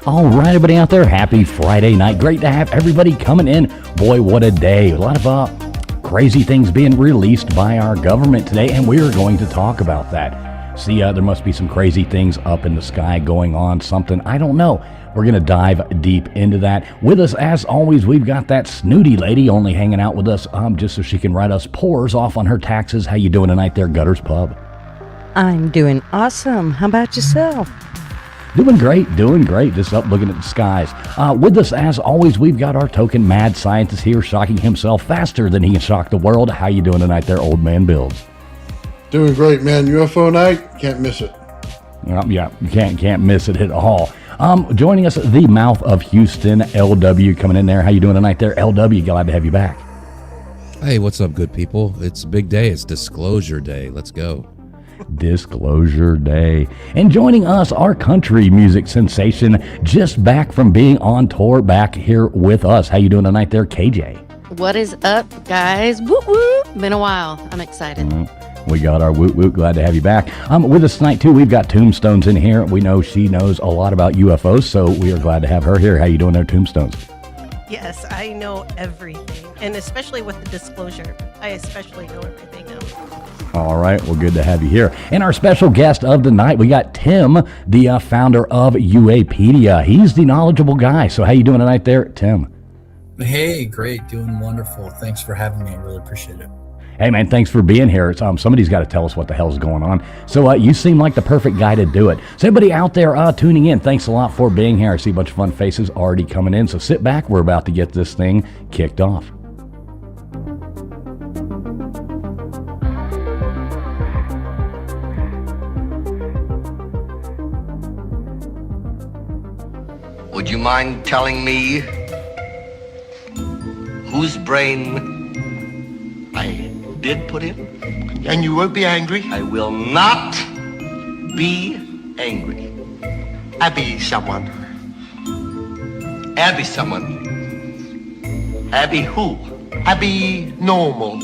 All right, everybody out there, happy Friday night. Great to have everybody coming in. Boy, what a day. A lot of crazy things being released by our government today, and we're going to talk about that. See, there must be some crazy things up in the sky going on, something, I don't know. We're going to dive deep into that. With us, as always, we've got that snooty lady only hanging out with us just so she can write us pores off on her taxes. How you doing tonight there, Gutters Pub? I'm doing awesome. How about yourself? Doing great. Just up looking at the skies. With us, as always, we've got our token mad scientist here, shocking himself faster than he can shock the world. How you doing tonight there, old man Builds? Doing great, man. UFO night, can't miss it. Yeah, you can't miss it at all. Joining us, the mouth of Houston, LW, coming in there. How you doing tonight there, LW? Glad to have you back. Hey, what's up, good people? It's a big day. It's Disclosure Day. Let's go. Disclosure Day. And joining us, our country music sensation, just back from being on tour, back here with us. How you doing tonight there, KJ? What is up, guys? Woo woo! Been a while. I'm excited. We got our woot woot. Glad to have you back. With us tonight too, we've got Tombstones in here. We know she knows a lot about UFOs, so we are glad to have her here. How you doing there, Tombstones? Yes, I know everything, and especially with the disclosure, I especially know everything now. All right, well, good to have you here. And our special guest of the night, we got Tim, the founder of UAPedia. He's the knowledgeable guy. So how you doing tonight there, Tim? Hey, great, doing wonderful. Thanks for having me. I really appreciate it. Hey, man, thanks for being here. It's, somebody's got to tell us what the hell's going on. So you seem like the perfect guy to do it. So everybody out there tuning in, thanks a lot for being here. I see a bunch of fun faces already coming in. So sit back. We're about to get this thing kicked off. Would you mind telling me whose brain I did put in? And you won't be angry? I will not be angry. Abby someone. Abby someone. Abby who? Abby normal.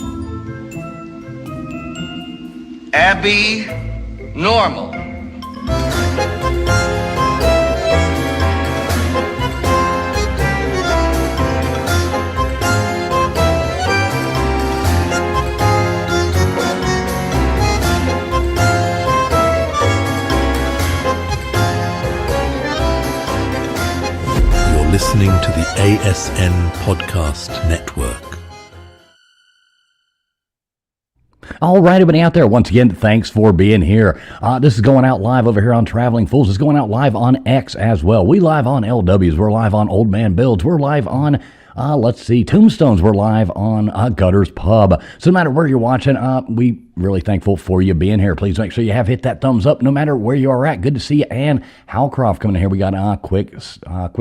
Abby normal. Listening to the ASN Podcast Network. All right, everybody out there, once again, thanks for being here. This is going out live over here on Traveling Fools. It's going out live on X as well. We live on LWs. We're live on Old Man Builds. We're live on, Tombstones. We're live on Gutters Pub. So no matter where you're watching, we really thankful for you being here. Please make sure you have hit that thumbs up no matter where you are at. Good to see you. And Halcroft coming in here. We got quick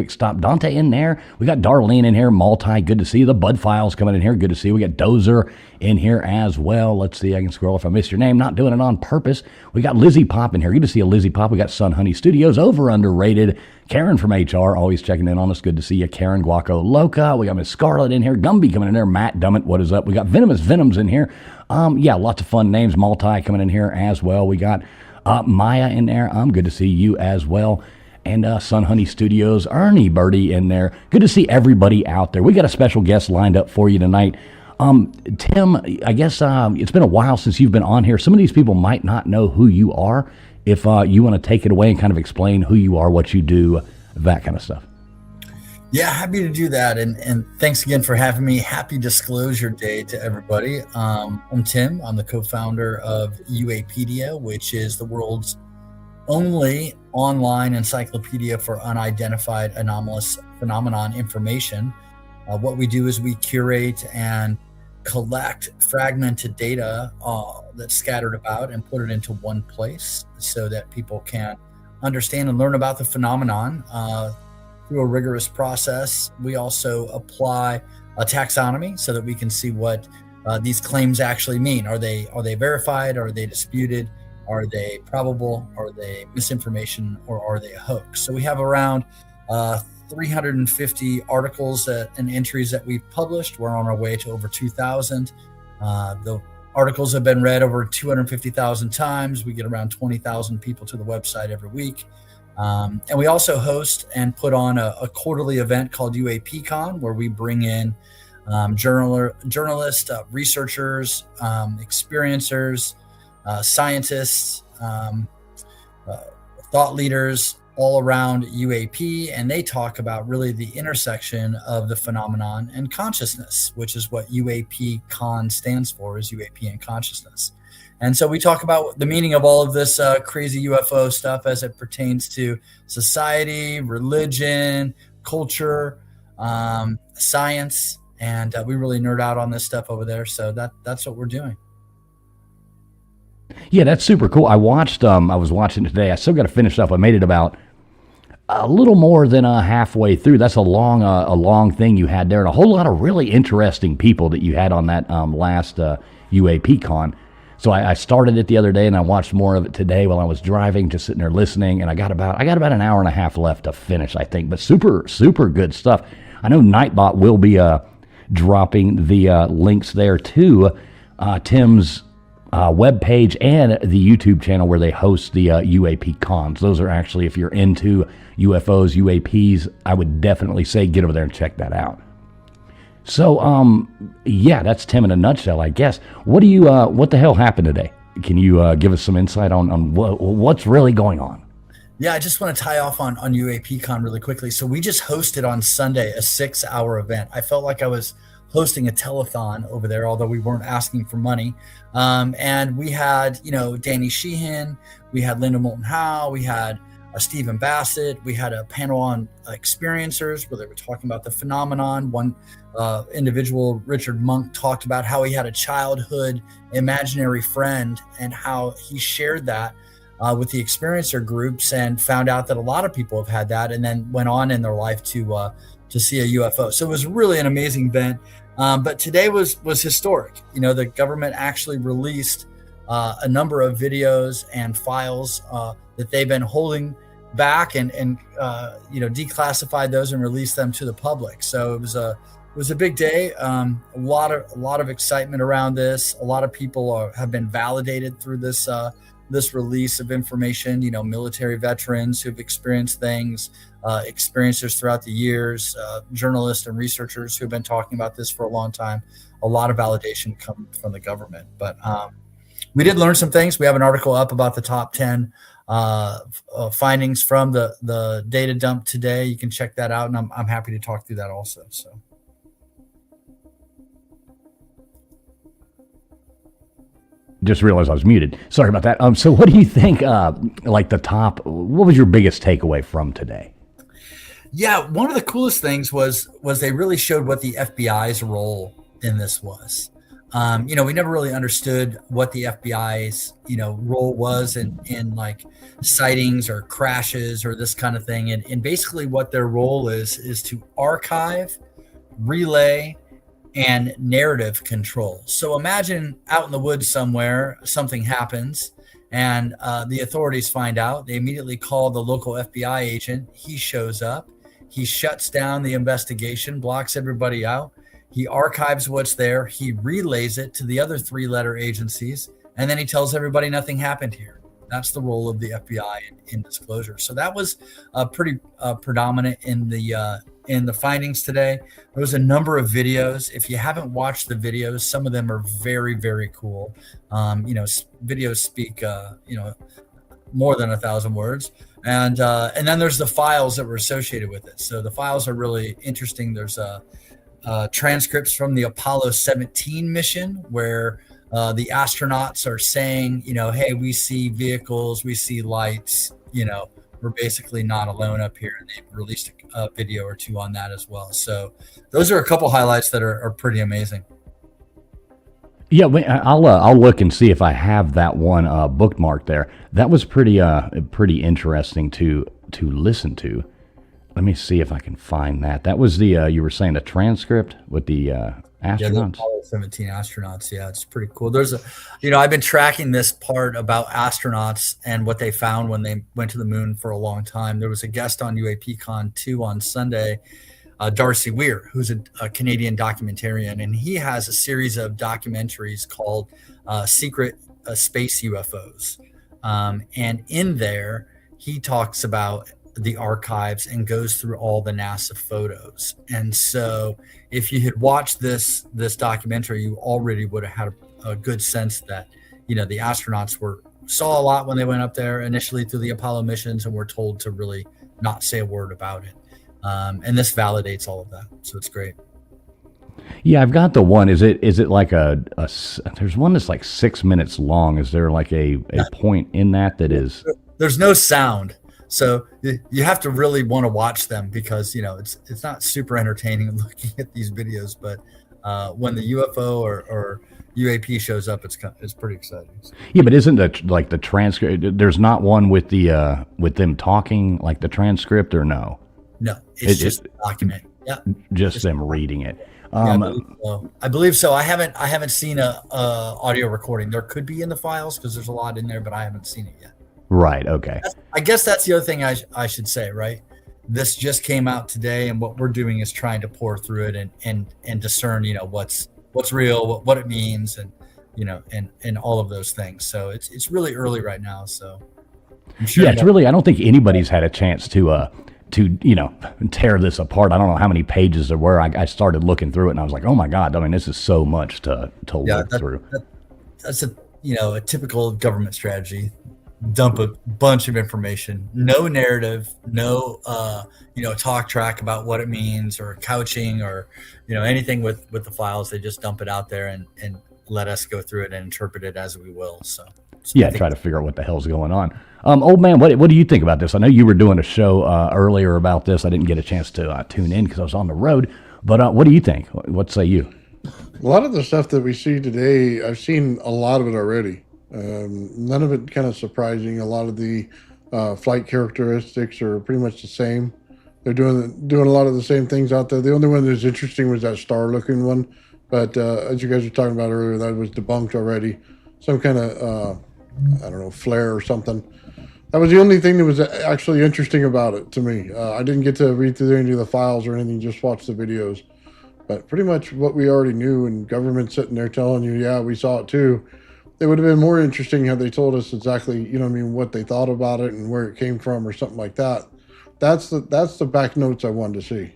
stop Dante in there. We got Darlene in here. Multi, good to see you. The Bud Files coming in here. Good to see you. We got Dozer in here as well. Let's see. I can scroll if I miss your name. Not doing it on purpose. We got Lizzie Pop in here. Good to see you, Lizzie Pop. We got Sun Honey Studios, over underrated. Karen from HR, always checking in on us. Good to see you. Karen Guaco Loca. We got Miss Scarlett in here. Gumby coming in there. Matt Dummett, what is up? We got Venomous Venoms in here. Lots of fun names. Multi coming in here as well. We got Maya in there. Good to see you as well. And Sun Honey Studios, Ernie Birdie in there. Good to see everybody out there. We got a special guest lined up for you tonight. Tim, I guess it's been a while since you've been on here. Some of these people might not know who you are. If you want to take it away and kind of explain who you are, what you do, that kind of stuff. Yeah, happy to do that. And thanks again for having me. Happy Disclosure Day to everybody. I'm Tim. I'm the co-founder of UAPedia, which is the world's only online encyclopedia for unidentified anomalous phenomenon information. What we do is we curate and collect fragmented data that's scattered about and put it into one place so that people can understand and learn about the phenomenon through a rigorous process. We also apply a taxonomy so that we can see what these claims actually mean. Are they verified? Are they disputed? Are they probable? Are they misinformation? Or are they a hoax? So we have around 350 articles and entries that we've published. We're on our way to over 2,000. The articles have been read over 250,000 times. We get around 20,000 people to the website every week. And we also host and put on a quarterly event called UAPCon, where we bring in journalists, researchers, experiencers, scientists, thought leaders all around UAP, and they talk about really the intersection of the phenomenon and consciousness, which is what UAPCon stands for, is UAP and consciousness. And so we talk about the meaning of all of this crazy UFO stuff as it pertains to society, religion, culture, science, and we really nerd out on this stuff over there. So that's what we're doing. Yeah, that's super cool. I was watching it today. I still got to finish up. I made it about a little more than halfway through. That's a long thing you had there, and a whole lot of really interesting people that you had on that last UAPCon. So I started it the other day, and I watched more of it today while I was driving, just sitting there listening. And I got about an hour and a half left to finish, I think. But super good stuff. I know Nightbot will be dropping the links there to Tim's webpage and the YouTube channel where they host the UAP cons. Those are actually, if you're into UFOs, UAPs, I would definitely say get over there and check that out. So, yeah, that's Tim in a nutshell, I guess. What the hell happened today? Can you give us some insight on what's really going on? Yeah, I just want to tie off on UAPCon really quickly. So we just hosted on Sunday a 6-hour event. I felt like I was hosting a telethon over there, although we weren't asking for money. And we had, Danny Sheehan, we had Linda Moulton Howe, we had Stephen Bassett, we had a panel on experiencers where they were talking about the phenomenon. One individual, Richard Monk, talked about how he had a childhood imaginary friend and how he shared that with the experiencer groups and found out that a lot of people have had that and then went on in their life to see a UFO. So it was really an amazing event. But today was historic. The government actually released a number of videos and files that they've been holding back and declassified those and released them to the public. So it was a big day. A lot of excitement around this. A lot of people have been validated through this release of information. Military veterans who've experienced things, experiencers throughout the years, journalists and researchers who've been talking about this for a long time. A lot of validation come from the government, but we did learn some things. We have an article up about the top 10 findings from the data dump today. You can check that out, and I'm happy to talk through that also. So. Just realized I was muted. Sorry about that. So what do you think, what was your biggest takeaway from today? Yeah, one of the coolest things was they really showed what the FBI's role in this was. We never really understood what the FBI's, role was in like sightings or crashes or this kind of thing. And basically what their role is to archive, relay, and narrative control. So imagine out in the woods somewhere, something happens and the authorities find out. They immediately call the local FBI agent. He shows up. He shuts down the investigation, blocks everybody out. He archives what's there. He relays it to the other 3-letter agencies. And then he tells everybody nothing happened here. That's the role of the FBI in disclosure. So that was pretty predominant in the findings today. There was a number of videos. If you haven't watched the videos, some of them are very, very cool. Videos speak, more than 1,000 words. And then there's the files that were associated with it. So the files are really interesting. There's transcripts from the Apollo 17 mission where the astronauts are saying, hey, we see vehicles, we see lights, we're basically not alone up here. And they've released a video or two on that as well. So those are a couple highlights that are pretty amazing. Yeah, I'll look and see if I have that one bookmarked there. That was pretty interesting to listen to. Let me see if I can find that. That was the you were saying the transcript with the astronauts. Yeah, the Apollo 17 astronauts. Yeah, it's pretty cool. There's I've been tracking this part about astronauts and what they found when they went to the moon for a long time. There was a guest on UAPCon 2 on Sunday, Darcy Weir, who's a Canadian documentarian, and he has a series of documentaries called Secret Space UFOs. And in there, he talks about the archives and goes through all the NASA photos. And so if you had watched this documentary, you already would have had a good sense that, the astronauts saw a lot when they went up there initially through the Apollo missions, and were told to really not say a word about it. And this validates all of that. So it's great. Yeah, I've got the one. Is it like there's one that's like 6 minutes long. Is there like a point in that is? There's no sound. So you have to really want to watch them, because, it's not super entertaining looking at these videos, but when the UFO or UAP shows up, it's pretty exciting. Yeah, but isn't the transcript? There's not one with them talking, like the transcript, or no? No, it's just a document. Yeah, just them reading it. I believe so. I haven't seen a audio recording. There could be in the files, because there's a lot in there, but I haven't seen it yet. Right. Okay. I guess that's the other thing I should say, right? This just came out today, and what we're doing is trying to pour through it and discern, what's real, what it means, and and all of those things. So it's really early right now. So I'm sure it's really. I don't think anybody's had a chance to tear this apart. I don't know how many pages there were. I started looking through it, and I was like, oh my God, I mean, this is so much to look through. That's a typical government strategy. Dump a bunch of information, no narrative, no talk track about what it means, or couching, or anything with the files. They just dump it out there and let us go through it and interpret it as we will. So try to figure out what the hell's going on. Old man, what do you think about this? I know you were doing a show earlier about this. I didn't get a chance to tune in because I was on the road, but what do you think? What say you? A lot of the stuff that we see today, I've seen a lot of it already. None of it kind of surprising. A lot of the flight characteristics are pretty much the same. They're doing a lot of the same things out there. The only one that's interesting was that star-looking one, but as you guys were talking about earlier, that was debunked already. Some kind of I don't know, flare or something. That was the only thing that was actually interesting about it to me. I didn't get to read through any of the files or anything, just watch the videos. But pretty much what we already knew, and government sitting there telling you, yeah, we saw it too. It would have been more interesting had they told us exactly, what they thought about it and where it came from or something like that. That's the back notes I wanted to see.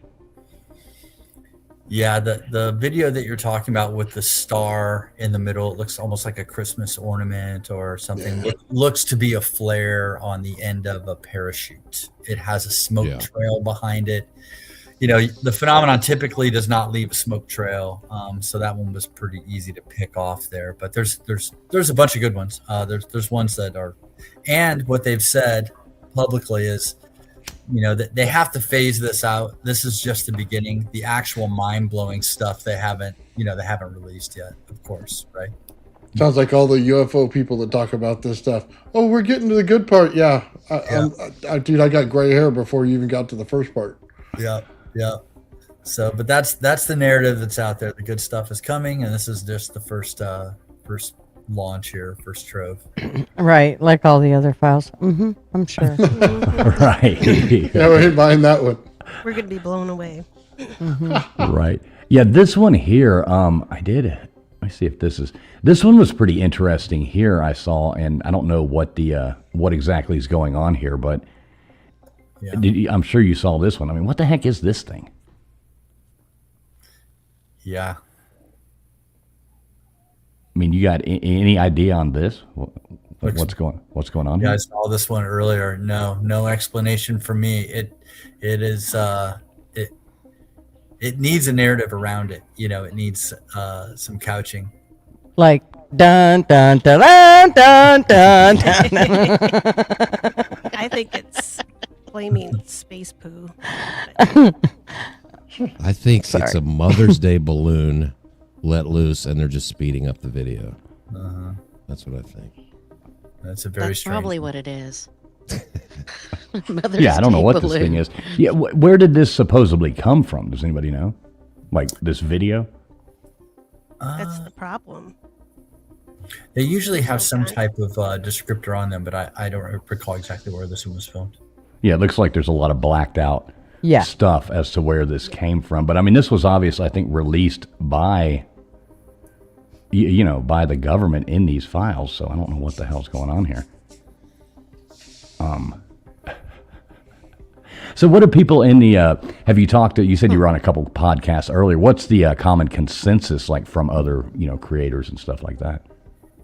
Yeah, the video that you're talking about with the star in the middle, it looks almost like a Christmas ornament or something. Yeah. It looks to be a flare on the end of a parachute. It has a smoke trail behind it. The phenomenon typically does not leave a smoke trail, so that one was pretty easy to pick off there. But there's a bunch of good ones. There's ones that are, and what they've said publicly is, that they have to phase this out. This is just the beginning. The actual mind-blowing stuff they haven't released yet, of course, right? Sounds like all the UFO people that talk about this stuff. Oh, we're getting to the good part. Yeah, dude, I got gray hair before you even got to the first part. Yeah. So, but that's the narrative that's out there. The good stuff is coming, and this is just the first launch here, first trove. Right, like all the other files. I'm sure. Right. Yeah, we're buying that one. We're going to be blown away. Right. Yeah, this one here, let me see if this one was pretty interesting here, I saw, and I don't know what exactly is going on here, but I'm sure you saw this one. I mean, what the heck is this thing? Yeah. I mean, you got any idea on this? What's going on here? Yeah, I saw this one earlier. No explanation for me. It is it needs a narrative around it. It needs some couching. Like dun dun dun dun dun dun. I think it's flaming space poo. I think it's a Mother's Day balloon let loose, and they're just speeding up the video. That's what I think. That's probably what it is. I don't know what this thing is. Yeah, where did this supposedly come from? Does anybody know? Like this video? That's the problem. They usually have some type of descriptor on them, but I don't recall exactly where this one was filmed. Yeah, it looks like there's a lot of blacked out stuff as to where this came from. But I mean, this was obviously, I think, released by by the government in these files. So I don't know what the hell's going on here. So what do people in the, have you talked to, you said you were on a couple podcasts earlier. What's the common consensus like from other, creators and stuff like that?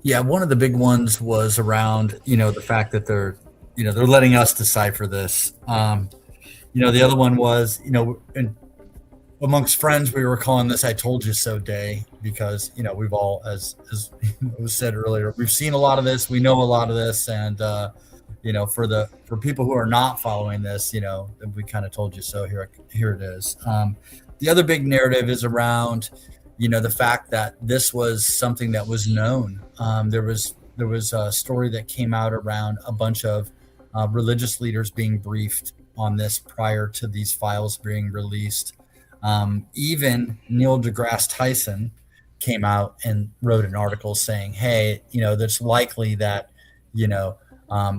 Yeah, one of the big ones was around, the fact that they're letting us decipher this. The other one was, amongst friends, we were calling this "I told you so" day because we've all, as was said earlier, we've seen a lot of this, we know a lot of this, and for people who are not following this, we kind of told you so. Here it is. The other big narrative is around, the fact that this was something that was known. There was a story that came out around a bunch of religious leaders being briefed on this prior to these files being released. Even Neil deGrasse Tyson came out and wrote an article saying, hey, it's likely that,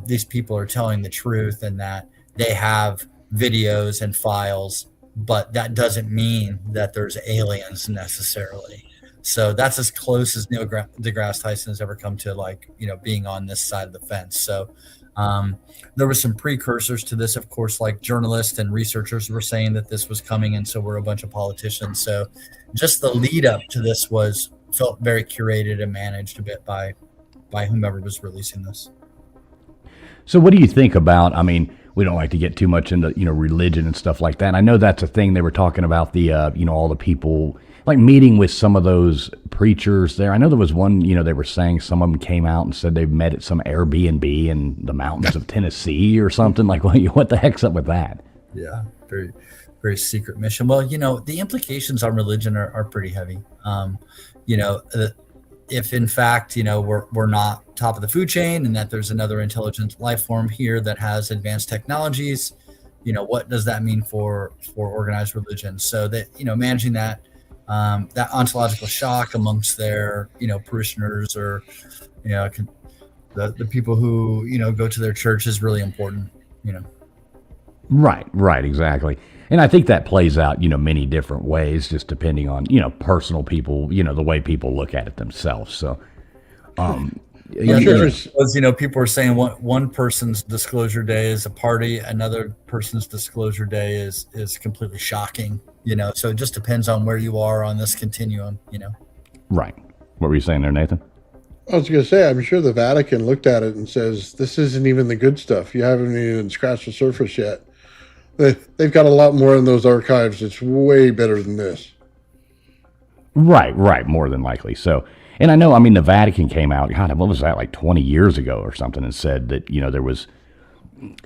these people are telling the truth and that they have videos and files, but that doesn't mean that there's aliens necessarily. So that's as close as Neil deGrasse Tyson has ever come to being on this side of the fence. So there were some precursors to this, of course, like journalists and researchers were saying that this was coming, and so were a bunch of politicians. So just the lead up to this felt very curated and managed a bit by whomever was releasing this. So what do you think about, we don't like to get too much into, religion and stuff like that. And I know that's a thing they were talking about, the, all the people, like meeting with some of those preachers there. I know there was one, they were saying some of them came out and said they met at some Airbnb in the mountains of Tennessee or something. Like, what the heck's up with that? Yeah, very, very secret mission. Well, the implications on religion are pretty heavy. If in fact, we're not top of the food chain and that there's another intelligent life form here that has advanced technologies, what does that mean for organized religion? So that, managing that ontological shock amongst their, parishioners or, the people who, go to their church is really important, Right, exactly. And I think that plays out, many different ways, just depending on, personal people, the way people look at it themselves. So, people are saying one person's disclosure day is a party, another person's disclosure day is completely shocking, so it just depends on where you are on this continuum, Right. What were you saying there, Nathan? I was going to say, I'm sure the Vatican looked at it and says, this isn't even the good stuff. You haven't even scratched the surface yet. They've got a lot more in those archives. It's way better than this. Right, more than likely. So, and I know, the Vatican came out, God, what was that, like 20 years ago or something, and said that, there was,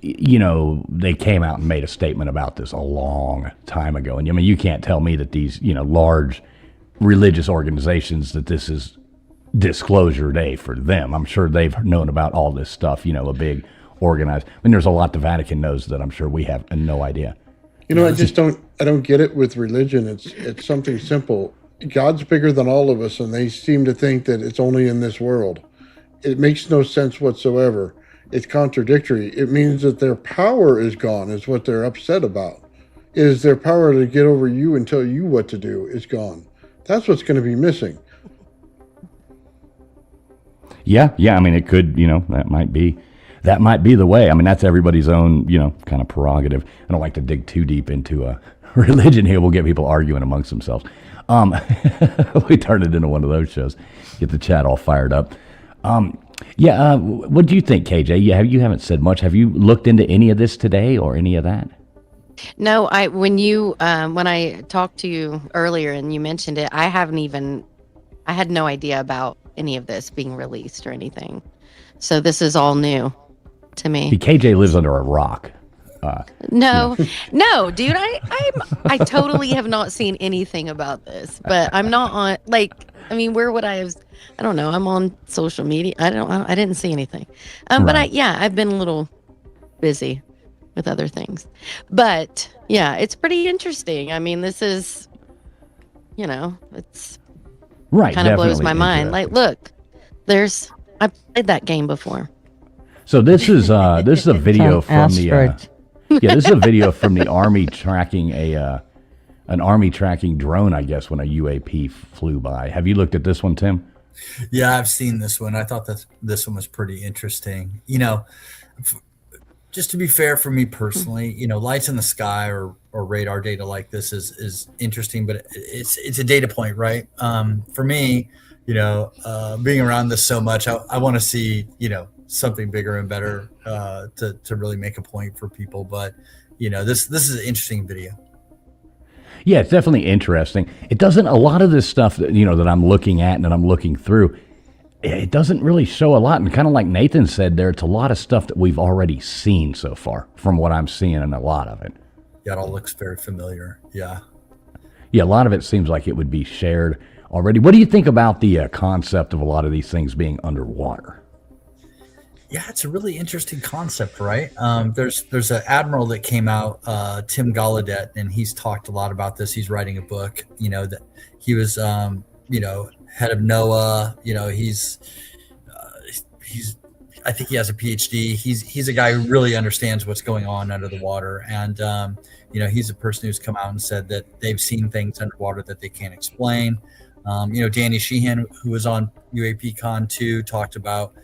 they came out and made a statement about this a long time ago. And, you can't tell me that these, large religious organizations, that this is disclosure day for them. I'm sure they've known about all this stuff, a big organized. There's a lot the Vatican knows that I'm sure we have no idea. I don't get it with religion. It's something simple. God's bigger than all of us, and they seem to think that it's only in this world. It makes no sense whatsoever. It's contradictory. It means that their power is gone, is what they're upset about. Is their power to get over you and tell you what to do is gone. That's what's going to be missing. Yeah. It could, that might be the way. That's everybody's own, kind of prerogative. I don't like to dig too deep into religion here. We'll get people arguing amongst themselves. We turned it into one of those shows. Get the chat all fired up. What do you think, KJ? You haven't said much. Have you looked into any of this today or any of that? No, when I talked to you earlier and you mentioned it, I had no idea about any of this being released or anything. So this is all new to me. See, KJ lives under a rock. No, dude, I totally have not seen anything about this, but I'm not on, where would I have, I don't know. I'm on social media. I didn't see anything. Right. But I've been a little busy with other things, but yeah, it's pretty interesting. This is, it's right. Kind of blows my mind. Like, look, I played that game before. So this is a video from the this is a video from the Army tracking an Army tracking drone, I guess, when a UAP flew by. Have you looked at this one, Tim? Yeah, I've seen this one. I thought that this one was pretty interesting. just to be fair for me personally, lights in the sky or radar data like this is interesting, but it's a data point, right? For me, being around this so much, I want to see, something bigger and better to really make a point for people. But, this is an interesting video. Yeah, it's definitely interesting. It doesn't, a lot of this stuff that, that I'm looking at and that I'm looking through, it doesn't really show a lot. And kind of like Nathan said there, it's a lot of stuff that we've already seen so far from what I'm seeing in a lot of it. Yeah, it all looks very familiar. Yeah. Yeah, a lot of it seems like it would be shared already. What do you think about the concept of a lot of these things being underwater? Yeah, it's a really interesting concept, right? There's an admiral that came out, Tim Gallaudet, and he's talked a lot about this. He's writing a book, that he was, head of NOAA. He's I think he has a PhD. He's a guy who really understands what's going on under the water, and he's a person who's come out and said that they've seen things underwater that they can't explain. Danny Sheehan, who was on UAPCon 2, talked about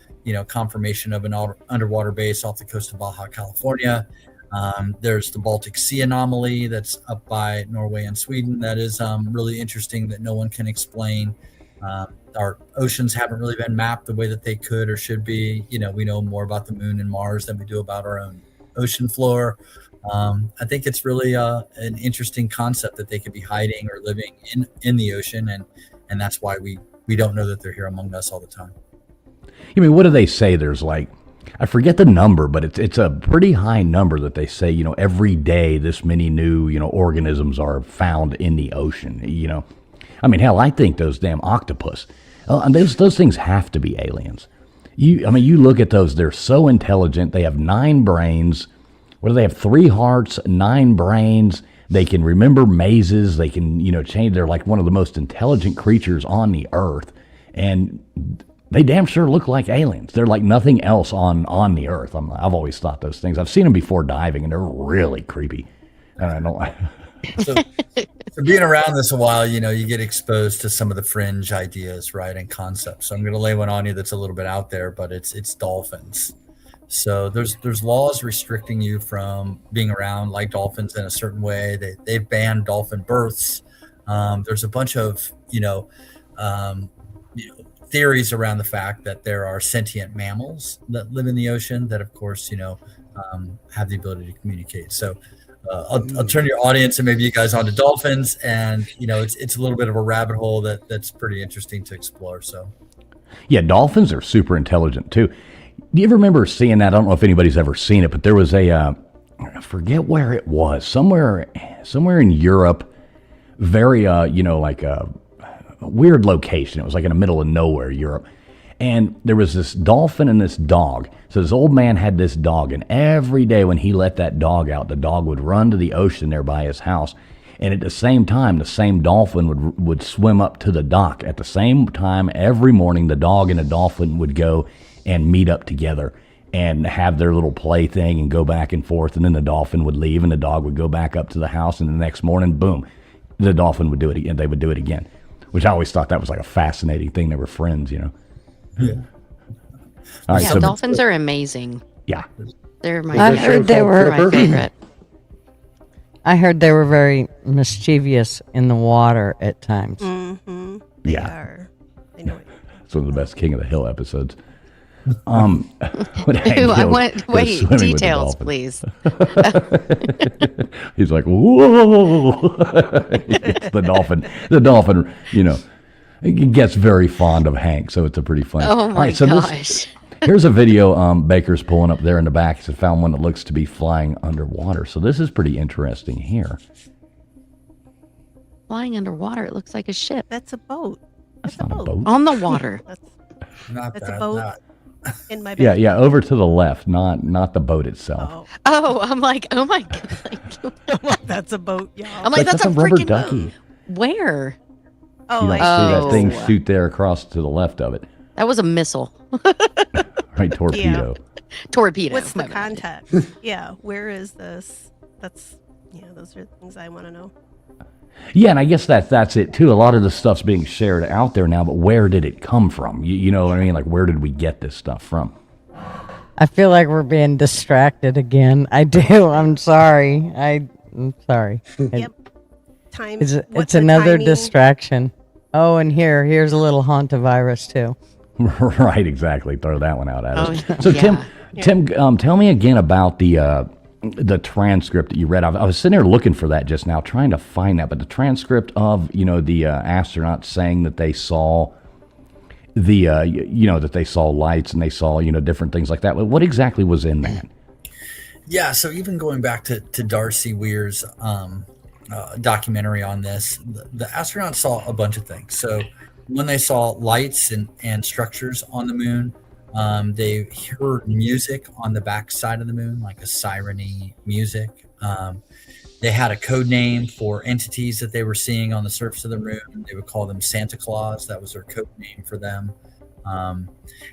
confirmation of an underwater base off the coast of Baja California. There's the Baltic Sea anomaly that's up by Norway and Sweden. That is really interesting that no one can explain. Our oceans haven't really been mapped the way that they could or should be. We know more about the moon and Mars than we do about our own ocean floor. I think it's really an interesting concept that they could be hiding or living in the ocean, and that's why we don't know that they're here among us all the time. I mean, what do they say? There's like, I forget the number, but it's a pretty high number that they say, every day this many new, organisms are found in the ocean, I mean, hell, I think those damn octopus, those things have to be aliens. You look at those, they're so intelligent. They have 9 brains. What do they have? 3 hearts, 9 brains. They can remember mazes. They can, change. They're like one of the most intelligent creatures on the earth. And they damn sure look like aliens. They're like nothing else on the earth. I've always thought those things. I've seen them before diving, and they're really creepy. And I don't. So being around this a while, you get exposed to some of the fringe ideas, right, and concepts. So I'm going to lay one on you that's a little bit out there, but it's dolphins. So there's laws restricting you from being around like dolphins in a certain way. They've banned dolphin births. There's a bunch of theories around the fact that there are sentient mammals that live in the ocean that, of course, have the ability to communicate. So I'll turn your audience and maybe you guys onto dolphins, and it's a little bit of a rabbit hole that's pretty interesting to explore. So yeah, dolphins are super intelligent too. Do you ever remember seeing that? I don't know if anybody's ever seen it, but there was I forget where it was, somewhere in Europe, very like a weird location. It was like in the middle of nowhere, Europe. And there was this dolphin and this dog. So this old man had this dog, and every day when he let that dog out, the dog would run to the ocean there by his house. And at the same time, the same dolphin would swim up to the dock. At the same time, every morning, the dog and the dolphin would go and meet up together and have their little play thing and go back and forth. And then the dolphin would leave, and the dog would go back up to the house. And the next morning, boom, the dolphin would do it again. They would do it again, which I always thought that was like a fascinating thing. They were friends, Yeah. All right, yeah, so dolphins are amazing. Yeah. They're my I heard they were my favorite. I heard they were very mischievous in the water at times. Mm-hmm. Yeah. Are. I know it. It's one of the best King of the Hill episodes. When Hank I goes- want goes wait swimming with the details, dolphin. please. He's like, whoa! It's the dolphin. The dolphin, it gets very fond of Hank, so it's a pretty funny. Oh All my right, so gosh. here's a video Baker's pulling up there in the back. He's found one that looks to be flying underwater. So this is pretty interesting here. Flying underwater, it looks like a ship That's a boat. That's That's a not a boat. boat. on the water. That's a boat in my Yeah, bed. yeah, over to the left, not the boat itself. Oh, Oh, I'm like, oh my god. that's a boat, y'all. I'm like, that's a rubber freaking ducky. boat. Where? Oh, You don't I see Oh. that thing shoot there across to the left of it. That was a missile. Right, torpedo. Torpedo. What's my the bad. context? Yeah, where is this? That's those are things I want to know. Yeah, and I guess that's it too. A lot of the stuff's being shared out there now, but where did it come from? You know what I mean? Like, where did we get this stuff from? I feel like we're being distracted again. I do. I'm sorry. I'm sorry. Yep. Time. It's what's the another timing? distraction. Oh, and here's a little Hantavirus too. Right, exactly. Throw that one out at us. Oh, So, yeah. Tim, tell me again about the transcript that you read. I was sitting there looking for that just now, trying to find that. But the transcript of the astronauts saying that they saw that they saw lights and they saw different things like that. What exactly was in that? Yeah, so even going back to Darcy Weir's documentary on this, the astronauts saw a bunch of things. So when they saw lights and structures on the moon, they heard music on the back side of the moon, like a siren-y music. They had a code name for entities that they were seeing on the surface of the moon. They would call them Santa Claus. That was their code name for them.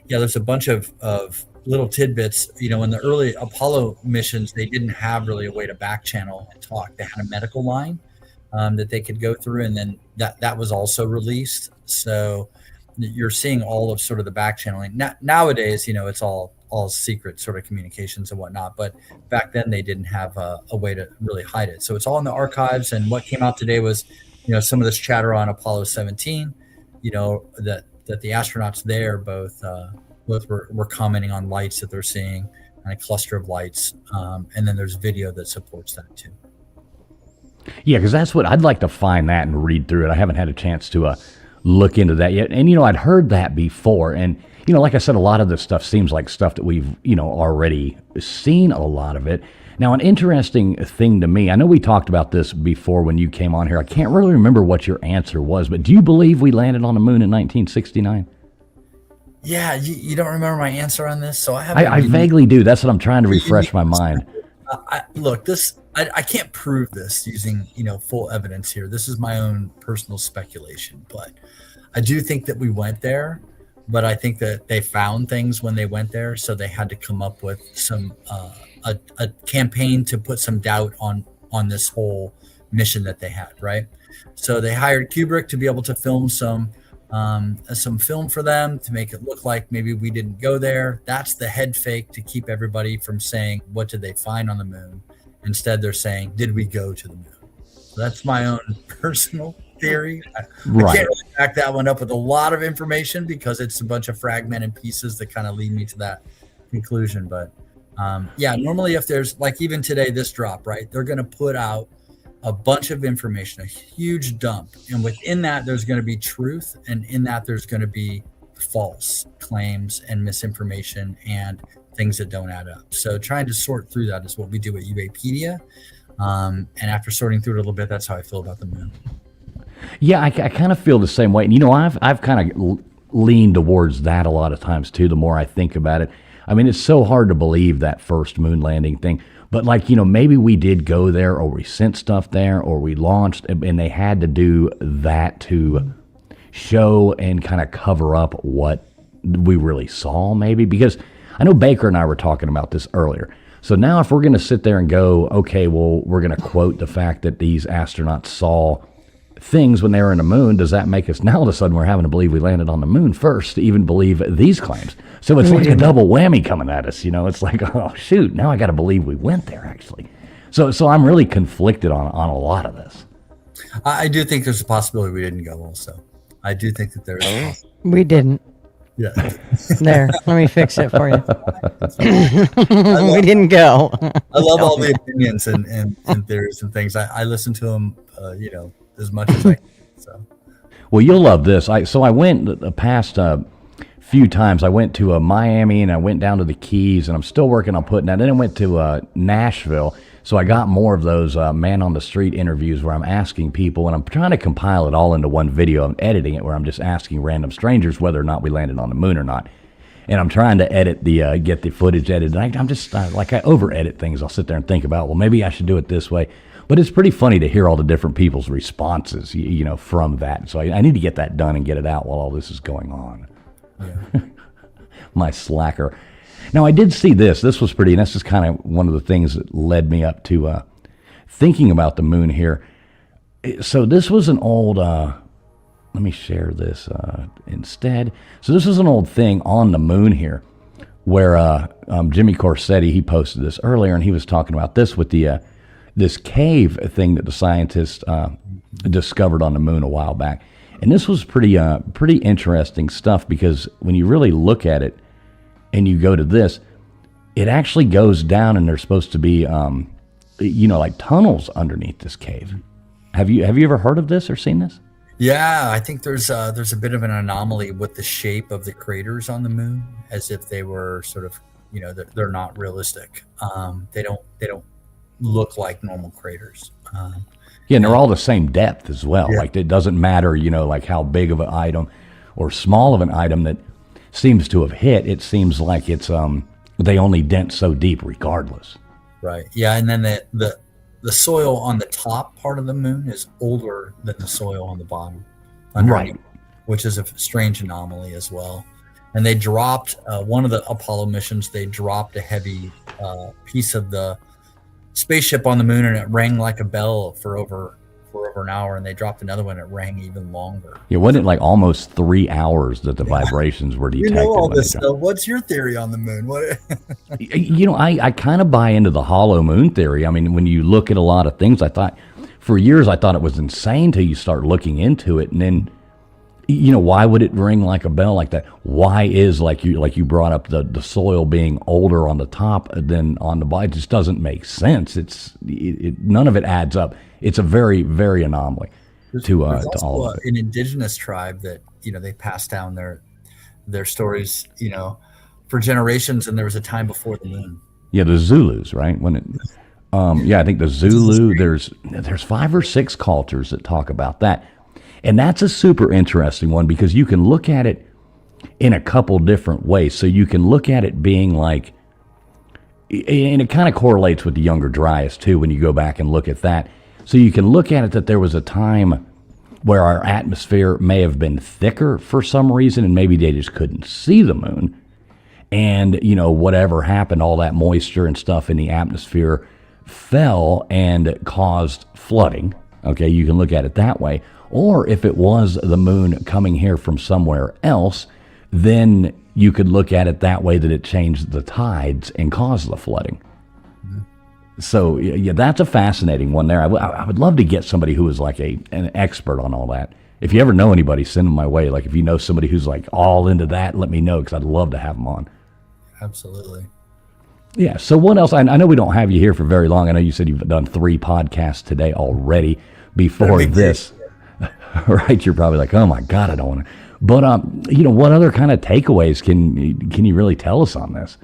There's a bunch of little tidbits. In the early Apollo missions, they didn't have really a way to back channel and talk. They had a medical line that they could go through, and then that was also released. So you're seeing all of sort of the back channeling. Nowadays, it's all secret sort of communications and whatnot. But back then they didn't have a way to really hide it. So it's all in the archives. And what came out today was, some of this chatter on Apollo 17, that the astronauts there both were commenting on lights that they're seeing, and a cluster of lights. And then there's video that supports that too. Yeah, because that's what I'd like to find that and read through it. I haven't had a chance to look into that yet. And, I'd heard that before. And, like I said, a lot of this stuff seems like stuff that we've, already seen a lot of it. Now, an interesting thing to me, I know we talked about this before when you came on here. I can't really remember what your answer was, but do you believe we landed on the moon in 1969? Yeah, you don't remember my answer on this? So I vaguely do. That's what I'm trying to refresh my mind. I can't prove this using, full evidence here. This is my own personal speculation, but I do think that we went there, but I think that they found things when they went there. So they had to come up with some, a campaign to put some doubt on this whole mission that they had. Right. So they hired Kubrick to be able to film some film for them to make it look like maybe we didn't go there. That's the head fake to keep everybody from saying, what did they find on the moon? Instead, they're saying, did we go to the moon? So that's my own personal theory. I can't really back that one up with a lot of information because it's a bunch of fragmented pieces that kind of lead me to that conclusion. But normally if there's like even today, this drop, right, they're going to put out a bunch of information, a huge dump. And within that, there's going to be truth. And in that, there's going to be false claims and misinformation and things that don't add up. So trying to sort through that is what we do at UAPedia. And after sorting through it a little bit, that's how I feel about the moon. Yeah, I kind of feel the same way. And, I've kind of leaned towards that a lot of times, too, the more I think about it. I mean, it's so hard to believe that first moon landing thing. But, maybe we did go there or we sent stuff there or we launched, and they had to do that to show and kind of cover up what we really saw, maybe. Because I know Baker and I were talking about this earlier. So now if we're going to sit there and go, okay, well, we're going to quote the fact that these astronauts saw things when they were in the moon, does that make us now all of a sudden we're having to believe we landed on the moon first to even believe these claims? So it's like a double whammy coming at us, It's like, oh shoot, now I got to believe we went there actually. So I'm really conflicted on a lot of this. I do think there's a possibility we didn't go also. I do think that there is. We didn't. Yeah. There, let me fix it for you. We didn't go. I love all the opinions and theories and things. I listen to them, as much as I can. So. Well, you'll love this. I went the past few times. I went to Miami and I went down to the Keys, and I'm still working on putting that. Then I went to Nashville. So I got more of those man on the street interviews where I'm asking people, and I'm trying to compile it all into one video. I'm editing it where I'm just asking random strangers whether or not we landed on the moon or not. And I'm trying to edit get the footage edited. I'm just I over edit things. I'll sit there and think about, well, maybe I should do it this way. But it's pretty funny to hear all the different people's responses, from that. So I need to get that done and get it out while all this is going on. Yeah. My slacker. Now, I did see this. This was pretty, and this is kind of one of the things that led me up to thinking about the moon here. So this was an old, let me share this instead. So this was an old thing on the moon here where Jimmy Corsetti, he posted this earlier, and he was talking about this with the this cave thing that the scientists discovered on the moon a while back. And this was pretty interesting stuff, because when you really look at it and you go to this, it actually goes down, and there's supposed to be like tunnels underneath this cave. Have you ever heard of this or seen this? Yeah, I think there's a bit of an anomaly with the shape of the craters on the moon, as if they were sort of, they're not realistic. They don't look like normal craters. Yeah, and they're all the same depth as well. Yeah. Like, it doesn't matter, like how big of an item or small of an item that seems to have hit. It seems like it's they only dent so deep regardless. Right. Yeah, and then the soil on the top part of the moon is older than the soil on the bottom, underneath, Right. which is a strange anomaly as well. And they dropped one of the Apollo missions. They dropped a heavy piece of the spaceship on the moon, and it rang like a bell for over an hour. And they dropped another one, it rang even longer. Yeah, wasn't it like almost 3 hours that the vibrations were detected? You know all when this they stuff. What's your theory on the moon? What? I kind of buy into the hollow moon theory. I mean, when you look at a lot of things, for years I thought it was insane till you start looking into it, and then, why would it ring like a bell like that? Why is, like you brought up, the soil being older on the top than on the bottom? It just doesn't make sense. None of it adds up. It's a very, very anomaly to all of it. An indigenous tribe that they passed down their stories for generations, and there was a time before the moon. Yeah, the Zulus, right? When it, I think the Zulu. There's 5 or 6 cultures that talk about that, and that's a super interesting one, because you can look at it in a couple different ways. So you can look at it being like, and it kind of correlates with the Younger Dryas too when you go back and look at that. So you can look at it that there was a time where our atmosphere may have been thicker for some reason, and maybe they just couldn't see the moon. And, whatever happened, all that moisture and stuff in the atmosphere fell and caused flooding. Okay, you can look at it that way. Or if it was the moon coming here from somewhere else, then you could look at it that way, that it changed the tides and caused the flooding. So, yeah, that's a fascinating one there. I would love to get somebody who is like an expert on all that. If you ever know anybody, send them my way. Like, if you know somebody who's like all into that, let me know, because I'd love to have them on. Absolutely. Yeah, so what else? I know we don't have you here for very long. I know you said you've done 3 podcasts today already before this. Right, you're probably like, oh my God, I don't want to. But, what other kind of takeaways can you really tell us on this?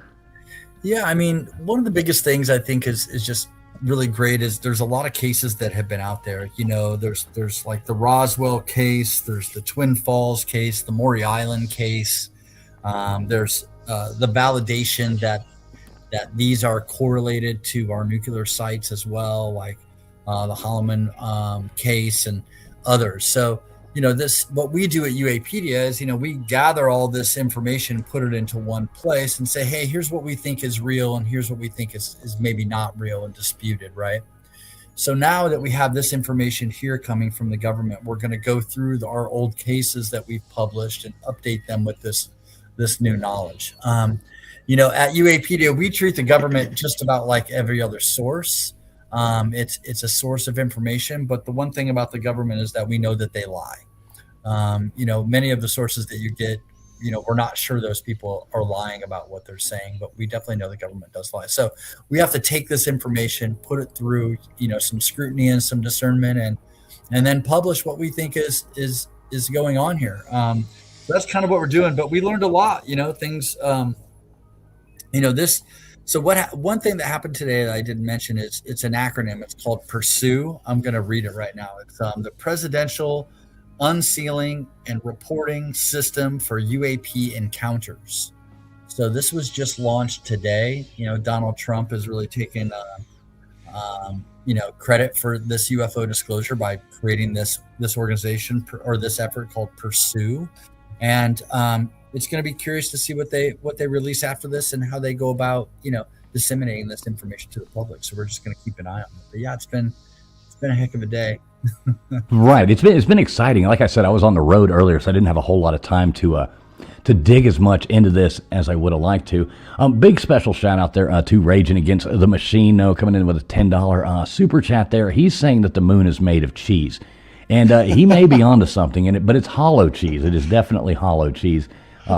Yeah, I mean, one of the biggest things I think is just really great is there's a lot of cases that have been out there. There's like the Roswell case, there's the Twin Falls case, the Maury Island case. There's the validation that these are correlated to our nuclear sites as well, like the Holloman case and others. So, what we do at UAPedia is, we gather all this information, put it into one place, and say, hey, here's what we think is real, and here's what we think is maybe not real and disputed, right? So now that we have this information here coming from the government, we're going to go through our old cases that we've published and update them with this new knowledge. At UAPedia, we treat the government just about like every other source. It's a source of information, but the one thing about the government is that we know that they lie. Many of the sources that you get, we're not sure those people are lying about what they're saying, but we definitely know the government does lie. So we have to take this information, put it through, some scrutiny and some discernment, and then publish what we think is going on here. So that's kind of what we're doing, but we learned a lot, things, this. So one thing that happened today that I didn't mention is it's an acronym. It's called PURSUE. I'm going to read it right now. It's the Presidential Unsealing and Reporting System for UAP Encounters. So this was just launched today. Donald Trump has really taken credit for this UFO disclosure by creating this organization or this effort called PURSUE, and it's going to be curious to see what they release after this and how they go about, disseminating this information to the public. So we're just going to keep an eye on it. But yeah, it's been a heck of a day. Right. It's been exciting. Like I said, I was on the road earlier, so I didn't have a whole lot of time to to dig as much into this as I would have liked to. Big special shout out there to Raging Against the Machine, coming in with a $10 super chat there. He's saying that the moon is made of cheese. And he may be onto something in it, but it's hollow cheese. It is definitely hollow cheese.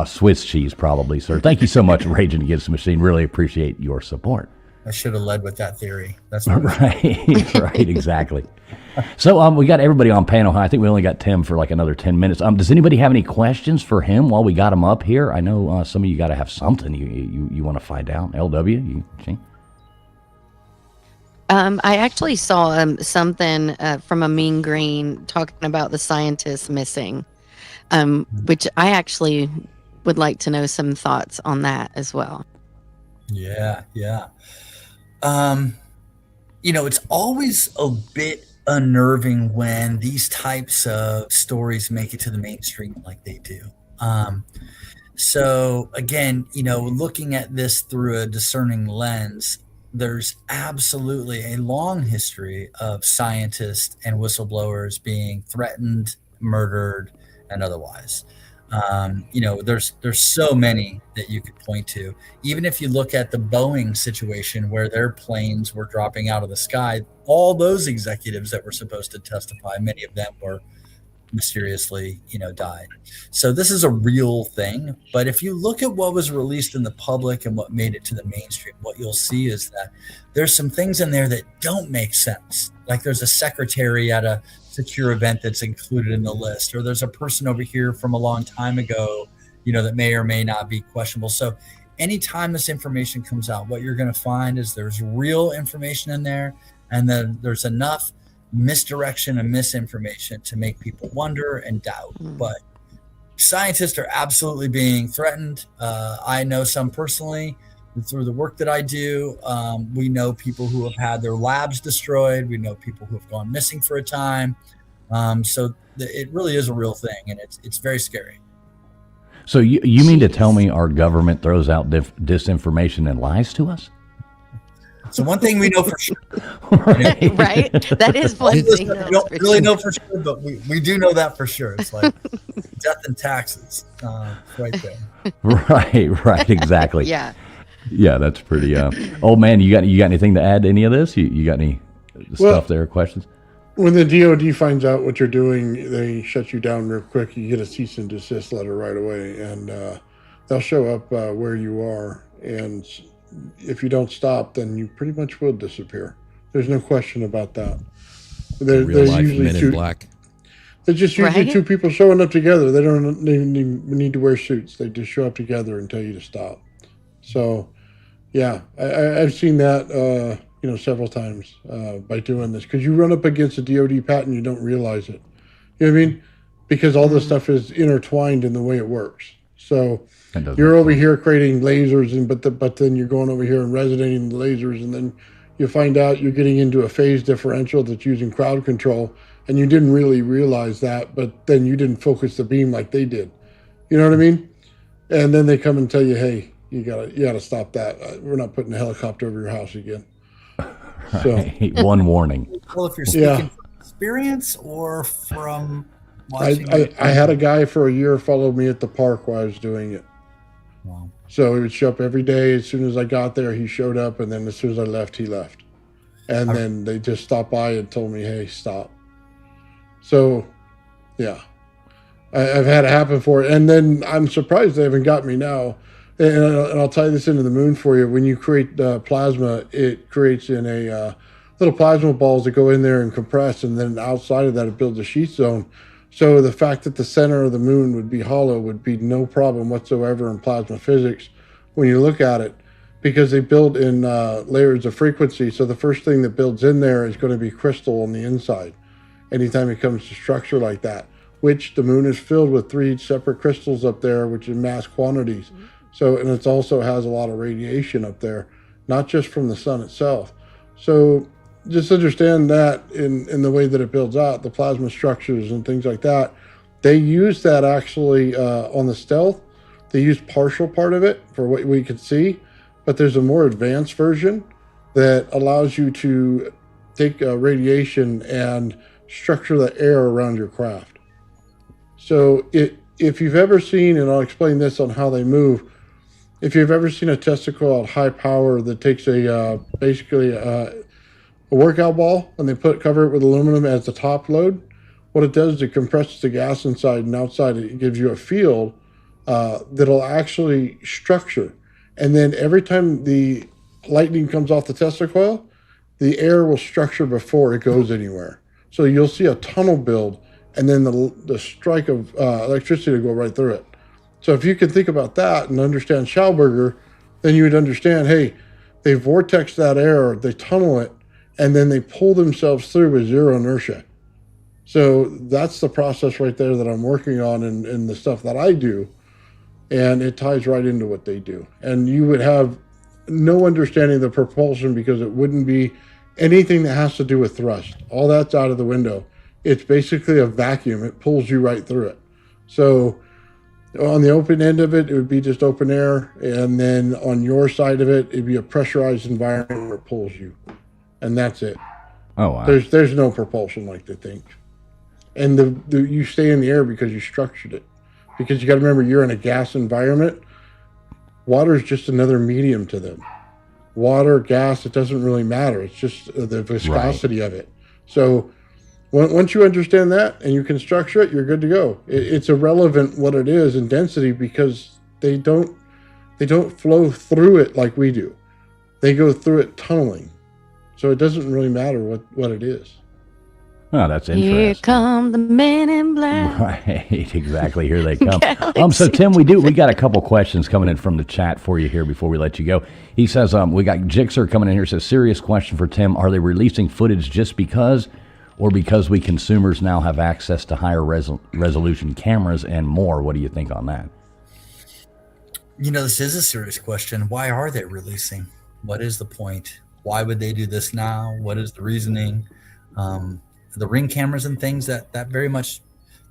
Swiss cheese, probably, sir. Thank you so much, Raging Against the Machine. Really appreciate your support. I should have led with that theory. That's right, right, exactly. So we got everybody on panel high. I think we only got Tim for like another 10 minutes. Does anybody have any questions for him while we got him up here? I know some of you got to have something you want to find out. LW, I actually saw something from a Mean Green talking about the scientists missing, which I actually would like to know some thoughts on that as well. Yeah. It's always a bit unnerving when these types of stories make it to the mainstream like they do. So again, looking at this through a discerning lens, there's absolutely a long history of scientists and whistleblowers being threatened, murdered, and otherwise. There's so many that you could point to. Even if you look at the Boeing situation where their planes were dropping out of the sky, all those executives that were supposed to testify, many of them were mysteriously, died. So this is a real thing. But if you look at what was released in the public and what made it to the mainstream, what you'll see is that there's some things in there that don't make sense. Like there's a secretary at a secure event that's included in the list, or there's a person over here from a long time ago, that may or may not be questionable. So anytime this information comes out, what you're going to find is there's real information in there, and then there's enough misdirection and misinformation to make people wonder and doubt. But scientists are absolutely being threatened. I know some personally through the work that I do. We know people who have had their labs destroyed. We know people who have gone missing for a time. So it really is a real thing, and it's very scary. So you mean to tell me our government throws out disinformation and lies to us? So one thing we know for sure. Right? That is one thing. We don't really know for sure, but we do know that for sure. It's like death and taxes right there. Right, exactly. Yeah. Yeah, that's pretty. Old man, you got anything to add to any of this? You got any stuff there? Questions? When the DoD finds out what you're doing, they shut you down real quick. You get a cease and desist letter right away, and they'll show up where you are. And if you don't stop, then you pretty much will disappear. There's no question about that. Real life Men in Black. There's just usually two people showing up together. They don't need to wear suits. They just show up together and tell you to stop. So, yeah, I've seen that, several times by doing this, because you run up against a DoD patent, you don't realize it. You know what I mean? Because all this stuff is intertwined in the way it works. So you're over here creating lasers, but then you're going over here and resonating the lasers, and then you find out you're getting into a phase differential that's using crowd control, and you didn't really realize that, but then you didn't focus the beam like they did. You know what I mean? And then they come and tell you, hey, you gotta stop that. We're not putting a helicopter over your house again. Right. So one warning. Well, if you're speaking from experience or from watching, I had a guy for a year follow me at the park while I was doing it. Wow. So he would show up every day. As soon as I got there, he showed up, and then as soon as I left, he left. And then they just stopped by and told me, hey, stop. So, yeah. I've had it happen for it. And then I'm surprised they haven't got me now. And I'll tie this into the moon for you. When you create plasma, it creates in a little plasma balls that go in there and compress, and then outside of that, it builds a sheath zone. So the fact that the center of the moon would be hollow would be no problem whatsoever in plasma physics when you look at it, because they build in layers of frequency. So the first thing that builds in there is going to be crystal on the inside anytime it comes to structure like that, which the moon is filled with 3 separate crystals up there, which in mass quantities. So, and it also has a lot of radiation up there, not just from the sun itself. So just understand that in the way that it builds out, the plasma structures and things like that, they use that actually on the stealth. They use partial part of it for what we could see, but there's a more advanced version that allows you to take radiation and structure the air around your craft. So if you've ever seen, and I'll explain this on how they move, if you've ever seen a testicle at high power that takes basically a workout ball and they cover it with aluminum as the top load, what it does is it compresses the gas inside, and outside it gives you a field that'll actually structure. And then every time the lightning comes off the Tesla coil, the air will structure before it goes anywhere. So you'll see a tunnel build, and then the strike of electricity to go right through it. So if you can think about that and understand Schauberger, then you would understand, hey, they vortex that air, they tunnel it, and then they pull themselves through with zero inertia. So that's the process right there that I'm working on in the stuff that I do. And it ties right into what they do. And you would have no understanding of the propulsion because it wouldn't be anything that has to do with thrust. All that's out of the window. It's basically a vacuum. It pulls you right through it. So on the open end of it, it would be just open air. And then on your side of it, it'd be a pressurized environment where it pulls you. And that's it. Oh, wow. There's no propulsion like they think. And you stay in the air because you structured it. Because you got to remember, you're in a gas environment. Water is just another medium to them. Water, gas, it doesn't really matter. It's just the viscosity of it. So once you understand that and you can structure it, you're good to go. It's irrelevant what it is in density because they don't flow through it like we do. They go through it tunneling. So it doesn't really matter what it is. Oh, that's interesting. Here come the men in black. Right, exactly. Here they come. So Tim, we got a couple questions coming in from the chat for you here before we let you go. He says, we got Jixer coming in here. Says, serious question for Tim: are they releasing footage just because, or because we consumers now have access to higher resolution cameras and more? What do you think on that? This is a serious question. Why are they releasing? What is the point? Why would they do this now? What is the reasoning? The ring cameras and things that very much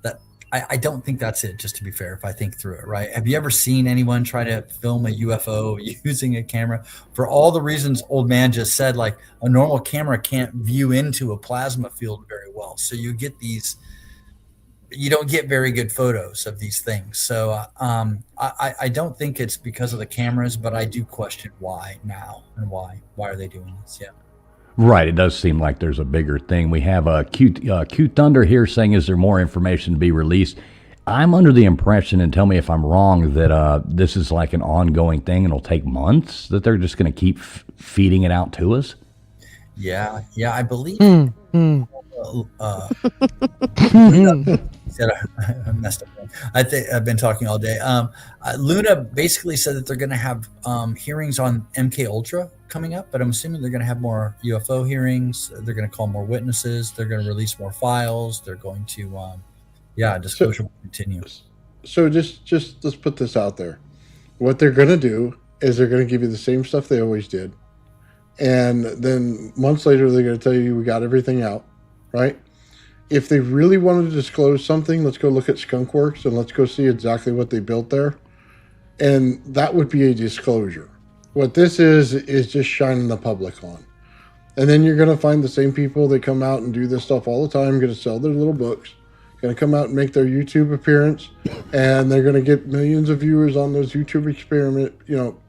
that I don't think that's it, just to be fair, if I think through it, right? Have you ever seen anyone try to film a UFO using a camera? For all the reasons old man just said, like a normal camera can't view into a plasma field very well. So you don't get very good photos of these things. So I don't think it's because of the cameras, but I do question why now and why are they doing this? Yeah. Right, it does seem like there's a bigger thing. We have a cute Thunder here saying, is there more information to be released? I'm under the impression, and tell me if I'm wrong, that this is like an ongoing thing and it'll take months, that they're just going to keep feeding it out to us? Yeah, I believe. Said I messed up. I think I've been talking all day. Luna basically said that they're going to have hearings on MK Ultra coming up, but I'm assuming they're going to have more UFO hearings. They're going to call more witnesses. They're going to release more files. They're going to, disclosure will continue. So just let's put this out there. What they're going to do is they're going to give you the same stuff they always did, and then months later they're going to tell you we got everything out, right? If they really wanted to disclose something, let's go look at Skunk Works and let's go see exactly what they built there. And that would be a disclosure. What this is just shining the public on. And then you're going to find the same people that come out and do this stuff all the time, going to sell their little books, going to come out and make their YouTube appearance, and they're going to get millions of viewers on those YouTube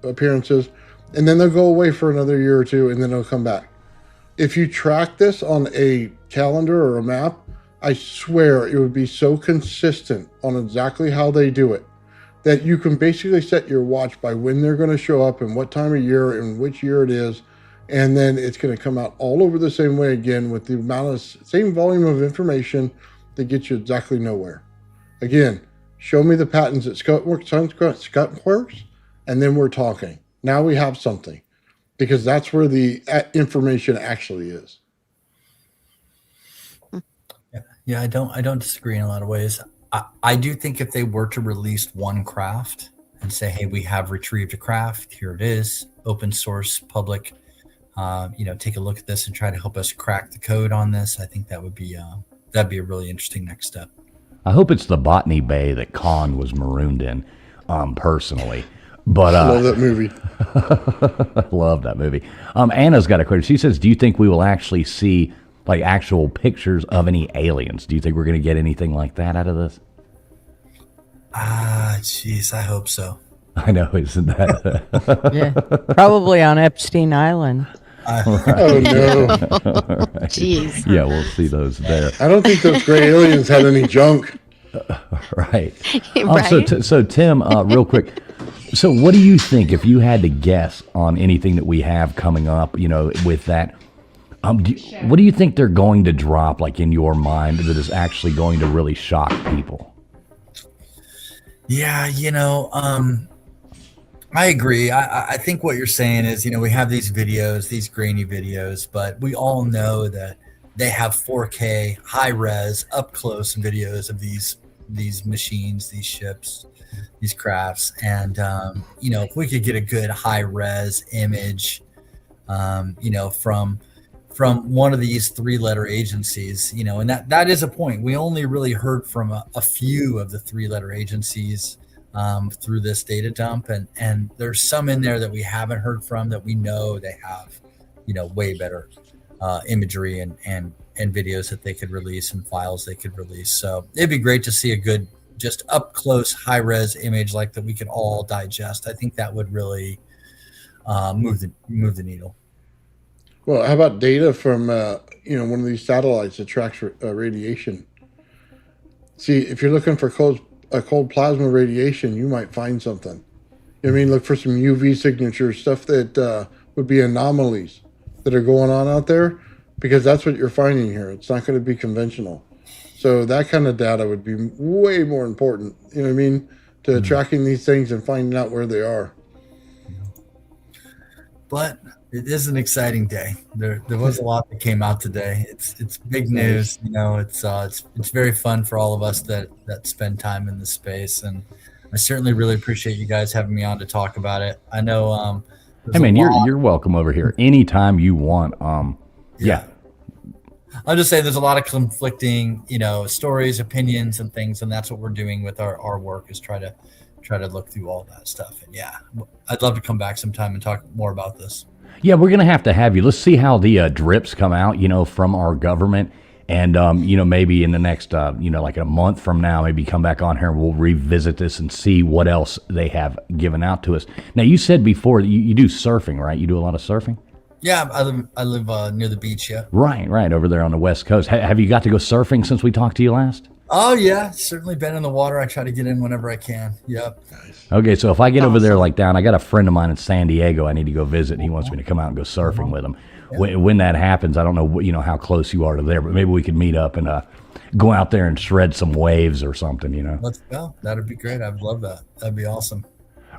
appearances. And then they'll go away for another year or two, and then they'll come back. If you track this on a calendar or a map, I swear it would be so consistent on exactly how they do it that you can basically set your watch by when they're going to show up and what time of year and which year it is. And then it's going to come out all over the same way again with the amount of same volume of information that gets you exactly nowhere. Again, show me the patents at Skunk Works, and then we're talking. Now we have something, because that's where the information actually is. Yeah, I don't disagree in a lot of ways. I do think if they were to release one craft and say, hey, we have retrieved a craft, here it is, open source, public, take a look at this and try to help us crack the code on this, I think that would be that'd be a really interesting next step. I hope it's the Botany Bay that Khan was marooned in, personally. But love that movie. Love that movie. Anna's got a question. She says, do you think we will actually see like actual pictures of any aliens? Do you think we're going to get anything like that out of this? Jeez, I hope so. I know, isn't that? Yeah, probably on Epstein Island. Oh no! Right. Jeez. Yeah, we'll see those there. I don't think those gray aliens had any junk. Right. Right? So Tim, real quick. So what do you think, if you had to guess on anything that we have coming up, with that, what do you think they're going to drop, like, in your mind, that is actually going to really shock people? Yeah, I agree. I think what you're saying is, we have these videos, these grainy videos, but we all know that they have 4K high res up close videos of these machines, these ships, these crafts, and if we could get a good high res image, from one of these 3-letter agencies, and that is a point. We only really heard from a few of the 3-letter agencies through this data dump, and there's some in there that we haven't heard from that we know they have, way better imagery and videos that they could release and files they could release. So it'd be great to see a good, just up close, high res image like that we could all digest. I think that would really move the needle. Well, how about data from one of these satellites that tracks radiation? See, if you're looking for cold plasma radiation, you might find something. I mean, look for some UV signatures, stuff that would be anomalies that are going on out there, because that's what you're finding here. It's not going to be conventional. So that kind of data would be way more important, you know what I mean, to tracking these things and finding out where they are. But it is an exciting day. There was a lot that came out today. It's big news. It's very fun for all of us that spend time in this space, and I certainly really appreciate you guys having me on to talk about it. I know. Hey man, you're welcome over here anytime you want. Yeah. I'll just say there's a lot of conflicting, stories, opinions, and things, and that's what we're doing with our work, is try to look through all that stuff. And yeah, I'd love to come back sometime and talk more about this. Yeah, we're going to have you. Let's see how the drips come out, from our government. And, maybe in the next, like a month from now, maybe come back on here and we'll revisit this and see what else they have given out to us. Now, you said before that you do surfing, right? You do a lot of surfing? Yeah, I live near the beach, yeah. Right, over there on the West Coast. Have you got to go surfing since we talked to you last? Oh, yeah, certainly been in the water. I try to get in whenever I can. Yep. Okay, so if I get over there like down, I got a friend of mine in San Diego I need to go visit, and he wants me to come out and go surfing with him. Yeah. When that happens, I don't know how close you are to there, but maybe we could meet up and go out there and shred some waves or something, Let's go. That'd be great. I'd love that. That'd be awesome.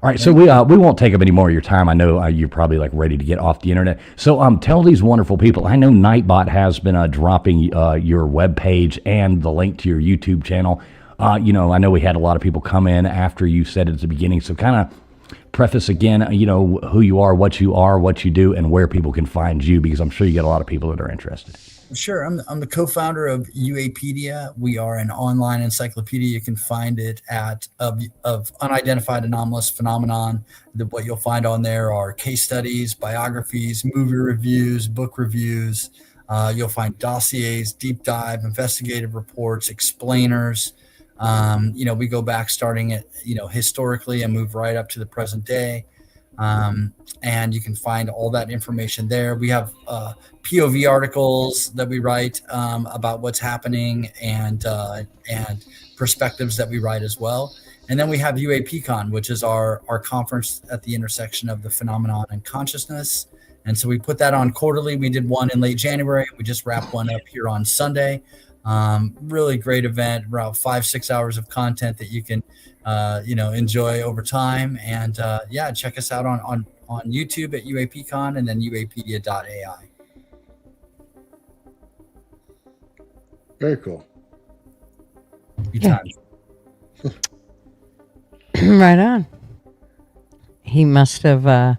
All right, so we won't take up any more of your time. I know you're probably like ready to get off the internet. So tell these wonderful people. I know Nightbot has been dropping your webpage and the link to your YouTube channel. I know we had a lot of people come in after you said it at the beginning. So kind of preface again, who you are, what you do, and where people can find you, because I'm sure you get a lot of people that are interested. Sure. I'm the co-founder of UAPedia. We are an online encyclopedia. You can find it at of unidentified anomalous phenomenon. What you'll find on there are case studies, biographies, movie reviews, book reviews. You'll find dossiers, deep dive, investigative reports, explainers. We go back starting at, historically and move right up to the present day. And you can find all that information there. We have POV articles that we write about what's happening, and perspectives that we write as well. And then we have UAPCon, which is our conference at the intersection of the phenomenon and consciousness. And so we put that on quarterly. We did one in late January. We just wrapped one up here on Sunday. Really great event, around 5-6 hours of content that you can enjoy over time. And check us out on YouTube at UAPcon, and then uapedia.ai. Very cool. Right on. He must have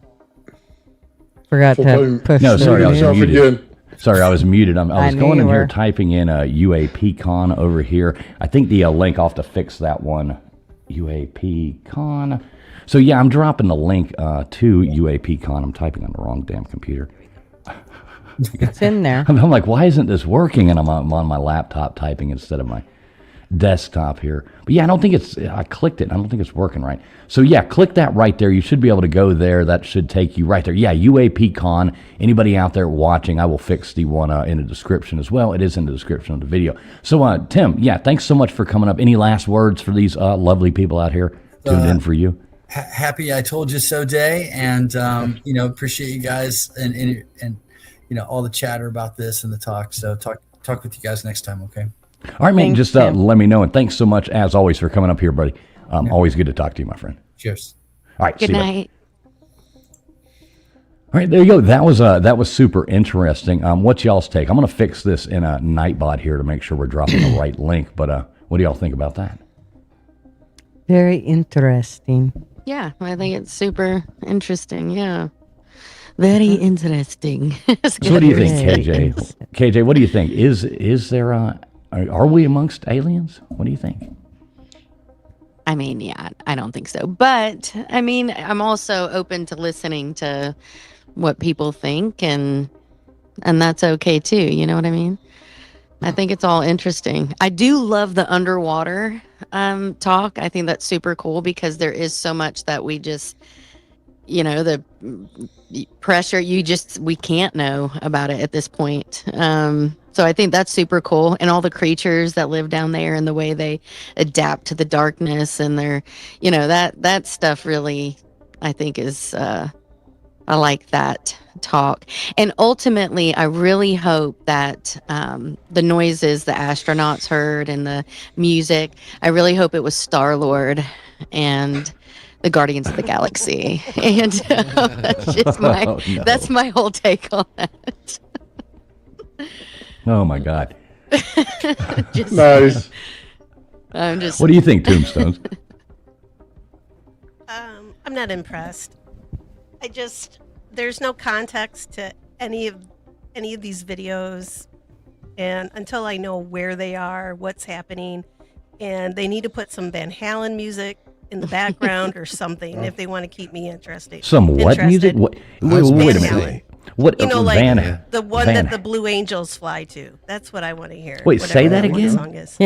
forgot to push. No, sorry, I was muted. muted. Sorry, I was muted. I was going in here were. typing in UAPCon over here. I think the link, I'll have to fix that one. UAPCon. So yeah, I'm dropping the link to UAPCon. I'm typing on the wrong damn computer. It's in there. I'm like, why isn't this working? And I'm on my laptop typing instead of my. desktop here. But yeah, I don't think it's, I clicked it. I don't think it's working right. So yeah, click that right there. You should be able to go there. That should take you right there. Yeah, UAPCon. Anybody out there watching, I will fix the one in the description as well. It is in the description of the video. So Tim, yeah, thanks so much for coming up. Any last words for these lovely people out here tuned in for you? Happy I told you so day, and appreciate you guys and all the chatter about this and the talk. So talk with you guys next time, okay? All right, man. Just let me know, and thanks so much as always for coming up here, buddy. Always good to talk to you, my friend. Cheers. All right. Good night. All right, there you go. That was super interesting. What's y'all's take? I'm going to fix this in a Nightbot here to make sure we're dropping the right link. But what do y'all think about that? Very interesting. Yeah, I think it's super interesting. Yeah. Very interesting. So what do you think, KJ? KJ, what do you think? Is there are we amongst aliens? What do you think? I mean, yeah, I don't think so. But I mean, I'm also open to listening to what people think, and that's okay too. You know what I mean? I think it's all interesting. I do love the underwater talk. I think that's super cool because there is so much that we just, the pressure, we can't know about it at this point. So I think that's super cool. And all the creatures that live down there and the way they adapt to the darkness and their, that stuff really, I think is, I like that talk. And ultimately, I really hope that the noises the astronauts heard and the music, I really hope it was Star-Lord and the Guardians of the Galaxy. And that's just that's my whole take on that. Oh my God. Nice. What do you think, Tombstones? I'm not impressed. There's no context to any of these videos, and until I know where they are, what's happening, and they need to put some Van Halen music in the background or something if they want to keep me interested. Some what music? Wait a minute. What? The one that the Blue Angels fly to. That's what I want to hear. Wait, say that again. Song is.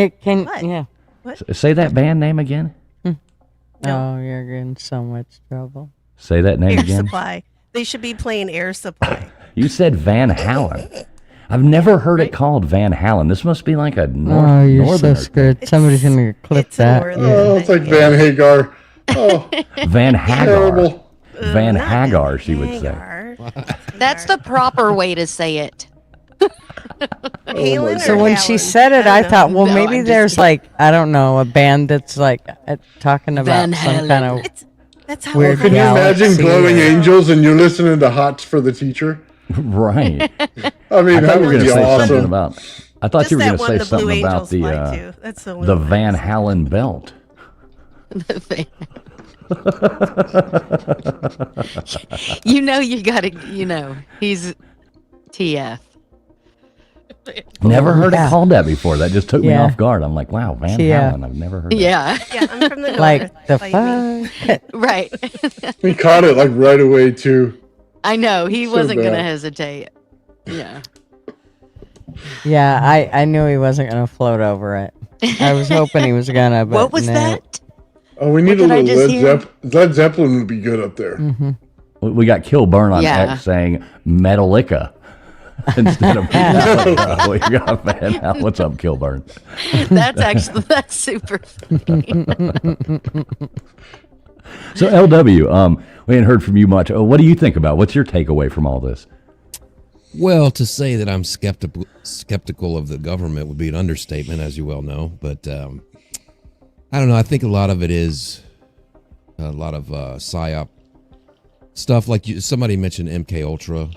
What? Say that band name again. No. Oh, you're in so much trouble. Say that name Air again. Supply. They should be playing Air Supply. You said Van Halen. I've never heard it called Van Halen. This must be like a you're northern. So scared. Somebody's gonna clip that. Oh, it's like Van Hagar. Oh, Van Hagar. terrible. Van Hagar, she would say. That's the proper way to say it. So when she said it, I thought, well, maybe there's a band that's like talking about some kind of that's how weird. Can you imagine glowing angels and you're listening to Hots for the Teacher? Right. I mean, that would be awesome. I thought you were going to say the something about the Van Halen belt. You gotta, he's TF. Never heard it called that before. That just took me off guard. I'm like, wow, Van Halen. I've never heard it. Yeah, I'm from the north. Like the fuck? Right. He caught it like right away too. I know. He wasn't going to hesitate. Yeah. Yeah, I knew he wasn't going to float over it. I was hoping he was going to, but what was that? Oh, we need a little Led Zeppelin would be good up there. Mm-hmm. We got Kilburn on X saying Metallica instead of Metallica. We got Van Halen. What's up, Kilburn? That's super funny. So LW, we ain't heard from you much. What do you think about? What's your takeaway from all this? Well, to say that I'm skeptical of the government would be an understatement, as you well know. But I don't know. I think a lot of it is a lot of psyop stuff. Like somebody mentioned MK Ultra.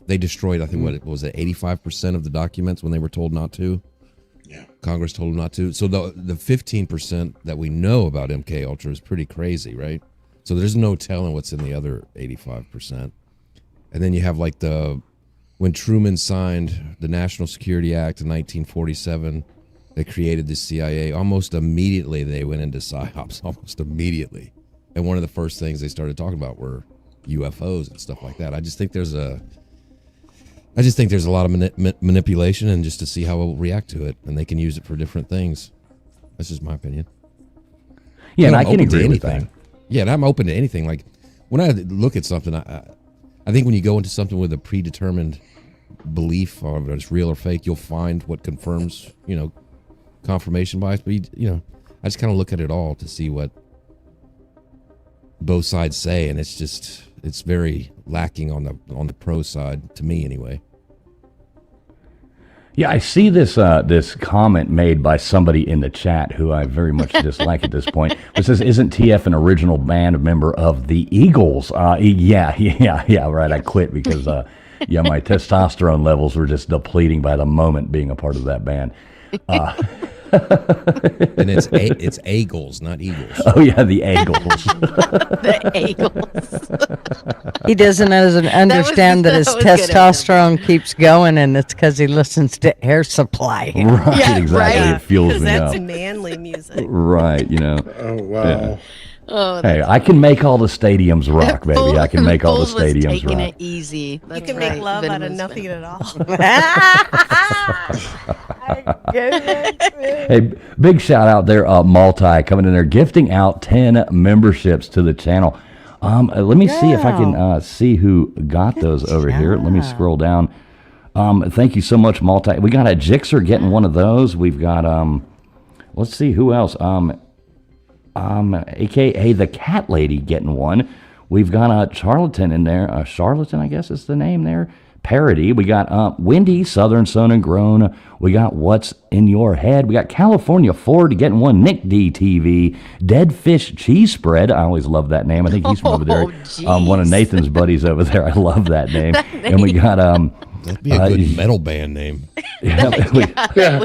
They destroyed, I think, what was it, 85% of the documents when they were told not to. Yeah. Congress told them not to. So the 15% that we know about MK Ultra is pretty crazy, right? So there's no telling what's in the other 85%. And then you have like when Truman signed the National Security Act in 1947, they created the CIA. Almost immediately they went into psyops, almost immediately. And one of the first things they started talking about were UFOs and stuff like that. I just think there's a lot of manipulation, and just to see how we'll react to it, and they can use it for different things. That's just my opinion. Yeah, and I'm I can open to agree with anything. that. Yeah, and I'm open to anything. Like when I look at something, I think when you go into something with a predetermined belief, or whether it's real or fake, you'll find what confirms, confirmation bias. But I just kind of look at it all to see what both sides say, and it's very lacking on the pro side, to me anyway. Yeah, I see this this comment made by somebody in the chat who I very much dislike at this point. It says, "Isn't TF an original band member of the Eagles?" Yeah, right. I quit because my testosterone levels were just depleting by the moment being a part of that band. And it's Eagles, not Eagles. Oh yeah, the Eagles. The Eagles. He doesn't understand that his that was good of him. testosterone keeps going, and it's because he listens to Air Supply. Right, Yeah, exactly. right. It fuels 'Cause me that's up. manly music. Right, Oh wow. Yeah. Oh, Hey, I can make all the stadiums rock, baby. I can make all the Fools was stadiums taking rock. it easy. You That's can right. make love out of Venomous nothing Venom. at all. Hey, big shout out there, Multi, coming in there, gifting out 10 memberships to the channel. Let me see if I can see who got those over here. Let me scroll down. Thank you so much, Multi. We got a Jixer getting one of those. We've got, let's see who else. AKA the Cat Lady getting one. We've got a Charlatan in there. Charlatan, I guess is the name there. Parody. We got Wendy, Southern Sun and Grown. We got What's in Your Head. We got California Ford getting one. Nick DTV. Dead Fish Cheese Spread. I always love that name. I think he's from over there. One of Nathan's buddies over there. I love that name. And we got That'd be a good metal band name. Yeah.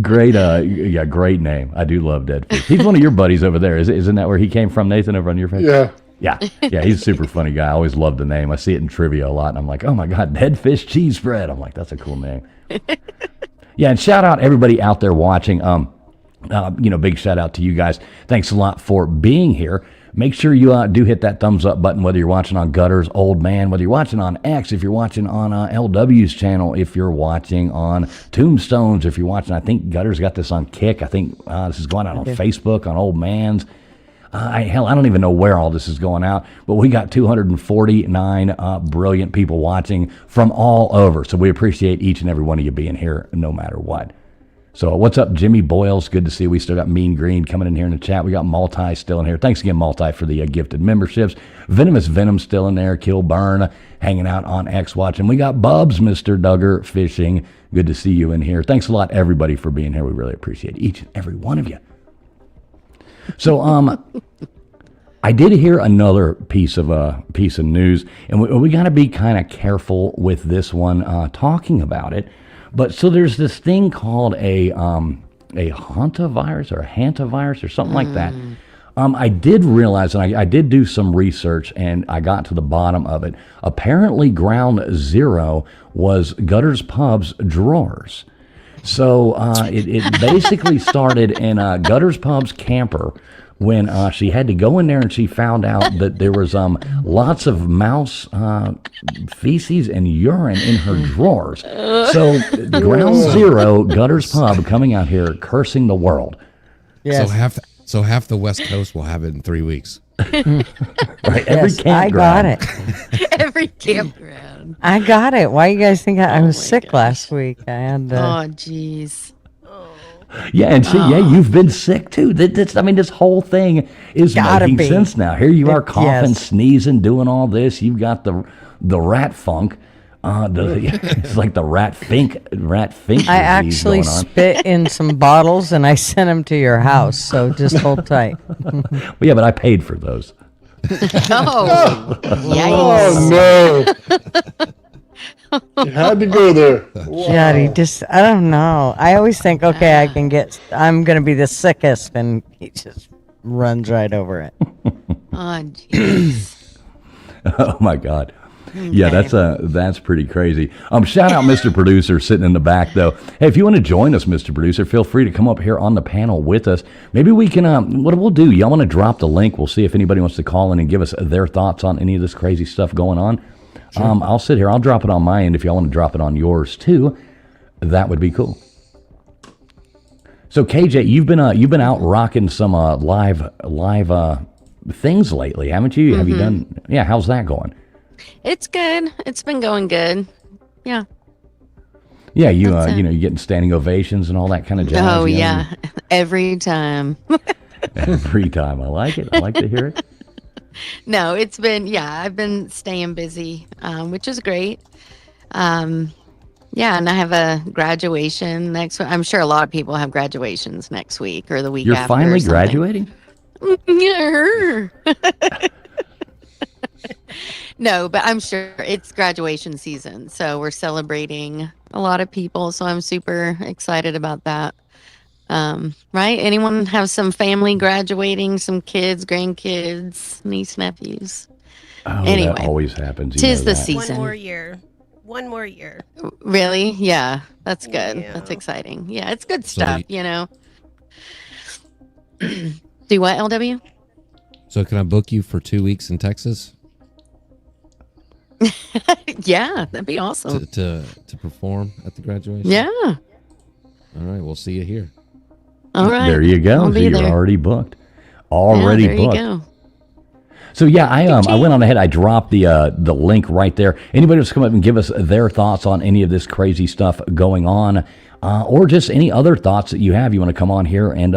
Great, great name. I do love Dead Fish. He's one of your buddies over there. Isn't that where he came from, Nathan, over on your face? Yeah. Yeah, he's a super funny guy. I always loved the name. I see it in trivia a lot, and I'm like, oh my God, Dead Fish Cheese Spread. I'm like, that's a cool name. Yeah, and shout out everybody out there watching. Big shout out to you guys. Thanks a lot for being here. Make sure you do hit that thumbs up button, whether you're watching on Gutters, Old Man, whether you're watching on X, if you're watching on LW's channel, if you're watching on Tombstones, if you're watching, I think Gutters got this on Kick. I think this is going out on Facebook, on Old Man's. I don't even know where all this is going out, but we got 249 brilliant people watching from all over. So we appreciate each and every one of you being here no matter what. So what's up, Jimmy Boyles? Good to see you. We still got Mean Green coming in here in the chat. We got Multi still in here. Thanks again, Multi, for the gifted memberships. Venomous Venom still in there. Kill Burn hanging out on X watching. We got Bubs, Mr. Duggar Fishing. Good to see you in here. Thanks a lot, everybody, for being here. We really appreciate each and every one of you. So I did hear another piece of news, and we got to be kind of careful with this one talking about it. But so there's this thing called a Hantavirus or something like that. I did realize, and I did do some research, and I got to the bottom of it. Apparently, Ground Zero was Gutters Pub's drawers. So it basically started in Gutters Pub's camper when she had to go in there and she found out that there was lots of mouse feces and urine in her drawers. So Ground Zero, Gutters Pub, coming out here cursing the world. Yes. So half the West Coast will have it in 3 weeks. Right, every Yes, campground. I got it. Every campground. I got it. Why you guys think I was sick last week? I had Oh, jeez. Yeah, and see, you've been sick too. This whole thing is Gotta making be. sense now. Here you are coughing, Yes. sneezing, doing all this. You've got the rat funk. It's like the rat fink I disease actually going on. spit in some bottles and I sent them to your house. So just hold tight. Well, yeah, but I paid for those. Oh, Oh yikes. no! You had to go there. Wow. Jody, I don't know. I always think, okay, I'm going to be the sickest, and he just runs right over it. Oh, jeez. Oh my God. Yeah, that's pretty crazy. Shout out Mr. Producer sitting in the back though. Hey, if you want to join us, Mr. Producer, feel free to come up here on the panel with us. Maybe we can what we'll do, y'all want to drop the link. We'll see if anybody wants to call in and give us their thoughts on any of this crazy stuff going on. Sure. I'll sit here. I'll drop it on my end. If y'all want to drop it on yours too, that would be cool. So KJ, you've been out rocking some live things lately, haven't you? Have you done? Yeah, how's that going? It's good. It's been going good. Yeah. Yeah, you you're getting standing ovations and all that kind of jazz. Oh yeah, every time. Every time. I like it. I like to hear it. No, it's been I've been staying busy, which is great. Yeah, and I have a graduation next week. I'm sure a lot of people have graduations next week or the week You're after. finally graduating? Yeah. No, but I'm sure it's graduation season. So we're celebrating a lot of people. So I'm super excited about that. Right? Anyone have some family graduating, some kids, grandkids, niece, nephews? Oh, anyway, that always happens. Tis the that. season. One more year. Really? Yeah, that's good. Yeah. That's exciting. Yeah, it's good stuff, you know. Do what, LW? So can I book you for 2 weeks in Texas Yeah, that'd be awesome. to perform at the graduation? Yeah. All right, we'll see you here. All right. There you go. I'll So be you're there. already booked. Already there booked. You go. So yeah, I went on ahead. I dropped the link right there. Anybody who's come up and give us their thoughts on any of this crazy stuff going on, or just any other thoughts that you have, you want to come on here and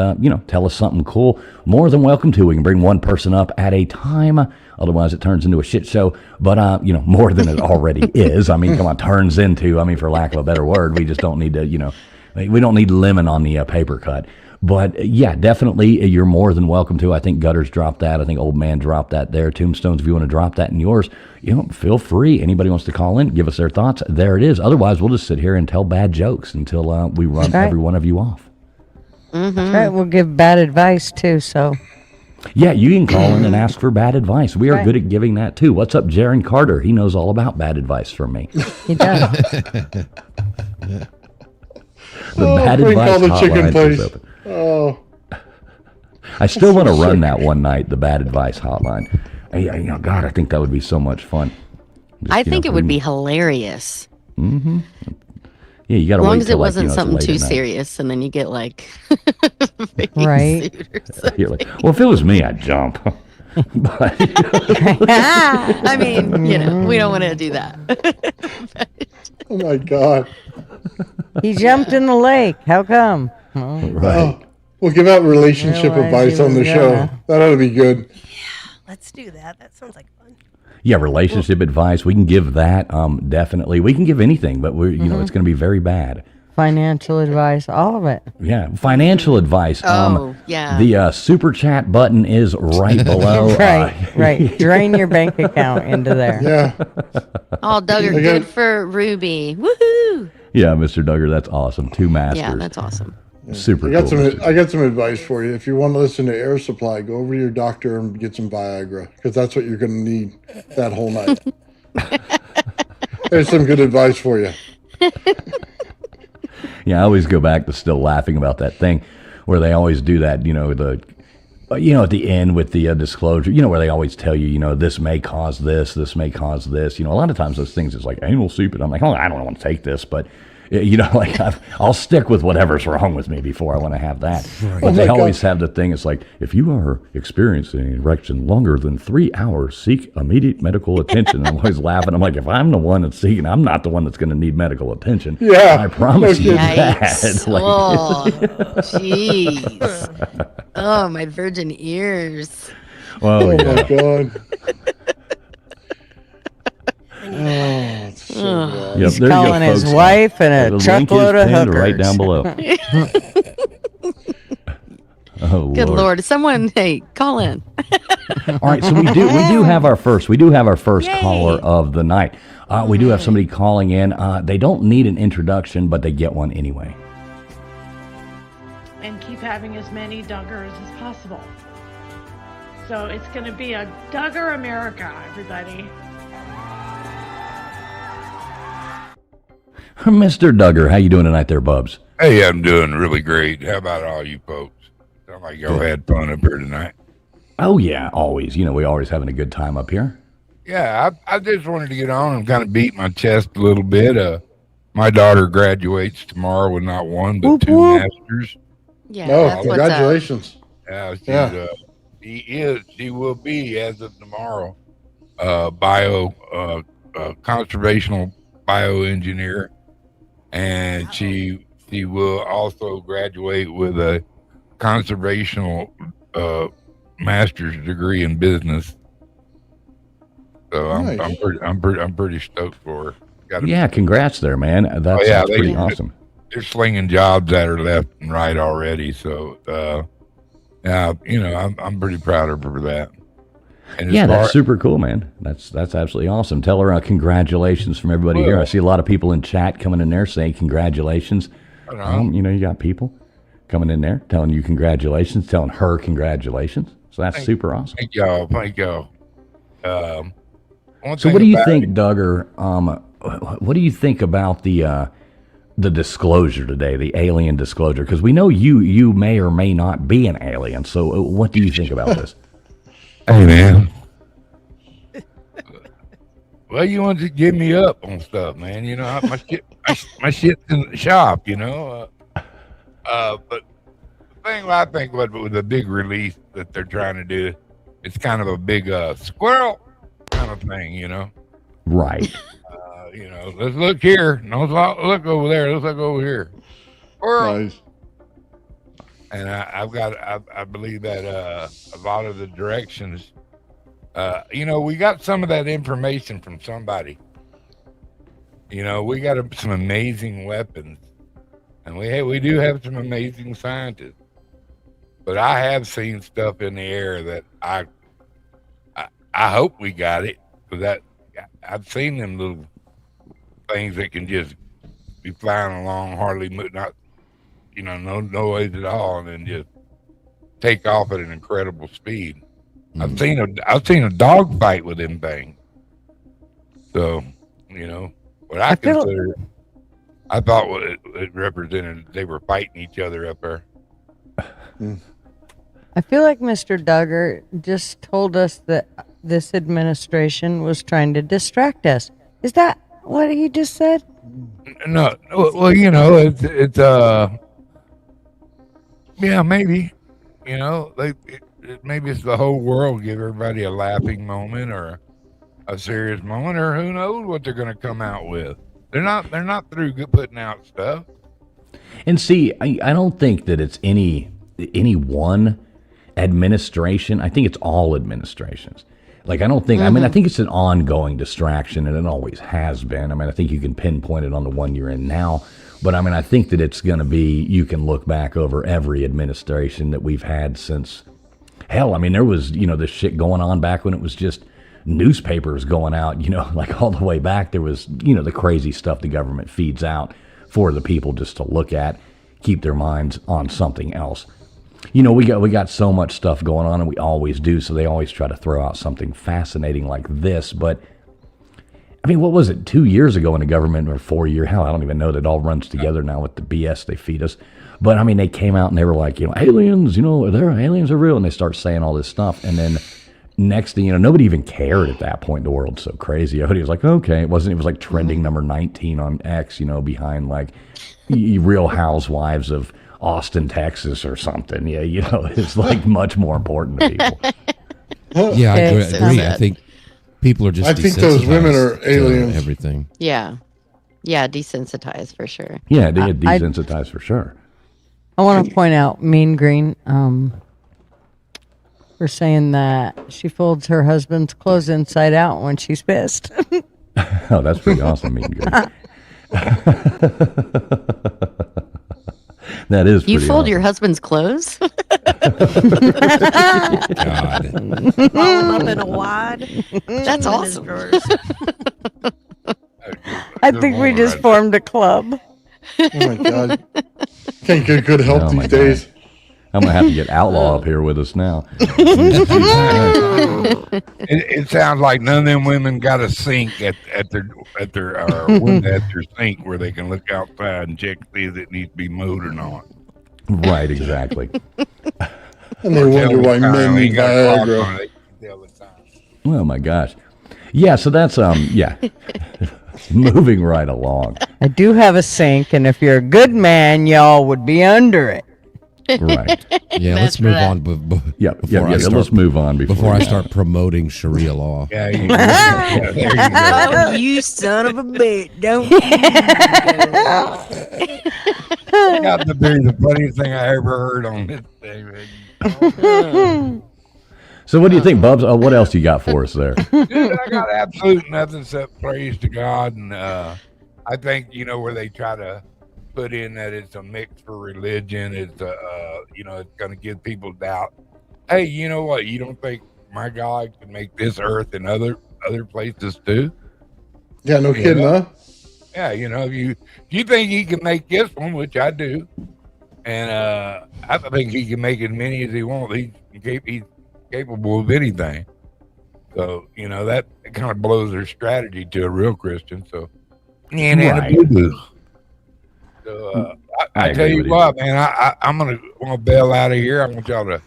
tell us something cool. More than welcome to. We can bring one person up at a time. Otherwise, it turns into a shit show. But more than it already is. I mean, come on, turns into. I mean, for lack of a better word, we just don't need to. We don't need lemon on the paper cut. But yeah, definitely, you're more than welcome to. I think Gutters dropped that. I think Old Man dropped that there. Tombstones, if you want to drop that in yours, feel free. Anybody wants to call in, give us their thoughts. There it is. Otherwise, we'll just sit here and tell bad jokes until we run every one of you off. That's right. We'll give bad advice too. So yeah, you can call in and ask for bad advice. We are good at giving that too. What's up, Jiren Carter? He knows all about bad advice from me. he does. The bad advice call the chicken hotline is place. open. Oh, I still want to run that one night, the bad advice hotline. God, I think that would be so much fun. I think it would be hilarious. Mm-hmm. Yeah, you got to wait. As long as it till, wasn't it's something late too at night. serious, and then you get like Right. You're like, well, if it was me, I'd jump. But, I mean, we don't want to do that. oh my God. He jumped in the lake. How come? right. We'll give out relationship Realize advice you on the were show. gonna. That ought to be good. Let's do that. That sounds like fun. Yeah, relationship advice. We can give that. Definitely. We can give anything, but we're it's going to be very bad. Financial advice, all of it. Yeah, financial advice. Yeah. The super chat button is right below. Right. Drain your bank account into there. Yeah. Oh, Duggar, good for Ruby. Woohoo! Yeah, Mr. Duggar, that's awesome. 2 masters. Yeah, that's awesome. Super I got cool. some. I got some advice for you. If you want to listen to Air Supply, go over to your doctor and get some Viagra, because that's what you're going to need that whole night. There's some good advice for you. Yeah, I always go back to still laughing about that thing where they always do that, at the end with the disclosure, where they always tell you, this may cause this may cause this. A lot of times those things is like anal soup, and I'm like, oh, I don't want to take this, but I'll stick with whatever's wrong with me before I want to have that. But they always have the thing. It's like, if you are experiencing an erection longer than 3 hours, seek immediate medical attention. I'm always laughing. I'm like, if I'm the one that's seeking, I'm not the one that's going to need medical attention. Yeah, I promise you that. Yikes. Like, Oh, jeez. Oh, my virgin ears. well, Oh yeah. my God. Oh, it's so bad. Yep, He's there you go, calling his folks. wife and The a link is truckload of pinned hookers. right down below. Oh, Good Lord. Someone, hey, call in. All right, so we do have our first Yay. caller of the night. We do have somebody calling in. They don't need an introduction, but they get one anyway. And keep having as many Duggars as possible. So it's going to be a Duggar America, everybody. Mr. Duggar, how you doing tonight there, Bubs? Hey, I'm doing really great. How about all you folks? Sound like y'all had fun up here tonight. Oh, yeah, always. We always having a good time up here. Yeah, I just wanted to get on and kind of beat my chest a little bit. My daughter graduates tomorrow with not one, but Whoop, 2 whoop. masters. Yeah, No, that's what's up. congratulations. Yeah, she's, Yeah. she will be as of tomorrow, conservational bioengineer, and she will also graduate with a conservational master's degree in business. So Nice. I'm pretty stoked for her. Yeah, congrats there, man. That's pretty awesome. They're slinging jobs at her left and right already. So, yeah, I'm pretty proud of her for that. And Yeah, that's super cool, man. That's absolutely awesome. Tell her congratulations from everybody here. I see a lot of people in chat coming in there saying congratulations. You got people coming in there telling you congratulations, telling her congratulations. So that's super awesome. Thank y'all. So what do you think, Duggar? What do you think about the disclosure today, the alien disclosure? Because we know you may or may not be an alien. So what do you think about this? Hey, man. Well, you want to give me up on stuff, man. My shit's in the shop, But the thing I think with the big release that they're trying to do, it's kind of a big squirrel kind of thing, Right. Let's look here. No, look over there. Let's look over here. Squirrel. Nice. And I believe that a lot of the directions, we got some of that information from somebody. We got some amazing weapons, and we do have some amazing scientists. But I have seen stuff in the air that I hope we got it, because I've seen them little things that can just be flying along, hardly not. No noise at all, and then just take off at an incredible speed. Mm-hmm. I've seen a dog fight with them things. So, what I thought what it represented, they were fighting each other up there. I feel like Mr. Duggar just told us that this administration was trying to distract us. Is that what he just said? No, well, it's yeah, maybe. Maybe it's the whole world, give everybody a laughing moment or a serious moment, or who knows what they're going to come out with. They're not through putting out stuff. And see, I don't think that it's any one administration. I think it's all administrations. Like, I don't think, I think it's an ongoing distraction, and it always has been. I think you can pinpoint it on the one you're in now. But I think that it's going to be, you can look back over every administration that we've had since, hell, there was, this shit going on back when it was just newspapers going out, like all the way back. There was, the crazy stuff the government feeds out for the people just to look at, keep their minds on something else. We got so much stuff going on, and we always do, so they always try to throw out something fascinating like this. But what was it, 2 years ago in the government, or 4 years? Hell, I don't even know. That all runs together now with the BS they feed us. But they came out and they were like, aliens, aliens are real, and they start saying all this stuff, and then next thing nobody even cared at that point. The world's so crazy. Everybody was like, okay, it was like trending number 19 on X, behind like Real Housewives of Austin, Texas, or something. Yeah, it's like much more important to people. Yeah, I agree. I think people are just. I think those women are aliens. Everything. Yeah, desensitized for sure. Yeah, they get desensitized for sure. I want to point out Mean Green for saying that she folds her husband's clothes inside out when she's pissed. Oh, that's pretty awesome, Mean Green. That is. You fold awesome. Your husband's clothes? God. Roll him up in a wad. That's awesome. I think we just formed a club. Oh my God. Can't get good help these days. I'm going to have to get Outlaw up here with us now. It sounds like none of them women got a sink at their window at their sink where they can look outside and check to see if it needs to be mowed or not. Right, exactly. And they wonder why men need Viagra. Oh my gosh. Yeah, so that's moving right along. I do have a sink, and if you're a good man, y'all would be under it. Right. Yeah, let's That's move right. on. Let's move on before I start promoting Sharia law. Yeah, yeah, there you go. Oh, you son of a bitch! Don't. That got to be the funniest thing I ever heard on this thing. Man. So what do you think, Bubs? What else you got for us there? Dude, I got absolute nothing except praise to God, and I think where they try to put in that it's a mix for religion. It's it's going to give people doubt. Hey, you know what? You don't think my God can make this earth and other places too? Yeah, no kidding, huh? Yeah, if you think he can make this one, which I do, and I think he can make as many as he wants. He's capable of anything. So that kind of blows their strategy to a real Christian. So Right. So I tell you what, man, I'm gonna bail out of here. I want y'all to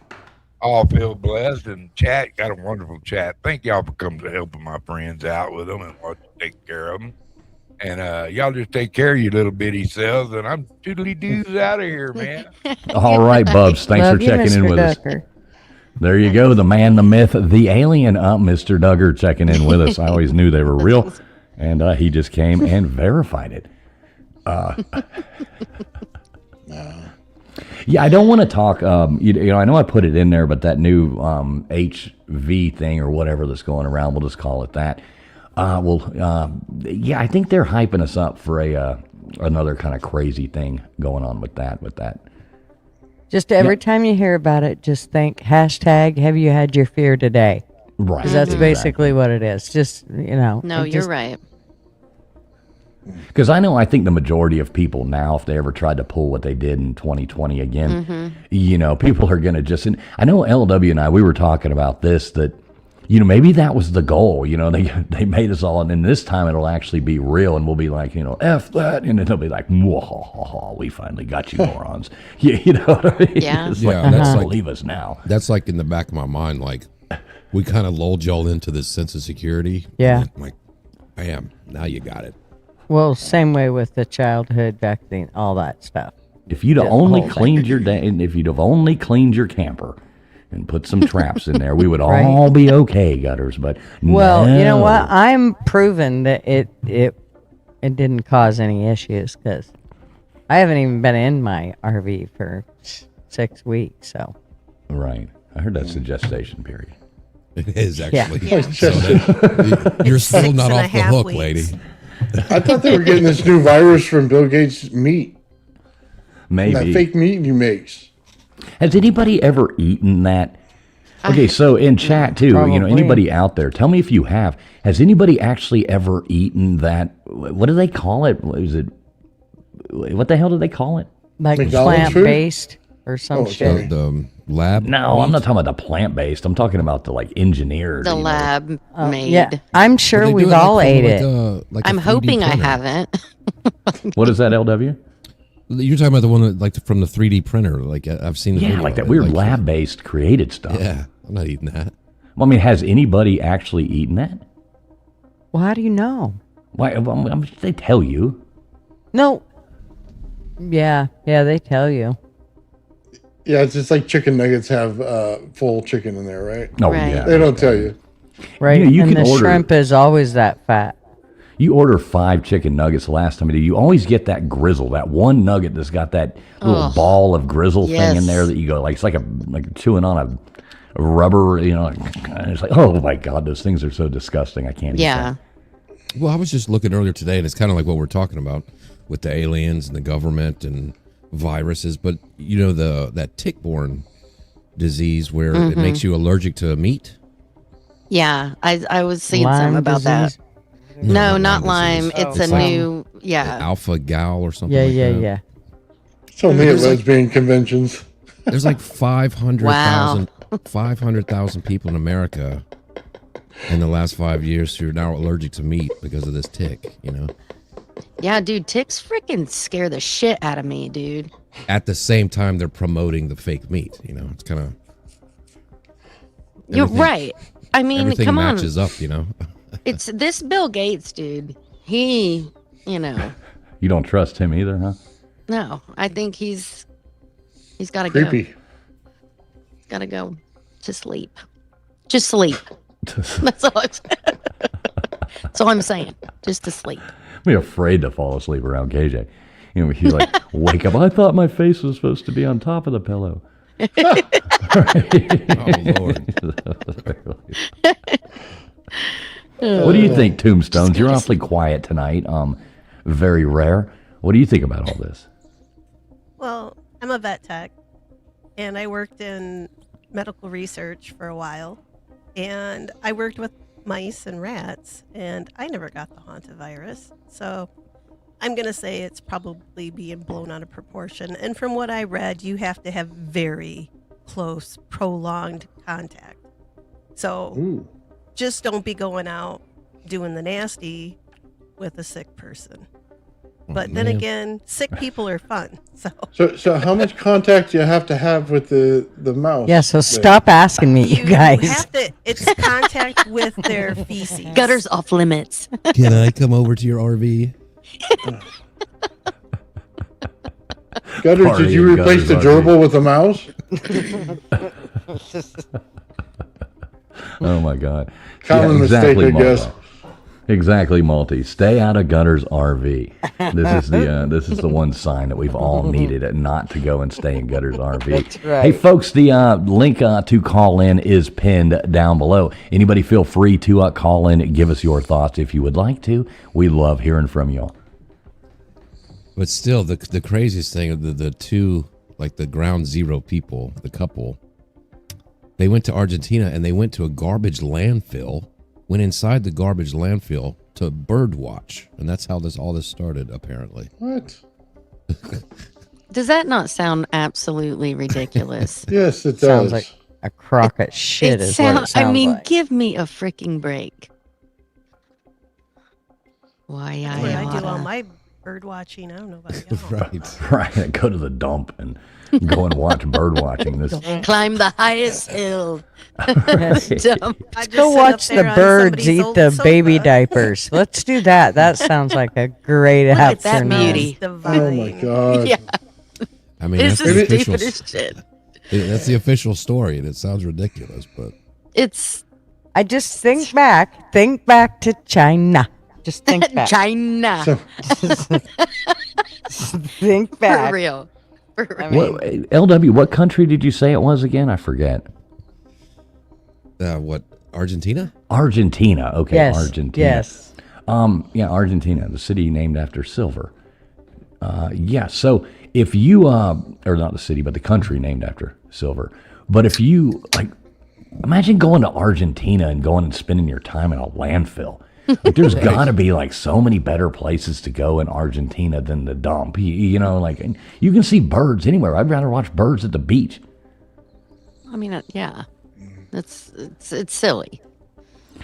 all feel blessed and chat. Got a wonderful chat. Thank y'all for coming to helping my friends out with them and take care of them. And y'all just take care of your little bitty selves. And I'm toodly doos out of here, man. All right, Bubs. Thanks for checking in with us. There you go. The man, the myth, the alien. Mr. Duggar checking in with us. I always knew they were real. And he just came and verified it. Yeah, I don't want to talk. I know I put it in there, but that new HV thing or whatever that's going around, we'll just call it that. Yeah, I think they're hyping us up for another kind of crazy thing going on with that. Just every time you hear about it, just think hashtag have you had your fear today? Right. Because that's basically what it is. Just, No, you're right. Because I think the majority of people now, if they ever tried to pull what they did in 2020 again, people are going to just, and I know LW and we were talking about this, that, maybe that was the goal, they made us all, and then this time it'll actually be real, and we'll be like, F that, and then they'll be like, we finally got you morons. You know what I mean? Yeah. It's that's like, believe us now. That's like in the back of my mind, like, we kind of lulled y'all into this sense of security. Yeah. Like, bam, now you got it. Well, same way with the childhood vaccine, all that stuff. If you'd have only cleaned your if you'd have only cleaned your camper and put some traps in there, we would all be okay, Gutters. But well, no. you know what? I'm proven that it didn't cause any issues because I haven't even been in my RV for 6 weeks. So right, I heard that's a gestation period. It is actually. Yeah. So you're still not off the hook, lady. I thought they were getting this new virus from Bill Gates' meat. Maybe. That fake meat he makes. Has anybody ever eaten that? Okay, so in chat too, Probably. Anybody out there, tell me if you have. Has anybody actually ever eaten that? What do they call it? What the hell do they call it? like McDonald's plant-based or some shit. The lab? No, I'm not talking about the plant-based. I'm talking about the engineered. The lab made. Yeah, I'm sure They do we've it all like ate a- it. like a I'm 3D hoping I printer. haven't. What is that, LW? You're talking about the one that, like from the 3D printer. Like I've seen. the Yeah, video like that of it, weird like, lab-based created stuff. Yeah, I'm not eating that. Well, I mean, has anybody actually eaten that? Well, how do you know? Why? They tell you. No. Yeah, they tell you. Yeah, it's just like chicken nuggets have full chicken in there, right? Oh, Right. yeah. They don't tell you. Right, You and can the order- shrimp is always that fat. You order 5 chicken nuggets the last time you do. You always get that grizzle, that one nugget that's got that little ball of grizzle thing in Yes. there that you go, like, it's like chewing on a rubber, and it's like, oh my God, those things are so disgusting. I can't eat Yeah. that. Well, I was just looking earlier today, and it's kind of like what we're talking about with the aliens and the government and viruses. But that tick-borne disease where it makes you allergic to meat. Yeah. I was seeing Lyme something about disease? that. No, not Lyme Lyme. disease. It's It's a like new, Alpha gal or something. Yeah, like that. yeah. Tell me at There's like- lesbian conventions. There's like 500,000 people in America in the last 5 years who are now allergic to meat because of this tick. Yeah, dude, ticks freaking scare the shit out of me, dude. At the same time, they're promoting the fake meat. It's kind of. You're right. I mean, Everything come on. matches up. It's this Bill Gates, dude. He, You don't trust him either, huh? no, I think he's He's got to go. Creepy. Got to go to sleep. Just sleep. That's all I'm saying. That's all I'm saying. Just to sleep. I'm afraid to fall asleep around KJ. You know, he's like, wake up. I thought my face was supposed to be on top of the pillow. Oh Lord. What do you think, Tombstones? You're awfully quiet tonight. Very rare. What do you think about all this? Well, I'm a vet tech, and I worked in medical research for a while, and I worked with mice and rats, and I never got the Hantavirus. So I'm going to say it's probably being blown out of proportion. And from what I read, you have to have very close, prolonged contact. So just don't be going out doing the nasty with a sick person. But then again, sick people are fun. So how much contact do you have to have with the mouse? Yeah, so stop asking me, you guys. Have to, it's contact with their feces. Gutters off limits. Can I come over to your RV? Gutters, did you replace the gerbil with a mouse? Oh my God! Common mistake, I guess. Exactly, Malty. Stay out of Gutters RV. This is the one sign that we've all needed, not to go and stay in Gutters RV. That's right. Hey, folks, the link to call in is pinned down below. Anybody feel free to call in and give us your thoughts if you would like to. We love hearing from y'all. But still, the craziest thing, the two, like the ground zero people, the couple, they went to Argentina and they went to a garbage landfill, went inside the garbage landfill to bird watch. And that's how all this started, apparently. What? Does that not sound absolutely ridiculous? Yes, it does. Sounds like a crock of shit is what it sounds I mean, like. give me a freaking break. Why That's where I do all my bird watching. I don't know about y'all. Right. Go to the dump and go and watch bird watching. This Climb the highest hill. Go watch the birds eat the baby diapers. Let's do that. That sounds like a great Look at that afternoon. beauty. Oh my God. Yeah. I mean, This that's is the stupid official. as shit. That's the official story, and it sounds ridiculous, but It's I just think back to China. Just think back. China. Think back. For real. I mean, what, LW, what country did you say it was again? I forget. what, Argentina? Argentina. Okay, yes. Argentina. Yes. Yeah, Argentina, the city named after silver. Yeah, so if you, or not the city, but the country named after silver. But if you, like, imagine going to Argentina and going and spending your time in a landfill. Like, there's got to be, like, so many better places to go in Argentina than the dump. You know, like, you can see birds anywhere. I'd rather watch birds at the beach. I mean, yeah. It's silly.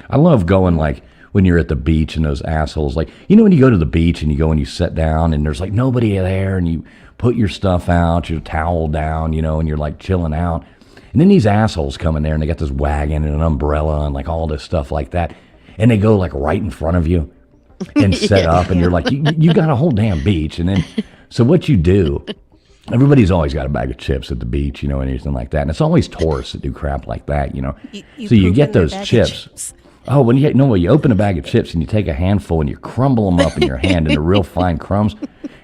I love going, like, when you're at the beach and those assholes, like, you know, when you go to the beach and you go and you sit down and there's, like, nobody there and you put your stuff out, your towel down, you know, and you're, like, chilling out. And then these assholes come in there and they got this wagon and an umbrella and, like, all this stuff like that. And they go, like, right in front of you and set up. And you're like, you got a whole damn beach. And then, so what you do, everybody's always got a bag of chips at the beach, you know, and anything like that. And it's always tourists that do crap like that, you know. So you get those chips. Oh, when you open a bag of chips and you take a handful and you crumble them up in your hand into real fine crumbs.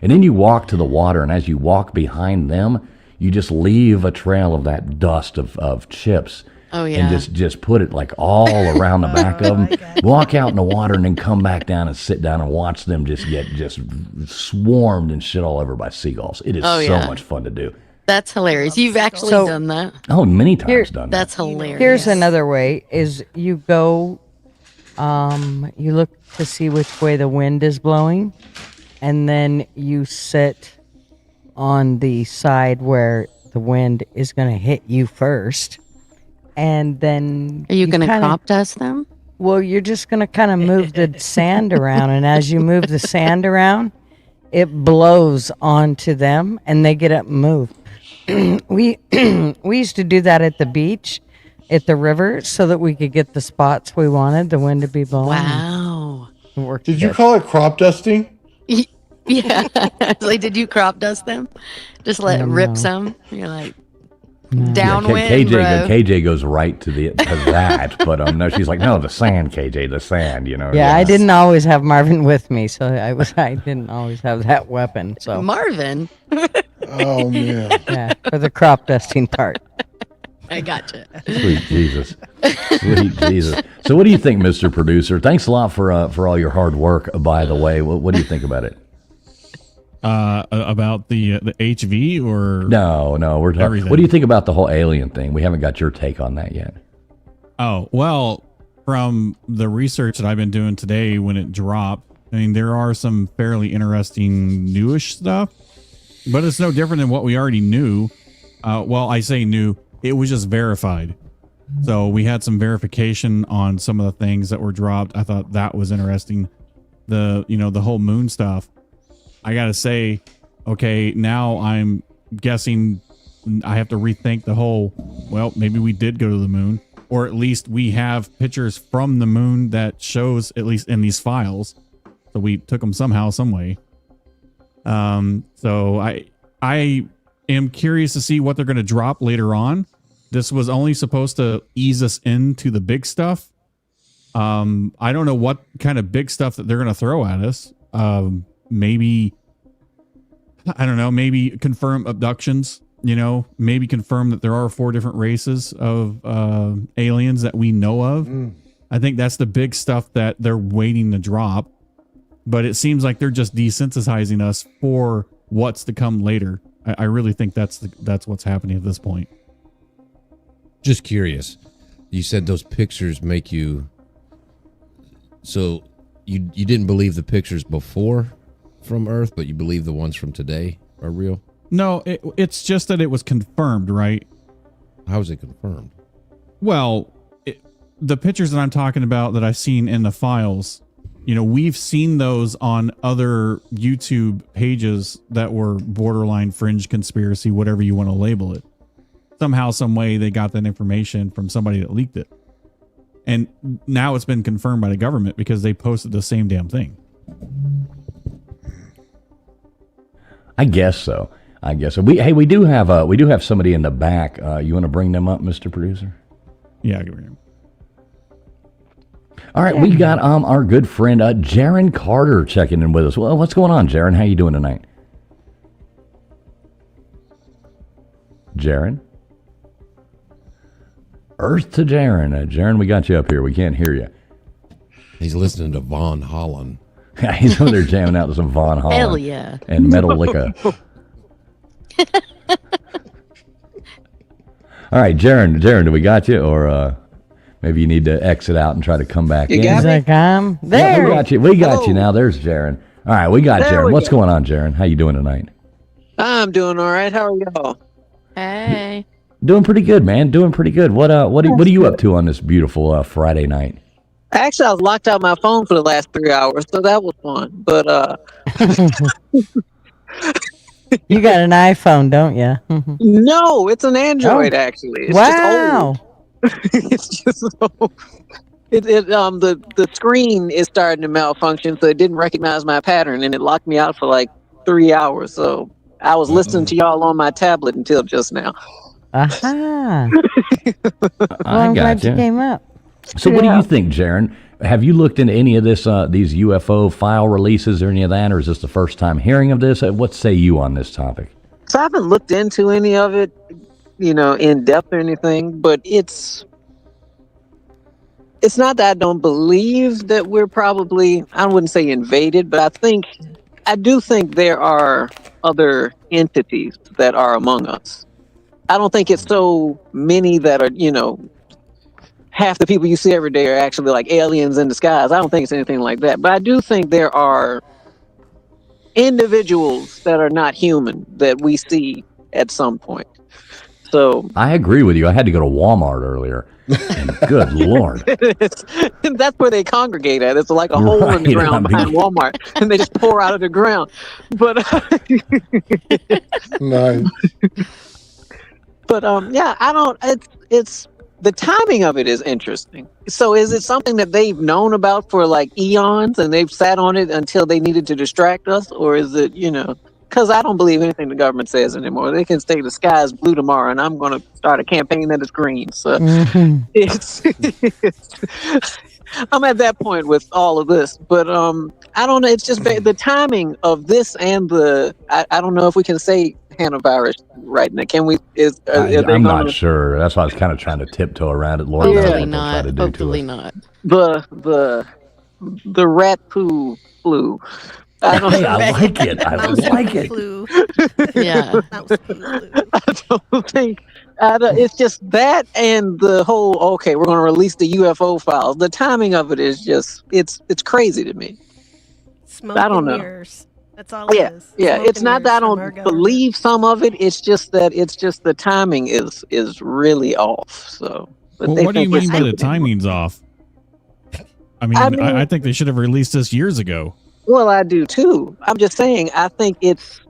And then you walk to the water. And as you walk behind them, you just leave a trail of that dust of chips. Oh, yeah. And just put it, like, all around the back of them. Walk out in the water and then come back down and sit down and watch them just get swarmed and shit all over by seagulls. It is so much fun to do. That's hilarious. You've actually done that. Oh, many times done that. That's hilarious. Here's another way: is you go, you look to see which way the wind is blowing, and then you sit on the side where the wind is going to hit you first. And then are you going to crop dust them? Well, you're just going to kind of move the sand around, and as you move the sand around, it blows onto them, and they get up and move. We used to do that at the beach, at the river, so that we could get the spots we wanted the wind to be blowing. Wow! Did you call it crop dusting? Yeah. It's like, did you crop dust them? Just let rip some. You're like, downwind, bro. KJ goes right to that, but no, she's like, no, the sand, KJ, the sand. Yeah, I didn't always have Marvin with me, so I didn't always have that weapon. So Marvin. Oh man. Yeah, for the crop dusting part. I gotcha. Sweet Jesus. Sweet Jesus. So what do you think, Mr. Producer? Thanks a lot for all your hard work, by the way. What do you think about it? About the HV or No, we're talking. Everything. What do you think about the whole alien thing? We haven't got your take on that yet. Oh, well, from the research that I've been doing today when it dropped, I mean, there are some fairly interesting newish stuff, but it's no different than what we already knew. Well, I say new, it was just verified. So we had some verification on some of the things that were dropped. I thought that was interesting. The whole moon stuff. I got to say, okay, now I'm guessing I have to rethink the whole, well, maybe we did go to the moon, or at least we have pictures from the moon that shows, at least in these files. So we took them somehow, some way. So I am curious to see what they're going to drop later on. This was only supposed to ease us into the big stuff. I don't know what kind of big stuff that they're going to throw at us. Maybe, I don't know, maybe confirm abductions, maybe confirm that there are 4 different races of aliens that we know of. I think that's the big stuff that they're waiting to drop. But it seems like they're just desensitizing us for what's to come later. I really think that's what's happening at this point. Just curious. You said those pictures make you... So you didn't believe the pictures before from Earth, but you believe the ones from today are real? No, it's just that it was confirmed, right? How is it confirmed? Well, the pictures that I'm talking about that I've seen in the files, we've seen those on other YouTube pages that were borderline fringe conspiracy, whatever you want to label it. Somehow, some way, they got that information from somebody that leaked it. And now it's been confirmed by the government because they posted the same damn thing. I guess so. We do have somebody in the back. You want to bring them up, Mr. Producer? Yeah, I can bring them. All right, we got our good friend Jiren Carter checking in with us. Well, what's going on, Jiren? How you doing tonight? Jiren? Earth to Jiren. Jiren, we got you up here. We can't hear you. He's listening to Von Holland. He's over there jamming out to some Von Holland. Hell yeah. And Metallica. All right, Jiren, do we got you? Or maybe you need to exit out and try to come back in. Got me? There. Yeah, we got you now. There's Jiren. All right, we got Jiren. What's going on, Jiren? How you doing tonight? I'm doing all right. How are y'all? Hey. Doing pretty good, man. Doing pretty good. What are you up to on this beautiful Friday night? Actually, I was locked out my phone for the last 3 hours, so that was fun. But you got an iPhone, don't you? No, it's an Android. Actually, it's wow. Just old. It's just old. The screen is starting to malfunction, so it didn't recognize my pattern, and it locked me out for like 3 hours. So I was listening to y'all on my tablet until just now. Aha. I'm glad you came up. So what do you think, Jiren? Have you looked into any of this, these UFO file releases or any of that, or is this the first time hearing of this? What say you on this topic? So I haven't looked into any of it, in depth or anything, but it's not that I don't believe that we're probably, I wouldn't say invaded, but I do think there are other entities that are among us. I don't think it's so many that are, half the people you see every day are actually like aliens in disguise. I don't think it's anything like that. But I do think there are individuals that are not human that we see at some point. So I agree with you. I had to go to Walmart earlier. And good Lord. That's where they congregate at. It's like a hole in the ground behind Walmart. And they just pour out of the ground. But nice. But yeah, I don't. It's the timing of it is interesting. So is it something that they've known about for like eons and they've sat on it until they needed to distract us? Or is it, because I don't believe anything the government says anymore. They can say the sky is blue tomorrow and I'm going to start a campaign that is green. So it's, I'm at that point with all of this. But I don't know. It's just the timing of this and I don't know if we can say Hantavirus right now. Can we? I'm not sure. That's why I was kind of trying to tiptoe around it. Lord knows what they'll try to do Hopefully to us. not. The rat poo flu. I like it. I like it. Flu. Yeah. I don't think. It's just that and the whole. Okay, we're going to release the UFO files. The timing of it is just. It's crazy to me. Smoke I don't know. Mirrors. That's all it is. Yeah. Smoke It's and not that I mirrors from don't our government. believe some of it. It's just the timing is really off. So. Well, what do you mean by the timing's off? I mean, I think they should have released this years ago. Well, I do too. I'm just saying, I think it's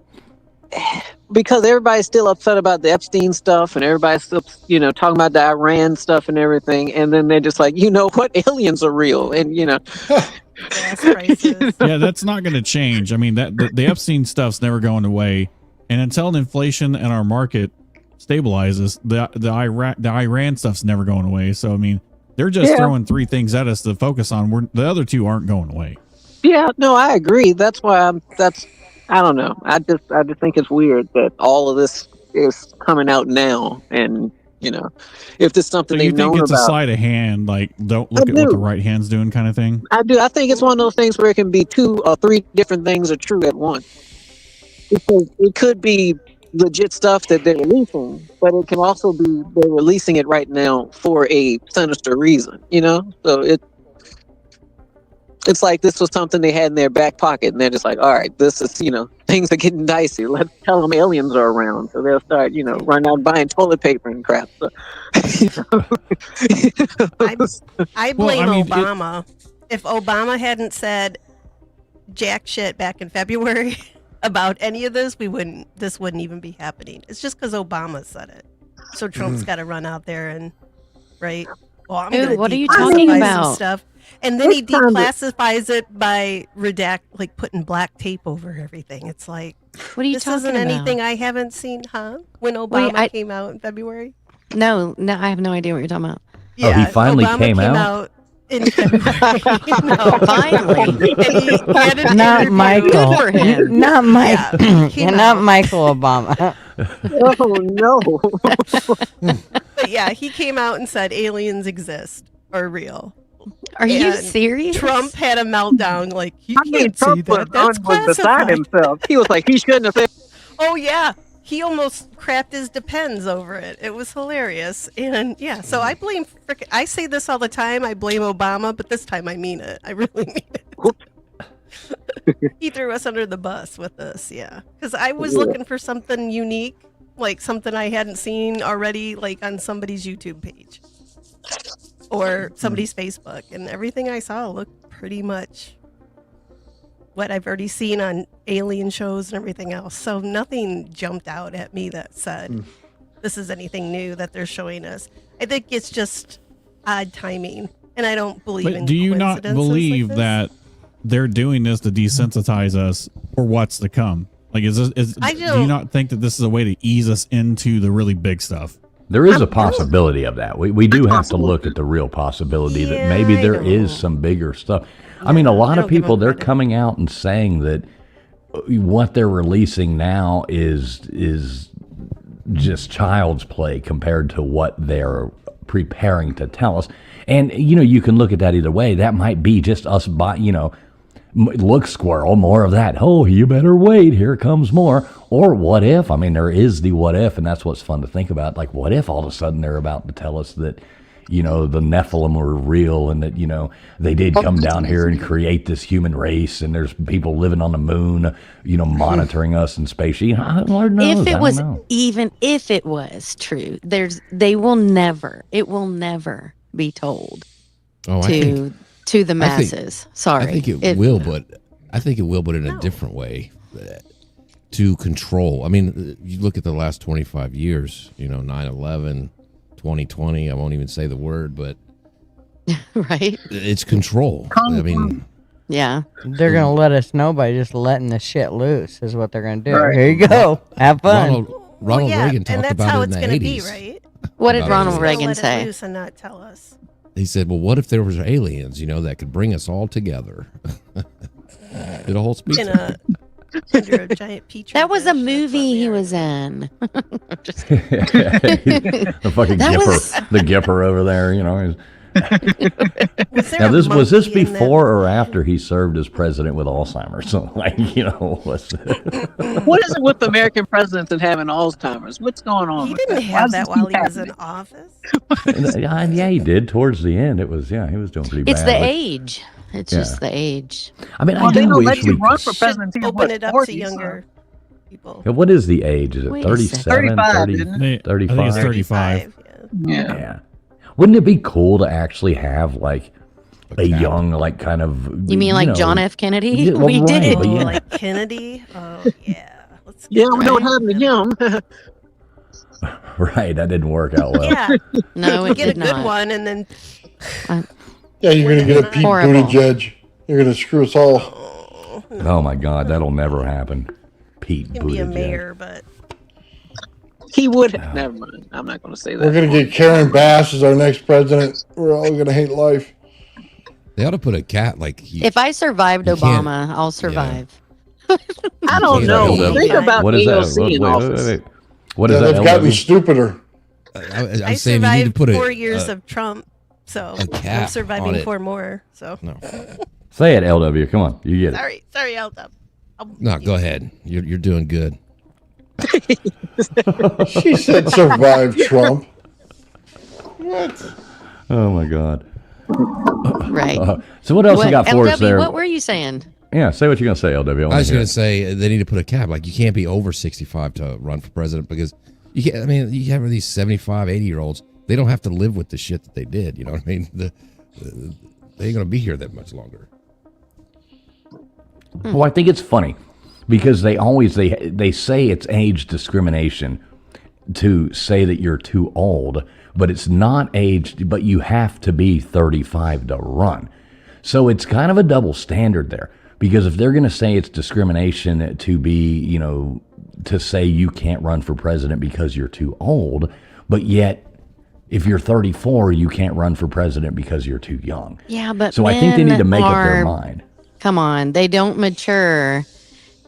because everybody's still upset about the Epstein stuff and everybody's still, talking about the Iran stuff and everything. And then they're just like, you know what? Aliens are real. And, gas prices. Yeah, that's not going to change. I mean, the Epstein stuff's never going away. And until inflation and our market stabilizes, the Iran stuff's never going away. So, I mean, they're just throwing three things at us to focus on. The other two aren't going away. Yeah, no, I agree. That's why I don't know. I just think it's weird that all of this is coming out now. And, if there's something So you they've known think it's about. a sleight of hand, like don't look at what the right hand's doing kind of thing? I do. I think it's one of those things where it can be 2 or 3 different things are true at once. Because it could be legit stuff that they're releasing, but it can also be they're releasing it right now for a sinister reason, So it's like this was something they had in their back pocket, and they're just like, all right, this is, things are getting dicey. Let's tell them aliens are around. So they'll start, running out buying toilet paper and crap. So, I blame Obama. If Obama hadn't said jack shit back in February about any of this, this wouldn't even be happening. It's just because Obama said it. So Trump's got to run out there and, right? Well, I'm going to what are you talking about? Stuff. And then he declassifies it by like putting black tape over everything. It's like, what are you this talking isn't about? anything I haven't seen, huh? When Obama came out in February? No, I have no idea what you're talking about. Yeah, he finally Obama came out? in February. Finally. Not Michael. Good for him. Not Mike. Yeah, not Michael Obama. Oh no. But yeah, he came out and said aliens exist, are real. Are you And serious? Trump had a meltdown. Like, you can't see Trump that. That's was beside classified. himself. He was like, he shouldn't have said. Oh yeah, he almost crapped his depends over it. It was hilarious. And yeah, so I blame. I say this all the time. I blame Obama, but this time I mean it. I really mean it. He threw us under the bus with this. Yeah, because I was looking for something unique, like something I hadn't seen already, like on somebody's YouTube page or somebody's Facebook, and everything I saw looked pretty much what I've already seen on alien shows and everything else. So nothing jumped out at me that said this is anything new that they're showing us. I think it's just odd timing, and I don't believe in. But do you not believe like that they're doing this to desensitize us for what's to come? Like, do you not think that this is a way to ease us into the really big stuff? There is a possibility of that. We do have to look at the real possibility that maybe there is some bigger stuff. I mean, a lot of people, they're coming out and saying that what they're releasing now is just child's play compared to what they're preparing to tell us. And, you can look at that either way. That might be just us, look, squirrel, more of that. Oh, you better wait. Here comes more. Or what if? I mean, there is the what if, and that's what's fun to think about. Like, what if all of a sudden they're about to tell us that, the Nephilim were real and that, they did come down here and create this human race and there's people living on the moon, monitoring us in space. Lord knows, Even if it was true, it will never be told to the masses. Sorry. I think it will, but in a different way to control. I mean, you look at the last 25 years, 9/11, 2020. I won't even say the word, but Right? it's control. I mean, Yeah. They're gonna let us know by just letting the shit loose. Is what they're gonna do. Right. Here you go. Have fun. Ronald yeah, Reagan and talked that's about how it in it's the gonna 80s. be, right? What did About Ronald aliens. Reagan Let say? it loose and not tell us. He said, "Well, what if there was aliens, that could bring us all together?" Did a whole speech. Under a giant petri That was a dish, that's movie he what was in. Just The fucking That Gipper, was- the Gipper over there, he's- Was there Now, a was this monkey in that? before or after he served as president with Alzheimer's? So, What is it with American presidents and having Alzheimer's? What's going on? He with didn't Why have does that this while keep he was in happening? office. yeah, he did. Towards the end, he was doing pretty It's bad. the but- age. It's Yeah. just the age. I mean, Well, I they do don't wish let you we run for Should president until open what, it up 40, to younger people. Yeah, what is the age? Is it Wait a second. 37, 35, 30, isn't it? I think 35? it's 35. Yeah. Yeah. Wouldn't it be cool to actually have like a cap. young, like kind of. You mean like John F. Kennedy? Yeah, well, We right, did. but Oh, yeah. like Kennedy? Oh, yeah. Let's Yeah, we know what right. happened to him. Right, that didn't work out well. Yeah. No, it Get a did good not. one and then Yeah, you're going to get a Pete Horrible. Buttigieg. You're going to screw us all. Oh my God, that'll never happen. Pete can be a Buttigieg. mayor, but He would. Never mind. I'm not going to say that. We're going to get Karen Bass as our next president. We're all going to hate life. They ought to put a cat If I survived You can't- Obama, I'll survive. I don't know. Think about What is that? AOC in office. What is Yeah, that? they've gotten LW? stupider. I'm I saying you need to survived put 4 years a of Trump, so a cap I'm surviving on it. 4 more. So No, Say it, LW. Come on, you get it. sorry, I'll no, go ahead. You're doing good. She said survive Trump. What? Oh my God. Right. So what else you got for LW, us there? what were you saying? Yeah, say what you're gonna say, LW. I wanna was hear going it. to say they need to put a cap. Like you can't be over 65 to run for president because you can't. I mean, you have these 75, 80-year-olds. They don't have to live with the shit that they did. You know what I mean? They ain't going to be here that much longer. Well, I think it's funny because they say it's age discrimination to say that you're too old, but it's not age, but you have to be 35 to run. So it's kind of a double standard there because if they're going to say it's discrimination to be, to say you can't run for president because you're too old, but yet if you're 34, you can't run for president because you're too young. Yeah, but So I think they men need to make up their are- mind. Come on, they don't mature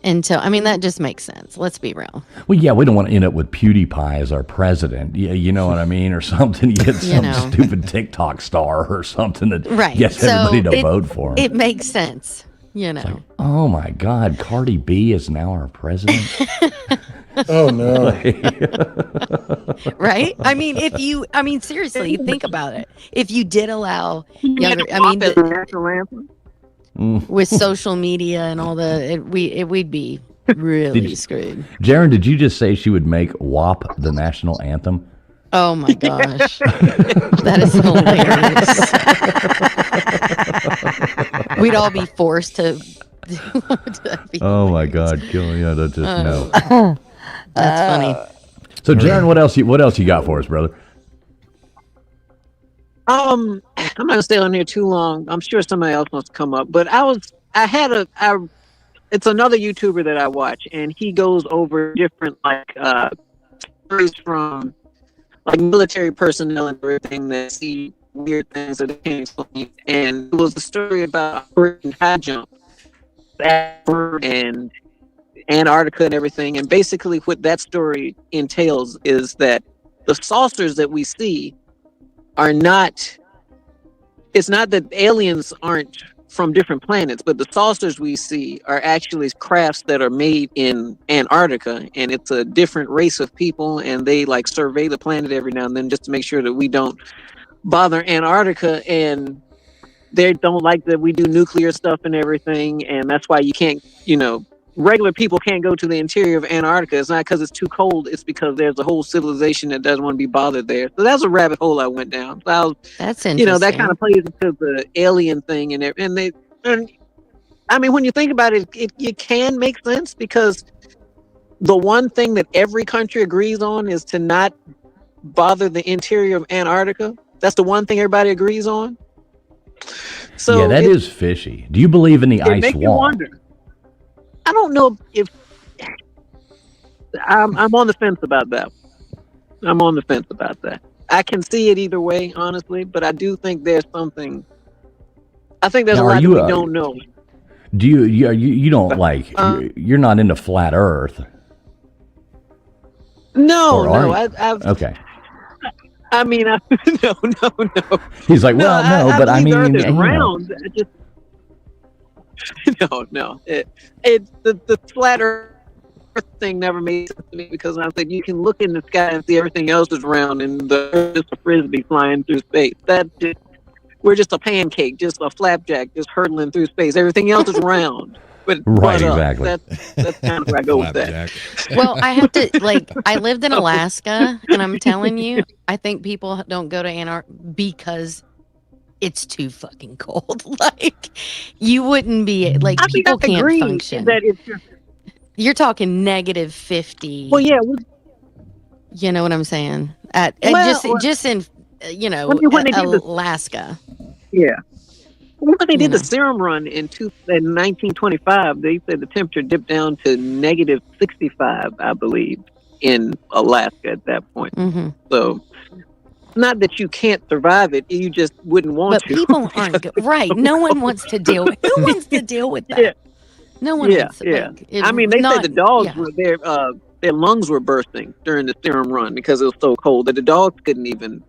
until. I mean, that just makes sense. Let's be real. Well, yeah, we don't want to end up with PewDiePie as our president. Yeah, you know what I mean, or something. You get some stupid TikTok star or something that Right. gets So everybody to it- vote for him. It makes sense. Oh my God, Cardi B is now our president. Oh no! Right? I mean, seriously, think about it. If you did allow younger, national anthem. with social media and all we'd be really screwed. Jiren, did you just say she would make WAP the national anthem? Oh my gosh, that is hilarious. We'd all be forced to. Oh my God, kill yeah, that's just no. That's funny. So Jiren, what else you got for us, brother? I'm not gonna stay on here too long. I'm sure somebody else wants to come up, but it's another YouTuber that I watch, and he goes over different stories from like military personnel and everything that see weird things that they can't explain. And it was the story about high jump, and Antarctica and everything. And basically, what that story entails is that the saucers that we see are not. It's not that aliens aren't from different planets, but the saucers we see are actually crafts that are made in Antarctica, and it's a different race of people, and they like survey the planet every now and then just to make sure that we don't bother Antarctica, and they don't like that we do nuclear stuff and everything, and that's why you can't, regular people can't go to the interior of Antarctica. It's not because it's too cold, it's because there's a whole civilization that doesn't want to be bothered there. So that's a rabbit hole I went down. So that's interesting. That kind of plays into the alien thing, and I mean, when you think about it, it can make sense because the one thing that every country agrees on is to not bother the interior of Antarctica. That's the one thing everybody agrees on. So yeah, that is fishy. Do you believe in the ice makes you wall? wonder. I don't know if I'm on the fence about that. I'm on the fence about that. I can see it either way, honestly, but I do think there's something. I think there's Now, a are lot you, that we don't know. Do you don't like you're not into flat Earth? No, Or are no, you? I've. Okay. I mean, no. He's like, well, no, but I believe the Earth mean, is you know. round. I just no. The flat Earth thing never made sense to me because I said you can look in the sky and see everything else is round, and the Earth is a frisbee flying through space. We're just a pancake, just a flapjack, just hurtling through space. Everything else is round. But Right, but exactly. That's kind of where I go with that. Well, I have to I lived in Alaska, and I'm telling you, I think people don't go to Antarctica because it's too fucking cold. Like, you wouldn't be like I mean, people I can't agree function. that it's just, You're talking negative 50. well, yeah. You know what I'm saying? Just in when they did Alaska. Yeah. When they did You the know. serum run in 1925, they said the temperature dipped down to negative 65, I believe, in Alaska at that point. Mm-hmm. So, not that you can't survive it, you just wouldn't want But to. people aren't good. Right. No one wants to deal with who wants to deal with that? Yeah. No one Yeah, wants to, yeah. like, I mean, they said the dogs yeah. were their lungs were bursting during the serum run because it was so cold that the dogs couldn't even,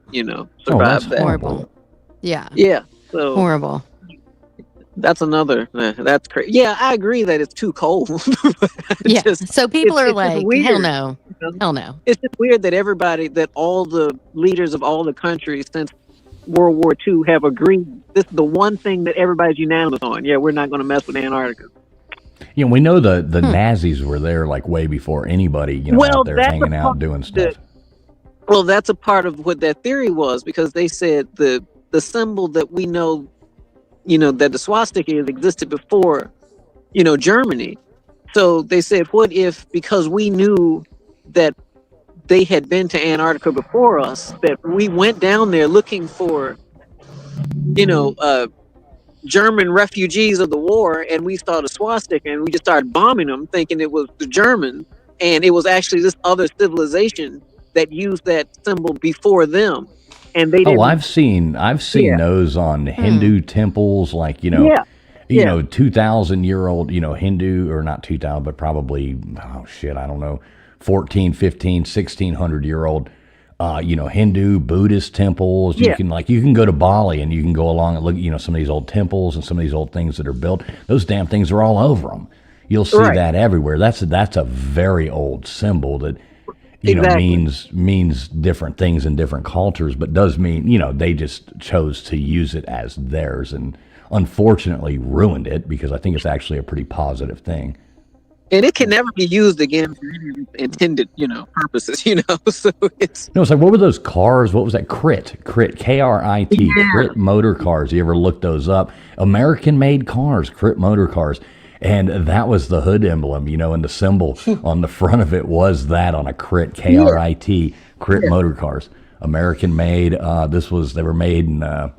survive that. Horrible. Yeah. Yeah. So horrible. That's another. That's crazy. Yeah, I agree that it's too cold. Yeah. So people are like, weird. hell no. Hell no. It's just weird that all the leaders of all the countries since World War II have agreed. This is the one thing that everybody's unanimous on. Yeah, we're not going to mess with Antarctica. You know, we know the Nazis were there like way before anybody, out there hanging out doing stuff. Well, that's a part of what that theory was because they said the symbol that we know, that the swastika has existed before, Germany. So they said, what if, because we knew that they had been to Antarctica before us, that we went down there looking for, German refugees of the war, and we saw the swastika and we just started bombing them thinking it was the Germans, and it was actually this other civilization that used that symbol before them, and they didn't. I've seen those on Hindu temples, like 2,000-year-old Hindu, or not 2,000 but probably I don't know, 14, 15, 1,600-year-old Hindu, Buddhist temples. You can go to Bali and you can go along and look at, some of these old temples and some of these old things that are built. Those damn things are all over them. You'll see that everywhere. That's a very old symbol that, means different things in different cultures, but does mean, they just chose to use it as theirs and unfortunately ruined it because I think it's actually a pretty positive thing. And it can never be used again for any intended, purposes, So it's no, it's like, what were those cars? What was that? Crit, K-R-I-T, Crit motor cars. You ever look those up? American-made cars, Crit motor cars, and that was the hood emblem, and the symbol on the front of it was that on a Crit, K-R-I-T, Crit motor cars, American-made. They were made in, I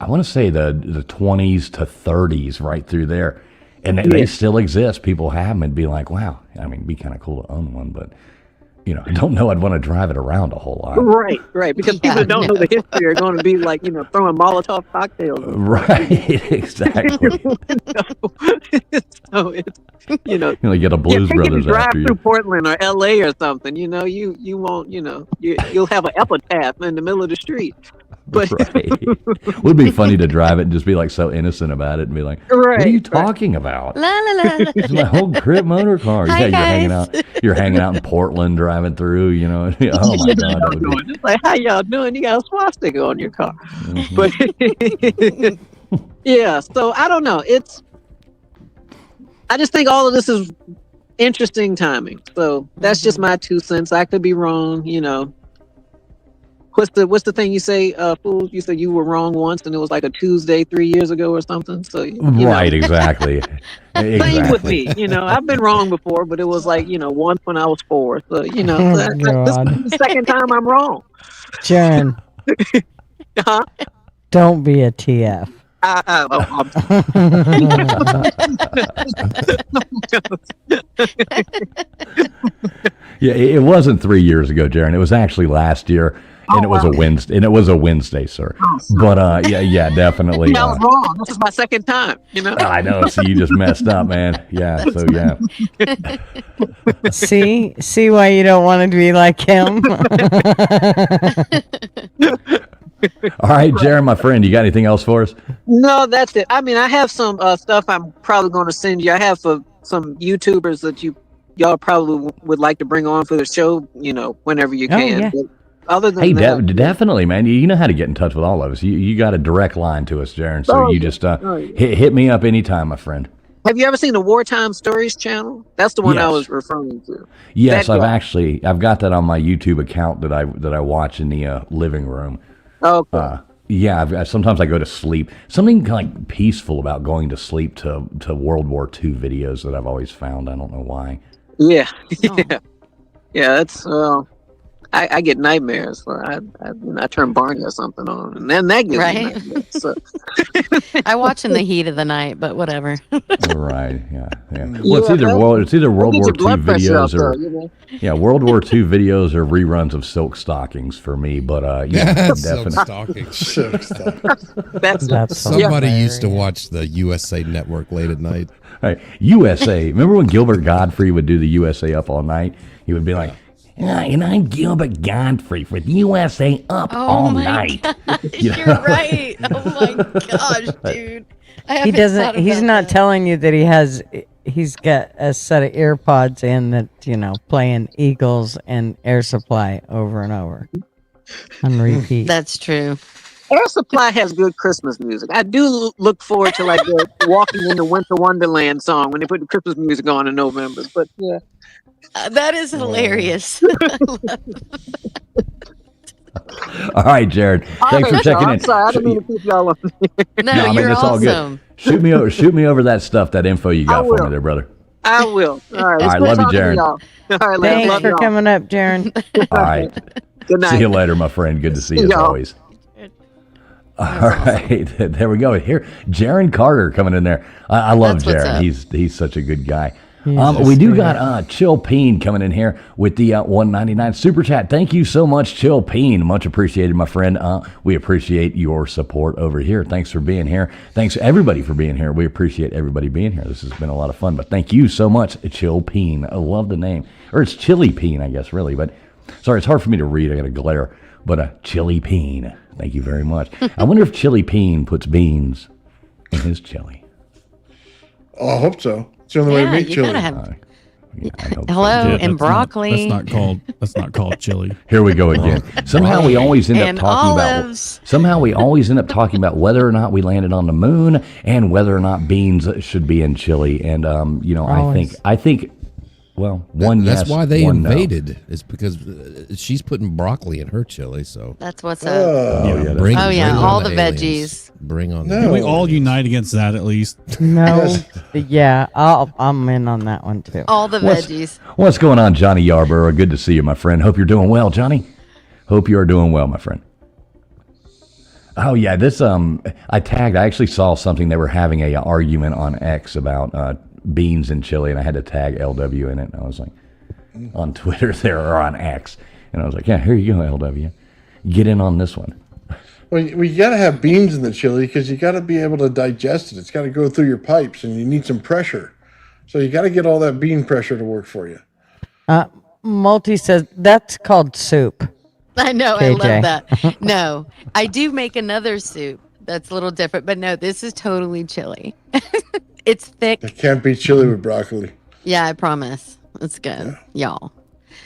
want to say the 20s to 30s, right through there. And they still exist. People have them and be like, wow, I mean, it'd be kind of cool to own one, but, I don't know I'd want to drive it around a whole lot. Right. Because people that don't know the history are going to be like, throwing Molotov cocktails. Right, exactly. So it's, you get a Blues Brothers drive after you. through Portland or LA or something, you won't, you'll have an epitaph in the middle of the street. But right. It would be funny to drive it and just be like so innocent about it and be like, what are you talking about? La la la. It's my whole Crit motor car. Hi, you're hanging out in Portland driving through, Oh my God. It's like, how y'all doing? You got a swastika on your car. Mm-hmm. But yeah, so I don't know. I just think all of this is interesting timing. So that's just my 2 cents. I could be wrong, What's the thing you say, fools? You said you were wrong once, and it was like a Tuesday 3 years ago or something. So right, exactly. Same with me. I've been wrong before, but it was like once when I was 4. So this is the second time I'm wrong. Jiren, Huh? don't be a TF. Yeah, it wasn't 3 years ago, Jaron. It was actually last year, and it was a Wednesday. And it was a Wednesday, sir. But yeah, definitely. I was wrong. This is my second time. I know. So you just messed up, man. Yeah. So yeah. See why you don't want to be like him. All right, Jaron, my friend, you got anything else for us? No, that's it. I mean, I have some stuff I'm probably going to send you. I have some YouTubers that y'all probably would like to bring on for the show, whenever you can. Yeah. But other than Hey, that, definitely, man. You know how to get in touch with all of us. You got a direct line to us, Jaron. So you just hit me up anytime, my friend. have you ever seen the Wartime Stories channel? That's the one I was referring to. Yes, That I've got that on my YouTube account that I watch in the living room. Okay. Yeah, sometimes I go to sleep. Something like peaceful about going to sleep to World War II videos that I've always found. I don't know why. Yeah. Yeah. That's I get nightmares. So I turn Barney or something on, and then that gives me nightmares. So. I watch in the heat of the night, but whatever. Right. Yeah. Well, it's either World War II videos or World War II videos or reruns of Silk Stockings for me. But Silk definitely. Stockings. That's Somebody used to watch the USA Network late at night. Right. USA. Remember when Gilbert Godfrey would do the USA Up All Night? He would be like, and I'm Gilbert Godfrey with USA Up All Night. You're right. Oh my gosh, dude. He doesn't. He's not telling you that he's got a set of earpods in that playing Eagles and Air Supply over and over on repeat. That's true. Air Supply has good Christmas music. I do look forward to like the Walking into Winter Wonderland song when they put the Christmas music on in November. But yeah. That is hilarious. All right, Jared. Thanks for checking in. I'm sorry, I didn't mean to keep y'all on. No, you're it's all awesome. good. Shoot me over that stuff, that info you got for me there, brother. I will. All right. All right, love you, Jared. All right, Thanks love for y'all. coming up, Jaron. All right. Good night. See you later, my friend. Good to see you as always. All right, there we go. Here, Jiren Carter coming in there. I love Jiren. He's such a good guy. We do got Chill Peen coming in here with the 199 super chat. Thank you so much, Chill Peen. Much appreciated, my friend. We appreciate your support over here. Thanks for being here. Thanks everybody for being here. We appreciate everybody being here. This has been a lot of fun. But thank you so much, Chill Peen. I love the name, or it's Chili Peen, I guess, really. But sorry, it's hard for me to read. I got a glare. But Chili Peen. Thank you very much. I wonder if Chili Peen puts beans in his chili. Oh, I hope so. It's the only way to make chili. Hello, and broccoli. That's not called chili. Here we go again. Somehow we always end up talking olives. about whether or not we landed on the moon and whether or not beans should be in chili. And I think. Well, that's why they one invaded. No. Is because she's putting broccoli in her chili. So that's what's up. Bring all on the aliens. veggies. Bring on. Can we all unite against that at least? No. Yeah, I'm in on that one too. All the veggies. What's going on, Johnny Yarborough? Good to see you, my friend. Hope you're doing well, Johnny. Hope you are doing well, my friend. Oh yeah, this I actually saw something. They were having a argument on X about beans and chili, and I had to tag LW in it. And I was like, on Twitter there or on X, and I was like, yeah, here you go, LW, get in on this one. Well, you got to have beans in the chili because you got to be able to digest it. It's got to go through your pipes, and you need some pressure. So you got to get all that bean pressure to work for you. Multi says that's called soup. I know, KJ. I love that. No, I do make another soup that's a little different, but no, this is totally chili. It's thick. It can't be chili with broccoli. Yeah, I promise. It's good, y'all.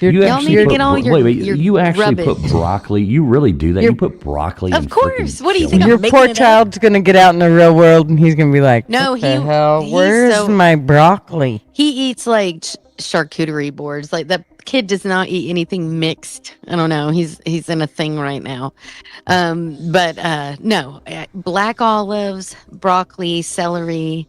Y'all need to get all your you actually rubbish. put broccoli? You really do that? You put broccoli? Of in course. freaking What do you chili? think? Your I'm making poor it up? child's gonna get out in the real world and he's gonna be like, No, what the he's where's so- my broccoli? He eats like charcuterie boards. Like the kid does not eat anything mixed. I don't know. He's in a thing right now. No, black olives, broccoli, celery.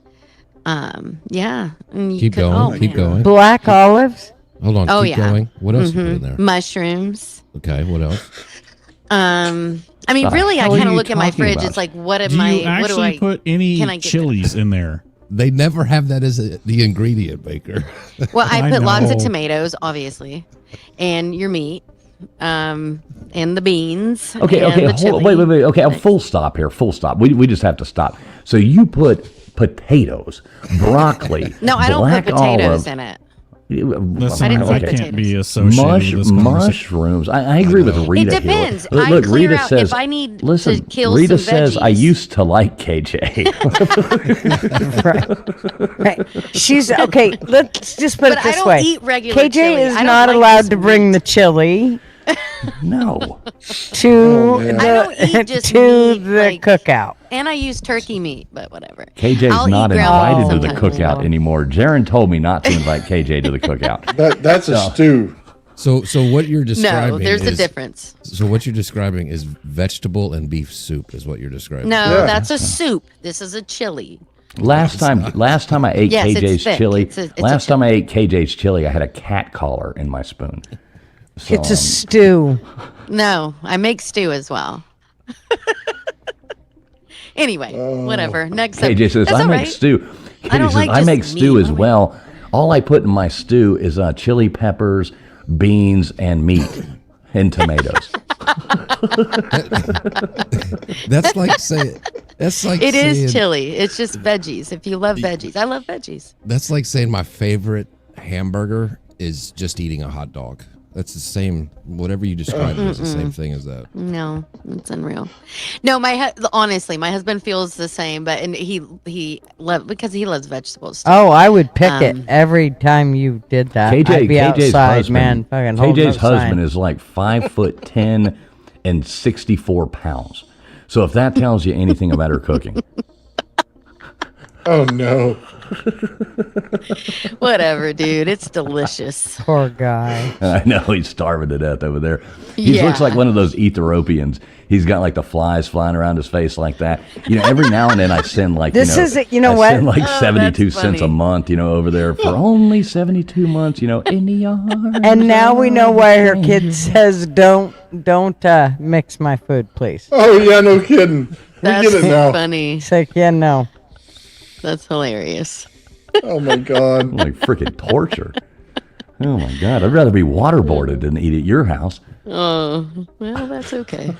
Yeah. And you Keep could- going. oh, Keep man. going. Black olives? Hold on. Oh, keep yeah. going. What else you put in there? Mushrooms. Okay. What else? I mean, The really, I hell are kind of you look at my talking fridge. about? It's like, what am Do you I? What do actually I put any can I get chilies in there? They never have that as the ingredient, Baker. Well, I I put lots of know. tomatoes, obviously, and your meat, and the beans. Okay, and okay, the hold, chili. wait. Okay, a full stop here. Full stop. We just have to stop. So you put potatoes, broccoli, No, I don't black put potatoes olive. in it. Listen, I didn't say I can't potatoes. be associated with this conversation. Mushrooms. I agree with Rita. It depends. Here. I Look, clear Rita out says. if I need listen, to kill Rita some says I veggies. used to like KJ. Right. She's okay. Let's just put But it I this don't way. eat regular KJ chili. is I don't not like allowed this to bring meat. the chili No. to man. the, I don't eat just to meat, the like- cookout. And I use turkey meat, but whatever. KJ's I'll not eat ground invited meat to the sometimes. cookout anymore. Jiren told me not to invite KJ to the cookout. That's a stew. So what you're describing No, there's a is- difference. So what you're describing is vegetable and beef soup is what you're describing. No, Yeah. that's a soup. This is a chili. Last time I ate Yes, it's KJ's thick. chili. It's a Last time I ate KJ's chili, I had a cat collar in my spoon. So, It's a stew. No, I make stew as well. Anyway, whatever. Next up. KJ says That's I all make right. stew. I KJ don't says like I just make stew meat. as well. All I put in my stew is chili peppers, beans, and meat, and tomatoes. That's like saying that's like It saying, is chili. It's just veggies. If you love veggies, I love veggies. That's like saying my favorite hamburger is just eating a hot dog. That's the same. Whatever you describe is the same thing as that. No, it's unreal. No, honestly, my husband feels the same, but and because he loves vegetables. Too. Oh, I would pick it every time you did that. I'd be KJ's outside, husband, man. Fucking holding KJ's up sign. husband is like 5'10" and 64 pounds. So if that tells you anything about her cooking, Oh no. Whatever, dude. It's delicious. Poor guy. I know he's starving to death over there. He Yeah. looks like one of those Ethiopians. He's got like the flies flying around his face like that. You know, every now and then I send like This I what? send like Oh, 72 that's cents a funny. month. You know, over there for only 72 months. You know, in the yard. And now we know why her kid says, "Don't mix my food, please." Oh yeah, no kidding. We That's get it now. funny. It's like, yeah, no. That's hilarious. Oh my god. Like freaking torture. Oh my God! I'd rather be waterboarded than eat at your house. Oh, well, that's okay.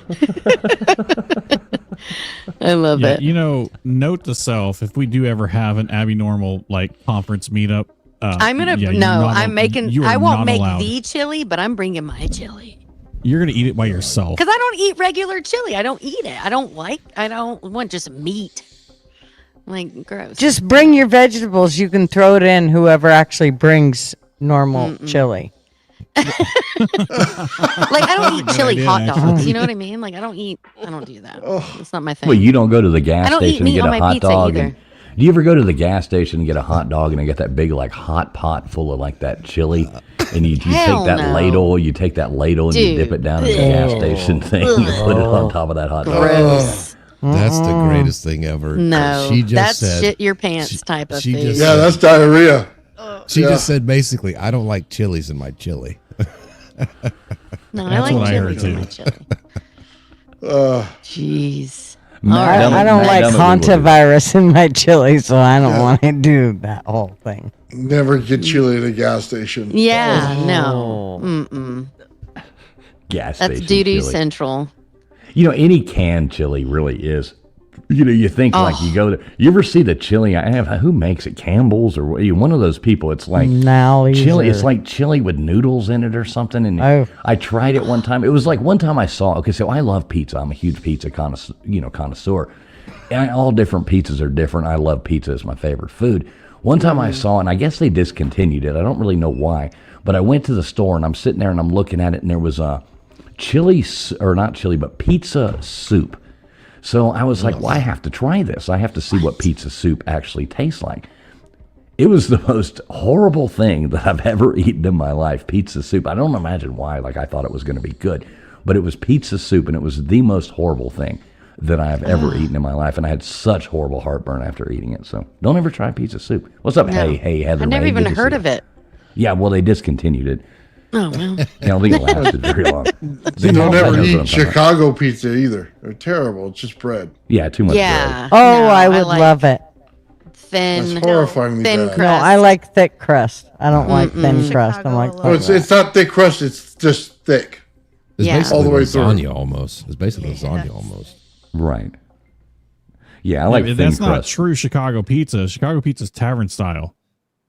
I love Yeah, it. you know, note to self: if we do ever have an Abbinormal like conference meetup, I'm gonna yeah, you're no. not I'm making. you are I won't not make allowed. the chili, but I'm bringing my chili You're gonna eat it by yourself. because I don't eat regular chili. I don't eat it. I don't want just meat. Like gross. Just bring your vegetables. You can throw it in. Whoever actually brings normal chili. like I don't eat chili idea, hot actually. dogs. You know what I mean? Like I don't do that. It's not my thing. Well, you don't go to the gas I don't eat station and meat get on a my hot pizza dog. either. And, do you ever go to the gas station and get a hot dog and they get that big like hot pot full of like that chili, and you take Hell that no. ladle, and you Dude. dip it down in the gas station thing, and you put it on top of that hot dog. Gross. That's the greatest thing ever. No, She just that's said, shit your pants type of she food. just Yeah, that's diarrhea. She Yeah. just said basically, I don't like chilies in my chili. No, I That's like what I heard, chilies in too. my chili. Jeez. Matt I Dummett- don't Matt like Dummett would do that. Hantavirus in my chili, so I don't want to do that whole thing. Never get chili at a gas station. Yeah, Oh. no. Mm-mm. Gas That's station doo-doo chili. central. You know, any canned chili really is. You know, you think like Oh. you go to. You ever see the chili? I have. Who makes it? Campbell's or one of those people? It's like Nowlies chili. It's or- like chili with noodles in it or something. And Oh. I tried it one time. It was like one time I saw. Okay, so I love pizza. I'm a huge pizza connoisseur. And all different pizzas are different. I love pizza. It's my favorite food. One time I saw, and I guess they discontinued it. I don't really know why, but I went to the store and I'm sitting there and I'm looking at it, and there was a pizza soup. So I was like, well, I have to try this. I have to see what pizza soup actually tastes like. It was the most horrible thing that I've ever eaten in my life, pizza soup. I don't imagine why. Like, I thought it was going to be good. But it was pizza soup, and it was the most horrible thing that I have ever eaten in my life. And I had such horrible heartburn after eating it. So don't ever try pizza soup. What's up? No. Hey, Heather I've never May, even good to heard see of you. it. Yeah, well, they discontinued it. Oh well. I don't think it lasted very long. You don't Paul ever knows what I'm eat talking about. Chicago pizza either. They're terrible. It's just bread. Yeah, too much bread. Yeah. Oh, no, I would like love it. Thin. That's horrifyingly thin bad. crust. No, I like thick crust. I don't like thin Chicago crust. I'm like, alone. Oh, it's not thick crust. It's just thick. It's Yeah. basically All the way through. lasagna almost. It's basically lasagna almost. Right. Yeah, I like thin that's not crust. true Chicago pizza. Chicago pizza's tavern style.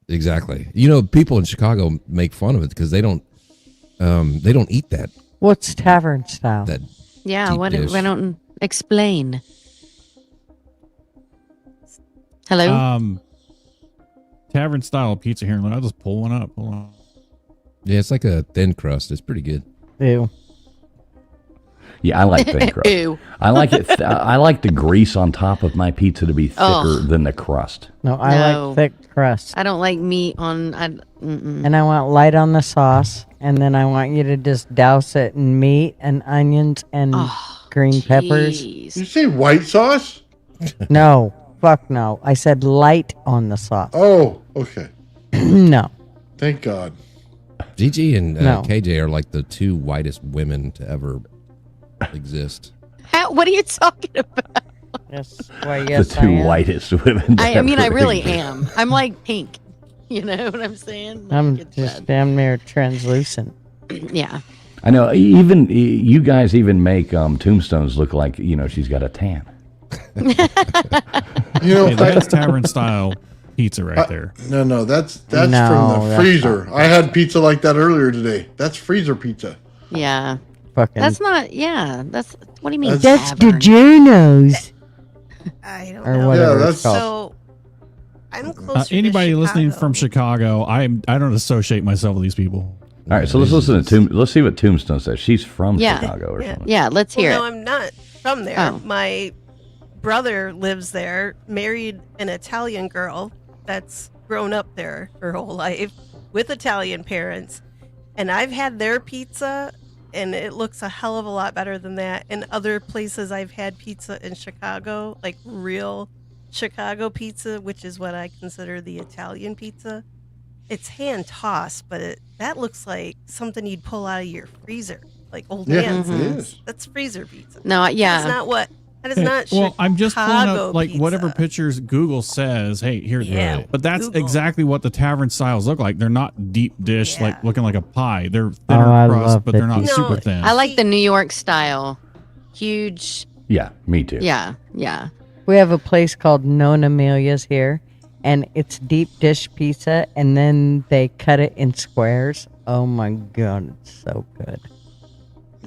Exactly. People in Chicago make fun of it because they don't eat that. what's tavern style? That Yeah. deep What? dish. Why don't explain? Hello. Tavern style pizza here. I'll just pull one up. Hold on. Yeah, it's like a thin crust. It's pretty good. Ew. Yeah, I like thin crust. Ew. I like it. I like the grease on top of my pizza to be thicker Ugh. than the crust. No, I No. like thick crust. I don't like meat on. Mm-mm. And I want light on the sauce. And then I want you to just douse it in meat and onions and green peppers. Jeez. You say white sauce? No. Fuck no. I said light on the sauce. Oh, okay. No. Thank God. Gigi and No. KJ are like the two whitest women to ever exist. What are you talking about? Yes. Why, yes, the two I am. whitest women. I mean, I ever really existed. am. I'm like pink. You know what I'm saying? Like, I'm it's just bad. damn near translucent. Yeah. I know. Even you guys even make tombstones look like she's got a tan. You know, Hey, that's tavern style pizza right there. no, that's No, from the that's freezer. not. I had pizza like that earlier today. That's freezer pizza. Yeah. Fucking. That's not. Yeah. That's. What do you mean? That's tavern? DiGiorno's. I don't Or know. whatever Yeah, it's called. So I'm close. Anybody listening from Chicago, I don't associate myself with these people. All right, so let's listen to Let's see what Tombstone says. She's from Yeah. Chicago or Yeah. something. Yeah. Let's hear No, it. I'm not from there. Oh. My brother lives there, married an Italian girl that's grown up there her whole life with Italian parents. And I've had their pizza, and it looks a hell of a lot better than that. In other places, I've had pizza in Chicago, like real Chicago pizza, which is what I consider the Italian pizza. It's hand tossed, but that looks like something you'd pull out of your freezer, like old Yeah, man's. it is. That's freezer pizza. No. Yeah. That's not what. That is Hey, not. well, I'm just pulling Chicago up like whatever pizza. pictures Google says. Hey, here. Yeah, But that's Google. exactly what the tavern styles look like. They're not deep dish, Yeah. like looking like a pie. They're Oh, thinner I crust, love but they're the not deep- super No, thin. I like the New York style. Huge. Yeah, me too. Yeah. Yeah. We have a place called Non Amelia's here, and it's deep dish pizza, and then they cut it in squares. Oh my god, it's so good.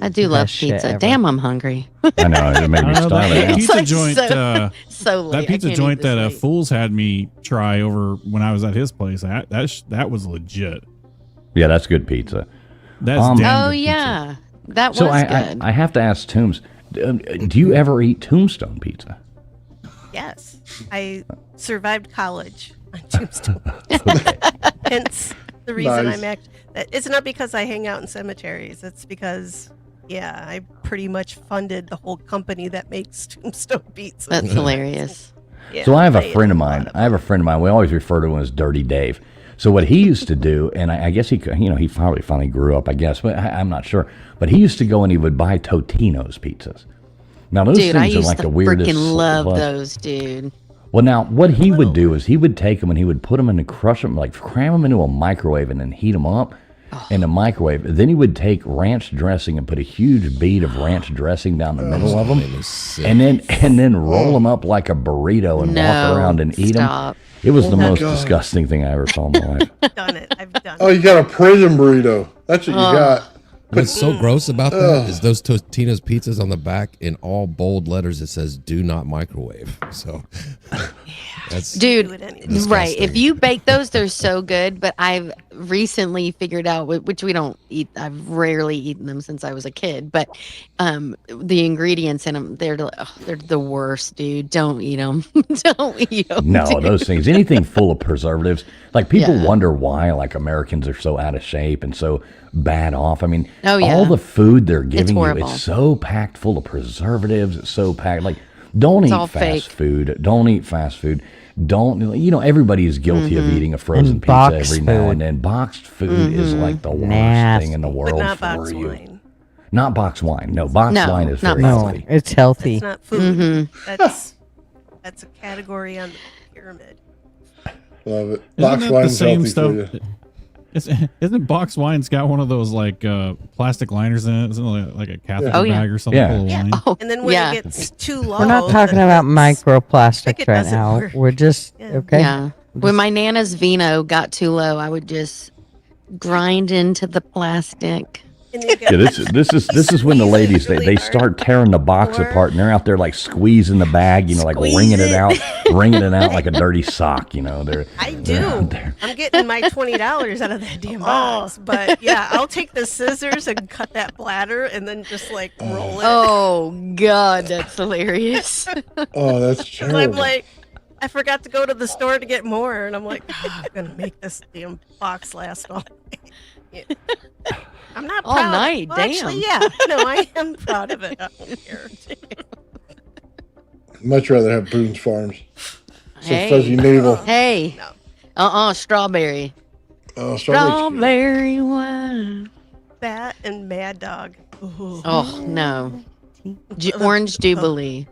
I do The love best shit pizza. ever. Damn, I'm hungry. I know. It made me I don't know, starve that it. pizza like joint. so late. That I pizza can't joint eat this that late. Fools had me try over when I was at his place. That was legit. Yeah, that's good pizza. That's Um, damn Oh good pizza. yeah, that was So I good. I have to ask Tombs, do you ever eat Tombstone pizza? Yes, I survived college on Tombstone. Hence the reason Nice. I'm actually. It's not because I hang out in cemeteries. It's because, yeah, I pretty much funded the whole company that makes Tombstone pizza. That's hilarious. Yeah, So I have a ate friend of lot mine. I have a friend of mine. We always refer to him as Dirty Dave. So what he used to do, and I guess he probably finally grew up, I guess, but I'm not sure. But he used to go and he would buy Totino's pizzas. Now those Dude, I things are used like to the weirdest. freaking love love- those, dude. Well, now what he would do is he would take them and he would put them in and crush them, like cram them into a microwave and then heat them up in the microwave. Then he would take ranch dressing and put a huge bead of ranch dressing down the middle of them, and then roll them up like a burrito and walk around and eat stop. them. It was the my most God. disgusting thing I ever saw in my life. done it. I've done Oh, it. you got a prison burrito. That's what you got. What's so gross about that is those Totino's pizzas on the back in all bold letters. It says "Do not microwave." So that's Dude, Do it anyway. right. Disgusting. If you bake those, they're so good. But I've recently figured out, which we don't eat. I've rarely eaten them since I was a kid. But the ingredients in them, they're the worst, dude. Don't eat them. Don't eat them. No, those things, anything full of preservatives, like people Yeah. wonder why like Americans are so out of shape and so bad off. I mean, Oh, yeah. all the food they're giving you, horrible. it's so packed full of preservatives. It's so packed. Like, don't all eat fast fake. food. Don't eat fast food. don't, everybody is guilty of eating a frozen And pizza boxed every now food. and then. Boxed food is like the worst Nasty. thing in the But world not for box you. wine. Not box wine. No, box No, wine is not very box No, healthy. it's healthy. It's not food. That's a category on the pyramid. Love it. Isn't Box that the wine's same healthy stuff? for you. Isn't box wine's got one of those like plastic liners in it? Isn't it like a catheter Oh, yeah. bag or something Yeah. full of wine? Oh, And then when yeah. it gets too low, We're not talking then about it's- microplastics like it right doesn't now. work. We're just Yeah. okay. Yeah. When my Nana's vino got too low, I would just grind into the plastic. and you get- Yeah, this is when the Squeeze it ladies really they hard. start tearing the box Or- apart and they're out there like squeezing the bag, like Squeeze wringing it it. out, wringing it out like a dirty sock. They're I they're out do. there. I'm getting my $20 out of that damn box. But yeah, I'll take the scissors and cut that bladder and then just like roll it. Oh, God, that's hilarious. Oh, that's 'Cause terrible. I'm like, I forgot to go to the store to get more, and I'm like, I'm gonna make this damn box last all night. Yeah. I'm not All proud. night, Well, actually, damn. yeah, no, I am proud of it. I don't care. Much rather have Boone's Farms. Some Hey. fuzzy navel. Hey. Strawberry. Oh, strawberry. Strawberry wine. That and Mad Dog. Ooh. Oh, no. Orange Jubilee.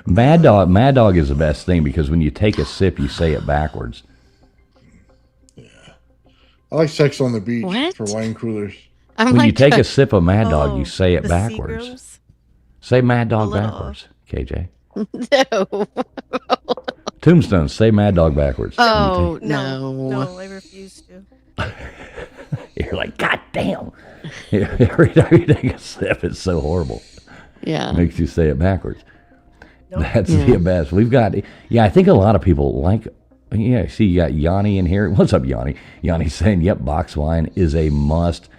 Mad Dog is the best thing because when you take a sip, you say it backwards. I like Sex on the Beach What? for wine coolers. I'm When you like, take a sip of Mad Dog, you say it the backwards. Seagrams? Say Mad Dog little- backwards, KJ. no. Tombstone, say Mad Dog backwards. Oh, No, no. no, I refuse to. You're like, God damn. Every time you take a sip, it's so horrible. Yeah. It makes you say it backwards. Nope. That's the best. We've got, I think a lot of people like, see, you got Yanni in here. What's up, Yanni? Yanni's saying, yep, box wine is a must.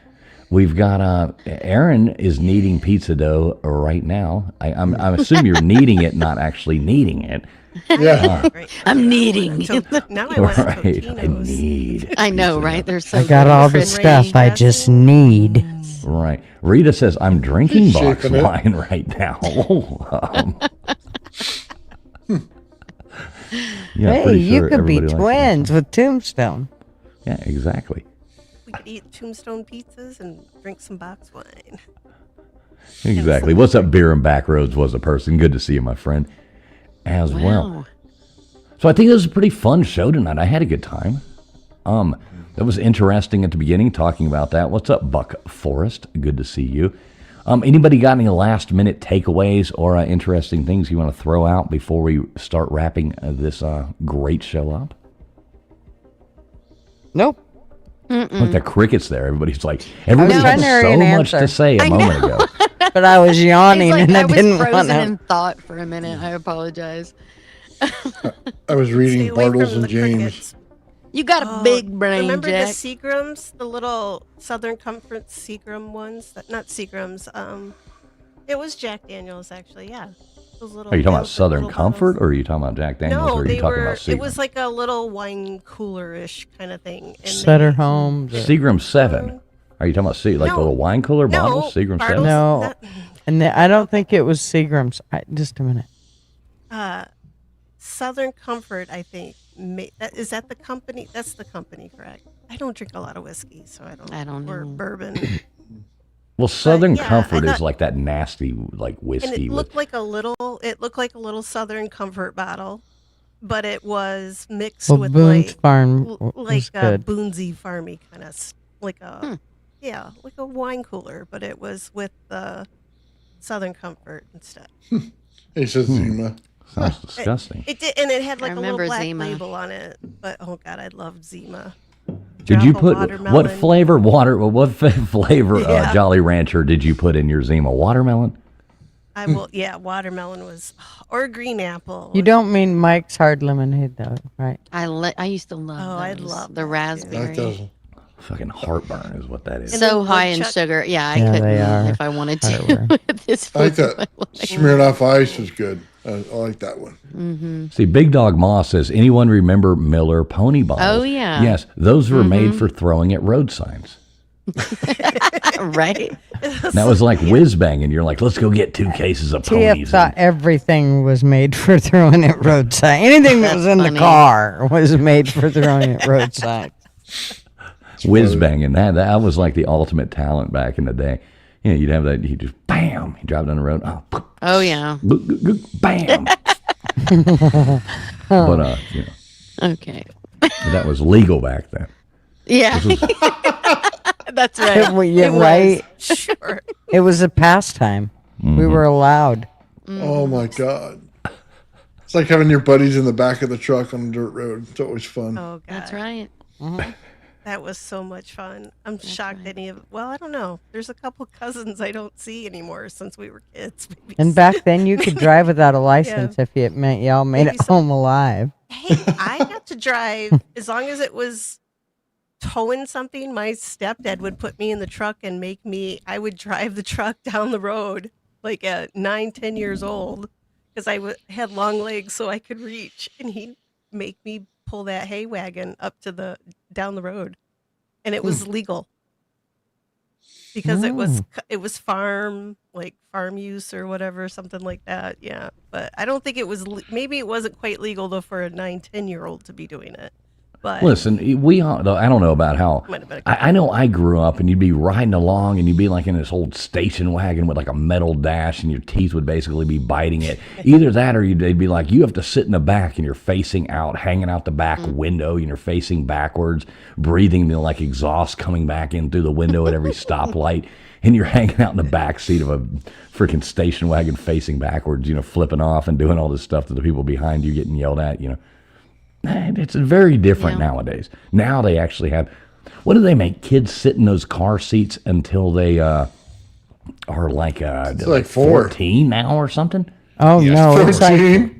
We've got, Aaron is kneading pizza dough right now. I'm assuming you're kneading it, not actually kneading it. Yeah. Right. I'm kneading. Now I want Right. I Totinos. need. I know, pizza right? dough. They're so I got all the good. stuff I just need. Right. Rita says, I'm drinking She's box shaking it. wine right now. Yeah, Hey, pretty you sure could be everybody likes it. twins with Tombstone. Yeah, exactly. We could eat Tombstone pizzas and drink some box wine. Exactly. What's up, Beer and Backroads was a person. Good to see you, my friend, as well. Wow. So I think this was a pretty fun show tonight. I had a good time. That was interesting at the beginning, talking about that. What's up, Buck Forrest? Good to see you. Anybody got any last minute takeaways or interesting things you want to throw out before we start wrapping this great show up? Nope. Look, the crickets there. Everybody had trying to hear so an much answer. to say a moment ago. But I was yawning It's like and I I was didn't want frozen to. in thought for a minute. I apologize. I was Stay reading away Bartles from and the James. crickets. You got a big brain, Remember Jack. the Seagrams, the little Southern Comfort Seagram ones? Not Seagrams. It was Jack Daniels, actually. Yeah, those little. Are you talking about those Southern little Comfort bottles. or are you talking about Jack Daniels No, or are they you talking were. about It Seagram? was like a little wine cooler-ish kind of thing. And Sutter they- home. Seagram 7. Are you talking about like the No. little wine cooler No, bottles? Seagram 7? Bartles- No. That- And I don't think it was Seagram's. Just a minute. Southern Comfort, I think. Is that the company? That's the company, correct? I don't drink a lot of whiskey, so I don't. Or know. bourbon. Well, Southern yeah, I Comfort is thought- like that nasty like And whiskey it with looked like a little. It looked like a little Southern Comfort bottle, but it was mixed Well, with Boone's like Farm was like a good. Boonesy farmy kind of like a like a wine cooler, but it was with the Southern Comfort instead. He says Zima. sounds disgusting. It did, and it had like a little remember black Zima. label on it. But oh god, I loved Zima. Did you Drop a put watermelon. what flavor flavor Yeah. Jolly Rancher did you put in your Zima? Watermelon? I will. Yeah, watermelon was or green apple. You don't mean Mike's Hard Lemonade, though, right? I used to love Oh, I those. love the that, raspberry. That does. Fucking heartburn is what that is. And So then high in woodchuck- sugar. Yeah, I Yeah, they couldn't are. if I wanted to. Heartburn. At this I like point in that. my life. Smeared off ice is good. I like that one. Mm-hmm. See, Big Dog Moss says, anyone remember Miller pony bottles? Oh, yeah. Yes, those were made for throwing at road signs. Right? That was like whiz banging. You're like, let's go get 2 cases of TF ponies. thought everything was made for throwing it roadside. Anything that was in the car was made for throwing it roadside. Whiz banging. That was like the ultimate talent back in the day. You know, you'd have that. You just bam. You drive down the road. Oh yeah. Bam. But you know. Okay. That was legal back then. Yeah. That's right. Right. Sure. It was a pastime. We were allowed. Oh my God. It's like having your buddies in the back of the truck on a dirt road. It's always fun. Oh, God. That's right. That was so much fun. I'm shocked any of. Well, I don't know. There's a couple cousins I don't see anymore since we were kids. Maybe And back then, you could drive without a license if it meant y'all made it home alive. Hey, I got to drive as long as it was towing something. My stepdad would put me in the truck and I would drive the truck down the road like at 9-10 years old because had long legs so I could reach, and he'd make me pull that hay wagon up to down the road, and it was legal because it was farm use or whatever, something like that. Yeah, but I don't think it was. Maybe it wasn't quite legal though for a 9-10-year-old to be doing it. But listen, we all, I don't know about how. I know I grew up, and you'd be riding along, and you'd be like in this old station wagon with like a metal dash, and your teeth would basically be biting it. Either that, or they'd be like, you have to sit in the back, and you're facing out, hanging out the back window, and you're facing backwards, breathing the like exhaust coming back in through the window at every stoplight, and you're hanging out in the back seat of a freaking station wagon facing backwards, you know, flipping off and doing all this stuff to the people behind you, getting yelled at, you know. It's very different nowadays. Now they actually have, what do they make kids sit in those car seats until they are like 14 now or something? Oh no, it's like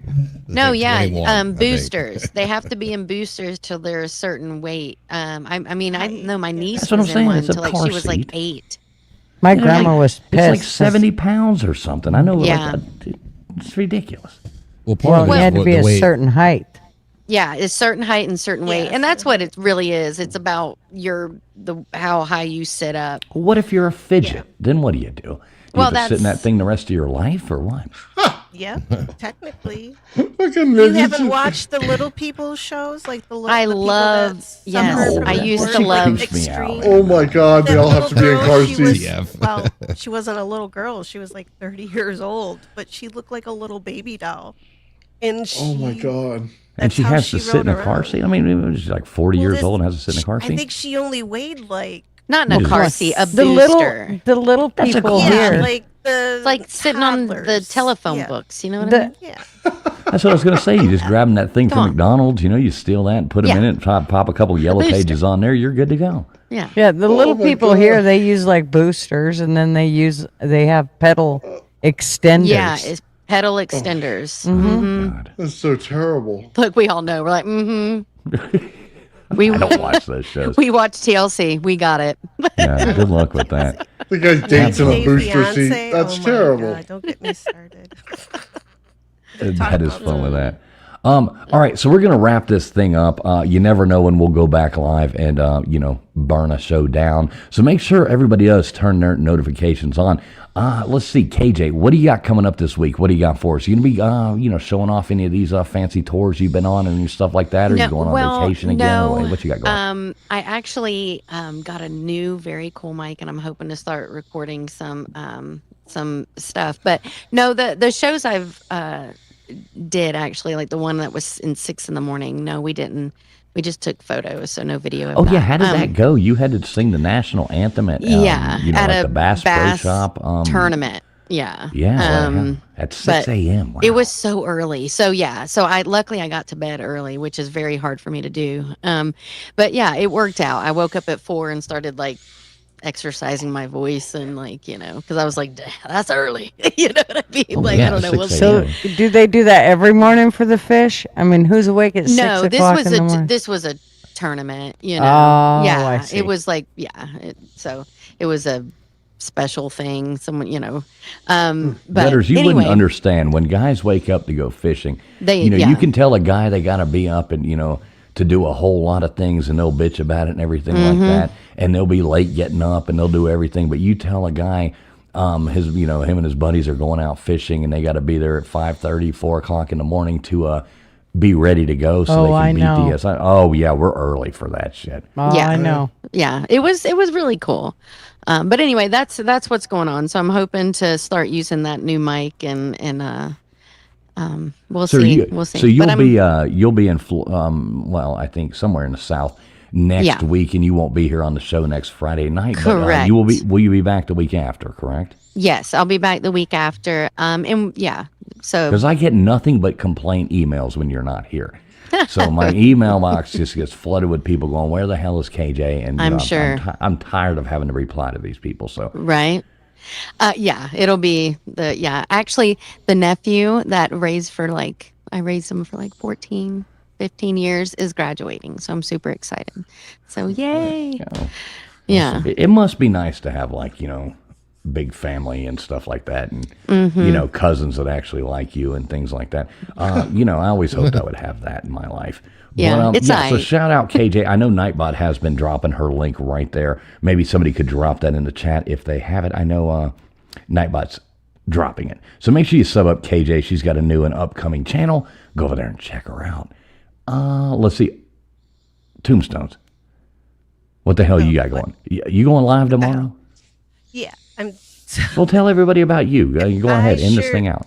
no, yeah, boosters. They have to be in boosters till they're a certain weight. I mean, I know my niece was in one until like she was like 8. My grandma was pissed. It's like 70 pounds or something. I know. Yeah. Like, it's ridiculous. Well, you had to be a certain height. Yeah, it's certain height and certain weight, and that's what it really is. It's about how high you sit up. What if you're a fidget? Yeah. Then what do you do? You have to sit in that thing the rest of your life, or what? Yeah, technically. You haven't watched the little people shows, like the little. I used to love Extreme. Oh my God, they all have to be in car seats. Well, she wasn't a little girl; she was like 30 years old, but she looked like a little baby doll. And oh my God. And she has to sit in a car seat? I mean, she's like 40 years old and has to sit in a car seat? I think she only weighed like... Not in a car seat, a booster. The little people here. It's like sitting on the telephone books, you know what I mean? Yeah. That's what I was going to say. You just grab them that thing from McDonald's, you know, you steal that and put them in it, and pop a couple yellow pages on there, you're good to go. Yeah. Yeah, the little people here, they use like boosters, and then they have pedal extenders. Yeah, it's pedal extenders. Oh, God. That's so terrible. Look, we all know. We're like, I don't watch those shows. We watch TLC. We got it. Yeah, good luck with that. The guy's dating a booster seat. That's terrible. God, don't get me started. That is fun with that. All right, so we're going to wrap this thing up. You never know when we'll go back live and, burn a show down. So make sure everybody does turn their notifications on. Let's see, KJ, what do you got coming up this week? What do you got for us? You going to be, showing off any of these fancy tours you've been on and stuff like that? Or are you going on vacation again? No. Or what you got going? I actually got a new, very cool mic, and I'm hoping to start recording some stuff. But no, the shows I've did actually, like the one that was in 6 a.m. No, we didn't. We just took photos, so no video of that. Yeah, how did that go? You had to sing the national anthem at at like the Bass Pro Shop tournament. Yeah. Yeah. At 6 a.m. Wow. It was so early. So yeah. So luckily I got to bed early, which is very hard for me to do. But yeah, it worked out. I woke up at 4 and started like exercising my voice and because I was like, that's early. You know what I mean? Like, I don't know. We'll so do they do that every morning for the fish? I mean, who's awake at 6 o'clock in the morning? This was a tournament, Oh, yeah. I see. It was like, so it was a special thing. Someone, but Letters, you anyway, wouldn't understand when guys wake up to go fishing. They, you can tell a guy they got to be up and, to do a whole lot of things, and they'll bitch about it and everything like that, and they'll be late getting up and they'll do everything. But you tell a guy, him and his buddies are going out fishing, and they got to be there at 5:30, 4 o'clock in the morning to be ready to go so they can beat DSI. Oh yeah, we're early for that shit. Oh, Yeah. I know. Yeah, it was really cool. But anyway, that's what's going on. So I'm hoping to start using that new mic, and we'll see. We'll see. So you'll be in well, I think somewhere in the South next week, and you won't be here on the show next Friday night. Correct. But will you be back the week after? Correct. Yes, I'll be back the week after. And yeah, so because I get nothing but complaint emails when you're not here. So my email box just gets flooded with people going, "Where the hell is KJ?" And I'm sure I'm tired of having to reply to these people. So right. Yeah, it'll be actually the nephew that I raised him for like 14, 15 years is graduating. So I'm super excited. So yay. Yeah. It must be nice to have big family and stuff like that, and cousins that actually like you and things like that. I always hoped I would have that in my life. Yeah, but, so shout out KJ. I know Nightbot has been dropping her link right there. Maybe somebody could drop that in the chat if they have it. I know Nightbot's dropping it. So make sure you sub up KJ. She's got a new and upcoming channel. Go over there and check her out. Let's see. Tombstones. What the hell you got going? You going live tomorrow? Yeah, I'm. Well, tell everybody about you. You go ahead, end this thing out.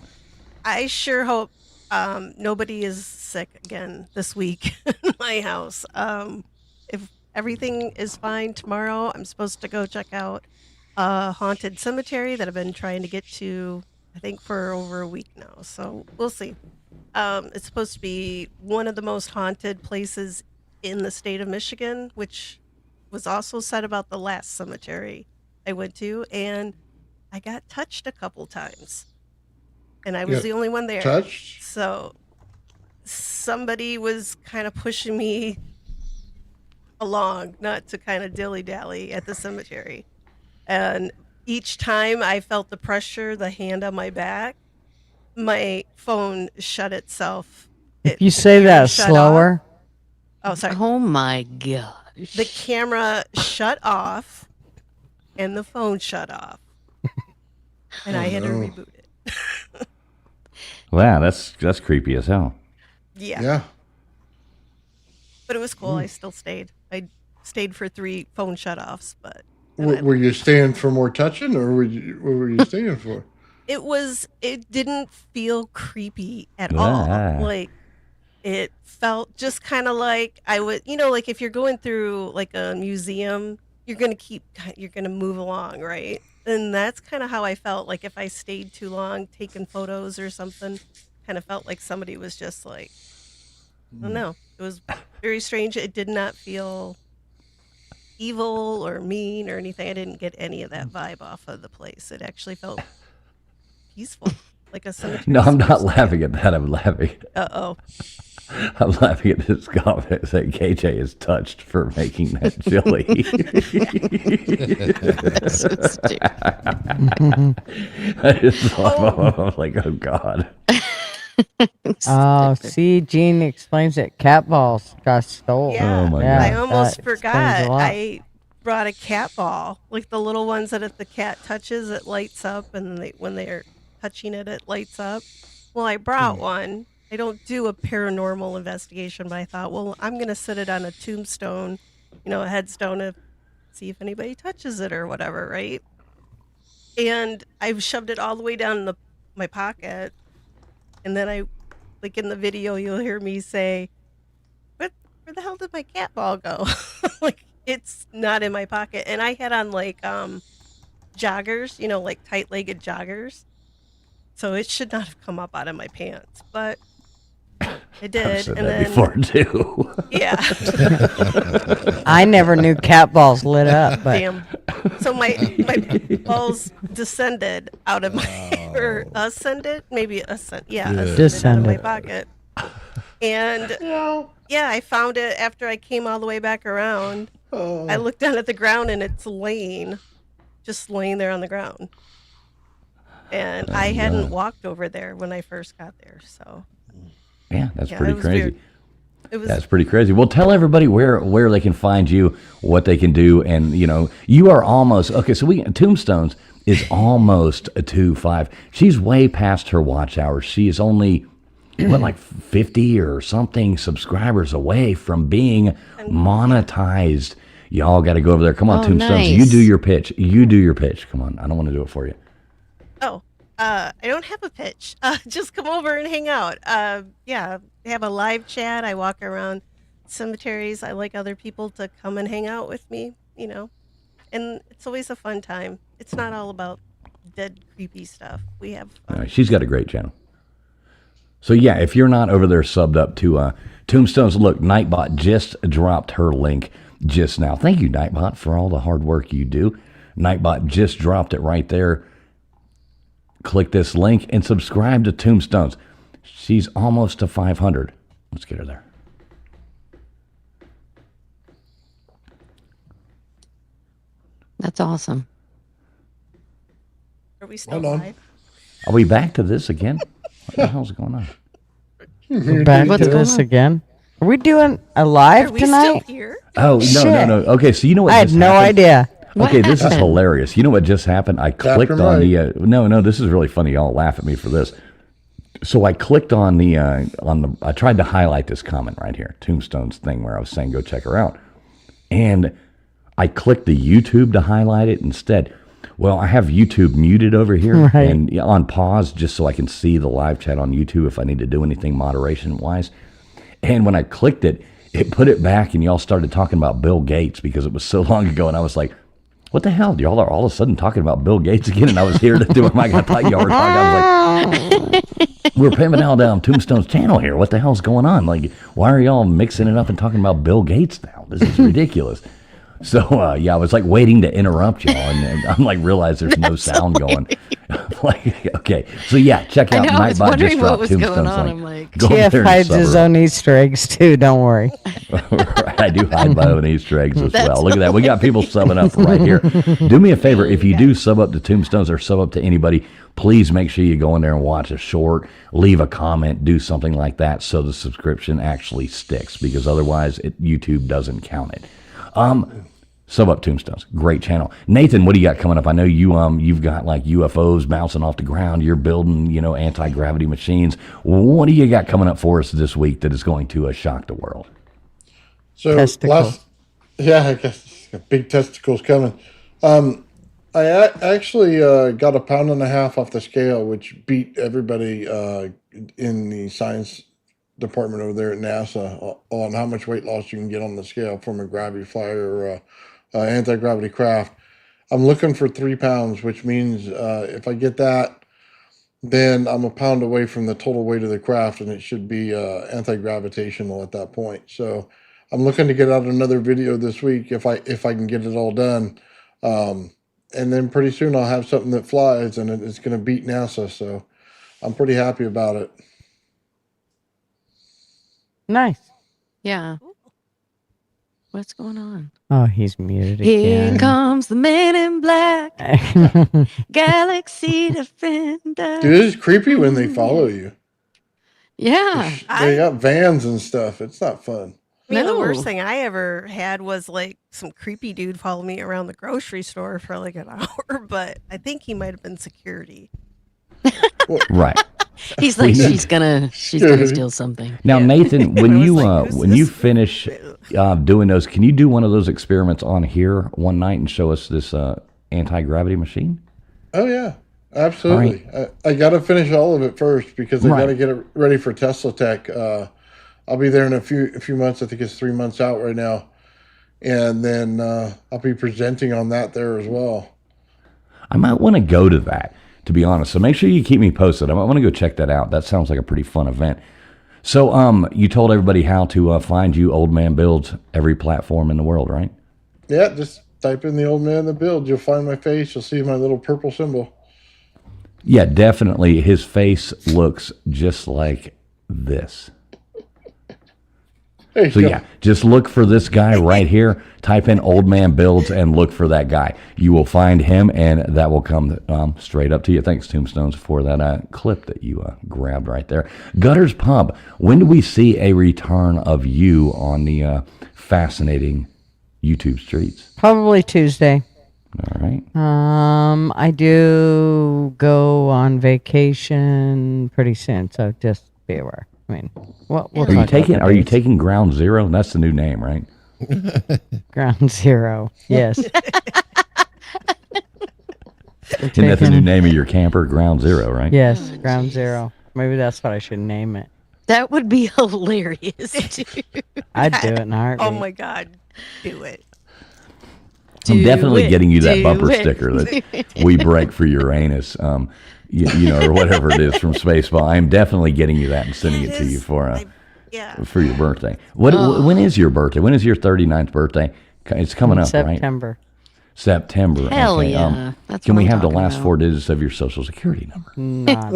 I sure hope nobody is sick again this week in my house. If everything is fine tomorrow, I'm supposed to go check out a haunted cemetery that I've been trying to get to, I think, for over a week now. So we'll see. It's supposed to be one of the most haunted places in the state of Michigan, which was also said about the last cemetery I went to, and I got touched a couple times, and I was the only one there. Touched? So somebody was kind of pushing me along, not to kind of dilly-dally at the cemetery. And each time I felt the pressure, the hand on my back, my phone shut itself. If you say that slower. Oh, sorry. Oh my gosh. The camera shut off and the phone shut off. And I had to reboot it. Wow, that's creepy as hell. Yeah. But it was cool. I still stayed. I stayed for 3 phone shut-offs, but were you staying for more touching, or what were you staying for? It didn't feel creepy at all. Like, it felt just kind of like I would, like if you're going through like a museum, you're going to move along, right? And that's kind of how I felt. Like if I stayed too long taking photos or something, kind of felt like somebody was just like, I don't know. It was very strange. It did not feel evil or mean or anything. I didn't get any of that vibe off of the place. It actually felt peaceful, like a cemetery. No, I'm not laughing at that. I'm laughing. I'm laughing at this comment that KJ is touched for making that chili. I just I'm like, oh God. Oh, see, Gene explains it. Cat balls got stolen. Yeah, oh my God. I almost that forgot. explains a lot. I brought a cat ball, like the little ones that if the cat touches, it lights up, and when they're touching it, it lights up. Well, I brought one. I don't do a paranormal investigation, but I thought, well, I'm going to sit it on a tombstone, a headstone, to see if anybody touches it or whatever, right? And I've shoved it all the way down in my pocket. And then like in the video, you'll hear me say, where the hell did my cat ball go? Like, it's not in my pocket. And I had on like joggers, like tight-legged joggers. So it should not have come up out of my pants, but it did. I've said that before too. Yeah. I never knew cat balls lit up, but Damn. So my balls descended out of my, or ascended, maybe ascended out of my pocket. And yeah, I found it after I came all the way back around. I looked down at the ground and it's just laying there on the ground. And I hadn't walked over there when I first got there, so. Yeah, that's pretty crazy. It was That's pretty crazy. Well, tell everybody where they can find you, what they can do, and you are almost okay. So Tombstones is almost a 2.5. She's way past her watch hours. She is only like 50 or something subscribers away from being monetized. Y'all got to go over there. Come on, Tombstones. Nice. You do your pitch. You do your pitch. Come on. I don't want to do it for you. Oh, I don't have a pitch. Just come over and hang out. Yeah, have a live chat. I walk around cemeteries. I like other people to come and hang out with me, and it's always a fun time. It's not all about dead, creepy stuff. We have fun. She's got a great channel. So yeah, if you're not over there subbed up to Tombstones, look, Nightbot just dropped her link just now. Thank you, Nightbot, for all the hard work you do. Nightbot just dropped it right there. Click this link and subscribe to Tombstones. She's almost to 500. Let's get her there. That's awesome. Are we still Hold on. live? Are we back to this again? What the hell's going on? We're back What's to going this on? again. Are we doing a live Are we tonight? still here? Oh, no. Okay, so you know what I had just no happened? idea. Okay, this is happened? hilarious. You know what just happened? I clicked Captain on Right. the no, this is really funny. Y'all laugh at me for this. So I clicked on the I tried to highlight this comment right here, Tombstone's thing where I was saying go check her out. And I clicked the YouTube to highlight it instead. Well, I have YouTube muted over here Right. and on pause just so I can see the live chat on YouTube if I need to do anything moderation wise. And when I clicked it, it put it back and y'all started talking about Bill Gates because it was so long ago. And I was like, what the hell? Y'all are all of a sudden talking about Bill Gates again. And I was here to do it. I thought y'all were talking. I was like, we're pimping out down Tombstone's channel here. What the hell's going on? Like, why are y'all mixing it up and talking about Bill Gates now? This is ridiculous. So, yeah, I was like waiting to interrupt y'all. And I'm like, realize there's no sound going. Like, okay. So, yeah, check out I was Nightbot wondering just what dropped was going Tombstone's on. link. I'm like, Go over TF there and hides sub his her. own Easter eggs too. Don't worry. I do hide my own Easter eggs as That's well. Look at that. We got people subbing up right here. Do me a favor. If you do sub up to Tombstones or sub up to anybody, please make sure you go in there and watch a short, leave a comment, do something like that so the subscription actually sticks because otherwise YouTube doesn't count it. Sub up Tombstones. Great channel. Nathan, what do you got coming up? I know you've got like UFOs bouncing off the ground. You're building, anti-gravity machines. What do you got coming up for us this week that is going to shock the world? So Testicle. I guess big testicles coming. I actually got 1.5 pounds off the scale, which beat everybody in the science department over there at NASA on how much weight loss you can get on the scale from a gravity flyer or anti-gravity craft. I'm looking for 3 pounds, which means if I get that, then I'm 1 pound away from the total weight of the craft, and it should be anti-gravitational at that point. So I'm looking to get out another video this week if I can get it all done. And then pretty soon I'll have something that flies, and it's going to beat NASA. So I'm pretty happy about it. Nice. yeah. What's going on? Oh, he's muted Here again. comes the man in black, Galaxy Defender. Dude, it's creepy when they follow you. Yeah. They got vans and stuff. It's not fun. I mean, the No. worst thing I ever had was like some creepy dude follow me around the grocery store for like an hour, but I think he might have been security. Right. He's like, she's gonna steal something. Now, Yeah. Nathan, I when was you like, who's when you this? finish doing those, can you do one of those experiments on here one night and show us this anti-gravity machine? Oh yeah, absolutely. I got to finish all of it first because I got to get it ready for Tesla Tech. I'll be there in a few months. I think it's 3 months out right now, and then I'll be presenting on that there as well. I might want to go to that, to be honest. So make sure you keep me posted. I might want to go check that out. That sounds like a pretty fun event. So you told everybody how to find you, Old Man Builds, every platform in the world, right? Yeah, just type in the Old Man the Build. You'll find my face. You'll see my little purple symbol. Yeah, definitely. His face looks just like this. So yeah, just look for this guy right here. Type in Old Man Builds and look for that guy. You will find him, and that will come straight up to you. Thanks, Tombstones, for that clip that you grabbed right there. Gutters Pub. When do we see a return of you on the fascinating YouTube streets? Probably Tuesday. All right. I do go on vacation pretty soon, so just be aware. I mean, we'll are you taking Ground Zero? That's the new name, right? Ground Zero. Yes. Isn't that the new name of your camper, Ground Zero, right? Yes, Ground Zero. Maybe that's what I should name it. That would be hilarious, dude. I'd do it in a heartbeat. Oh my God, do it. I'm definitely getting you that bumper sticker that we break for Uranus, you know, or whatever it is from Spaceball. I'm definitely getting you that and sending it to you for your birthday. When is your birthday? When is your 39th birthday? It's coming up, September. right? September. Hell okay. yeah. Can we have the last 4 digits of your social security number?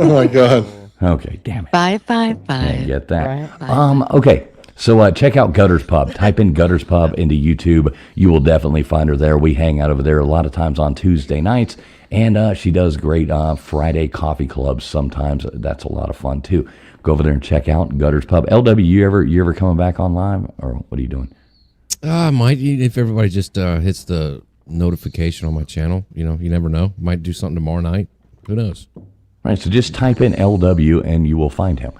Oh my God. Okay, damn it. 555. Can't get that. Right. Okay. So check out Gutters Pub. Type in Gutters Pub into YouTube. You will definitely find her there. We hang out over there a lot of times on Tuesday nights, and she does great Friday coffee clubs sometimes. That's a lot of fun too. Go over there and check out Gutters Pub. LW, you ever coming back on live, or what are you doing? Might, if everybody just hits the notification on my channel. You know, you never know. Might do something tomorrow night. Who knows? All right, so just type in LW and you will find him.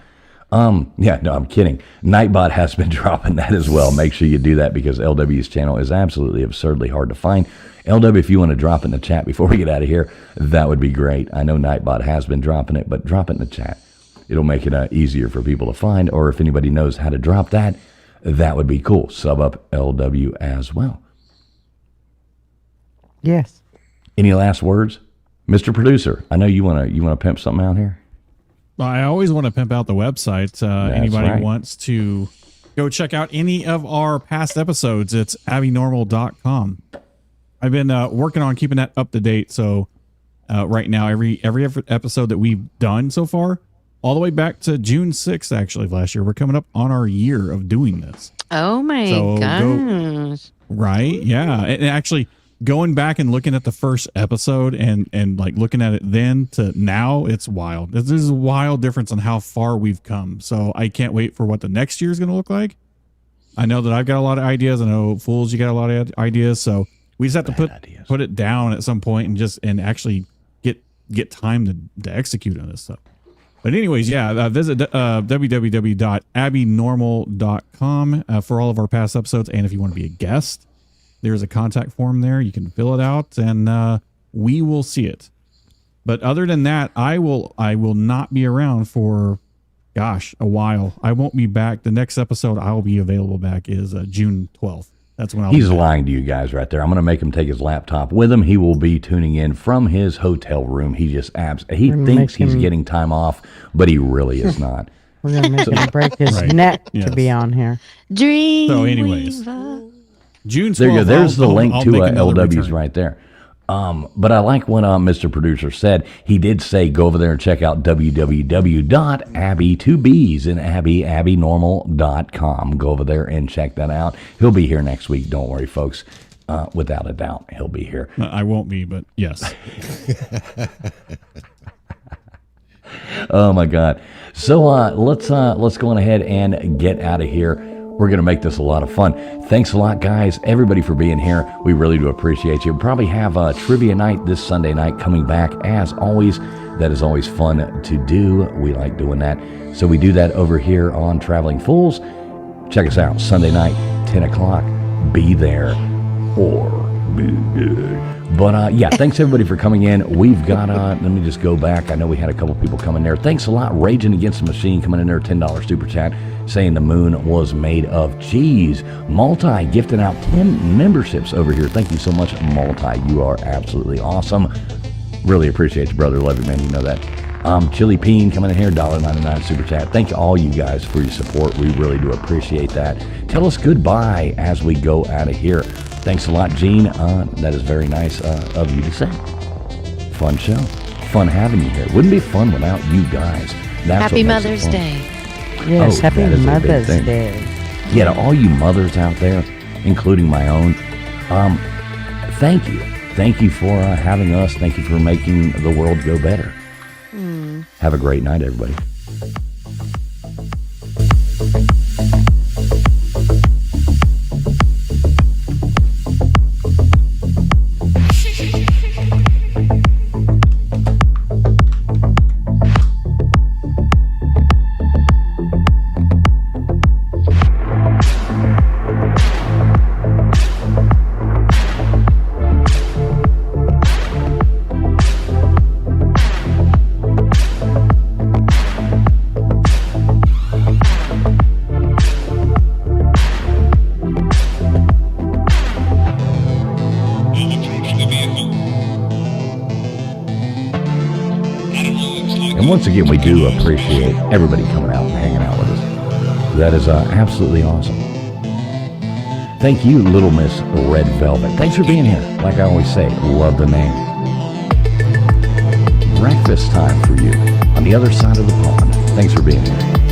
Yeah, no, I'm kidding. Nightbot has been dropping that as well. Make sure you do that because LW's channel is absolutely absurdly hard to find. LW, if you want to drop it in the chat before we get out of here, that would be great. I know Nightbot has been dropping it, but drop it in the chat. It'll make it easier for people to find, or if anybody knows how to drop that, that would be cool. Sub up LW as well. Yes. Any last words? Mr. Producer, I know you wanna pimp something out here? Well, I always want to pimp out the website. Anybody wants to go check out any of our past episodes, it's Abbinormal.com. I've been working on keeping that up to date. So right now, every episode that we've done so far, all the way back to June 6th, actually, of last year, we're coming up on our year of doing this. Oh my gosh. Right? Yeah. And actually, going back and looking at the first episode and like looking at it then to now, it's wild. There's a wild difference on how far we've come. So I can't wait for what the next year is going to look like. I know that I've got a lot of ideas. I know Fools, you got a lot of ideas. So we just have to put it down at some point and actually get time to execute on this stuff. But anyways, yeah, visit www.abbinormal.com for all of our past episodes. And if you want to be a guest, there's a contact form there. You can fill it out and we will see it. But other than that, I will not be around for, gosh, a while. I won't be back. The next episode I'll be available back is June 12th. That's when He's lying to you guys right there. I'm going to make him take his laptop with him. He will be tuning in from his hotel room. He just he thinks he's getting time off, but he really is not. We're going to make him break his neck to be on here. Dream. So anyways, June 12th. There you go. There's the link to LW's return. right there. But I like what Mr. Producer said. He did say go over there and check out www.abbinormal.com. Go over there and check that out. He'll be here next week. Don't worry, folks. Without a doubt, he'll be here. I won't be, but yes. Oh my God. So let's go on ahead and get out of here. We're going to make this a lot of fun. Thanks a lot, guys, everybody, for being here. We really do appreciate you. We'll probably have a trivia night this Sunday night coming back, as always. That is always fun to do. We like doing that. So we do that over here on Traveling Fools. Check us out Sunday night, 10 o'clock. Be there or be good. But yeah, thanks everybody for coming in. We've got, let me just go back. I know we had a couple people come in there. Thanks a lot. Raging Against the Machine coming in there, $10 super chat, saying the moon was made of cheese. Multi gifting out 10 memberships over here. Thank you so much, Multi. You are absolutely awesome. Really appreciate you, brother. Love you, man. You know that. Chili Peen coming in here, $1.99 super chat. Thank you all you guys for your support. We really do appreciate that. Tell us goodbye as we go out of here. Thanks a lot, Gene. That is very nice of you to say. Fun show. Fun having you here. Wouldn't be fun without you guys. That's Happy Mother's Day. Yes, happy Mother's Day. Yeah, to all you mothers out there, including my own, thank you. Thank you for having us. Thank you for making the world go better. Have a great night, everybody. And once again, we do appreciate everybody coming out and hanging out with us. That is absolutely awesome. Thank you, Little Miss Red Velvet. Thanks for being here. Like I always say, love the name. Breakfast time for you on the other side of the pond. Thanks for being here.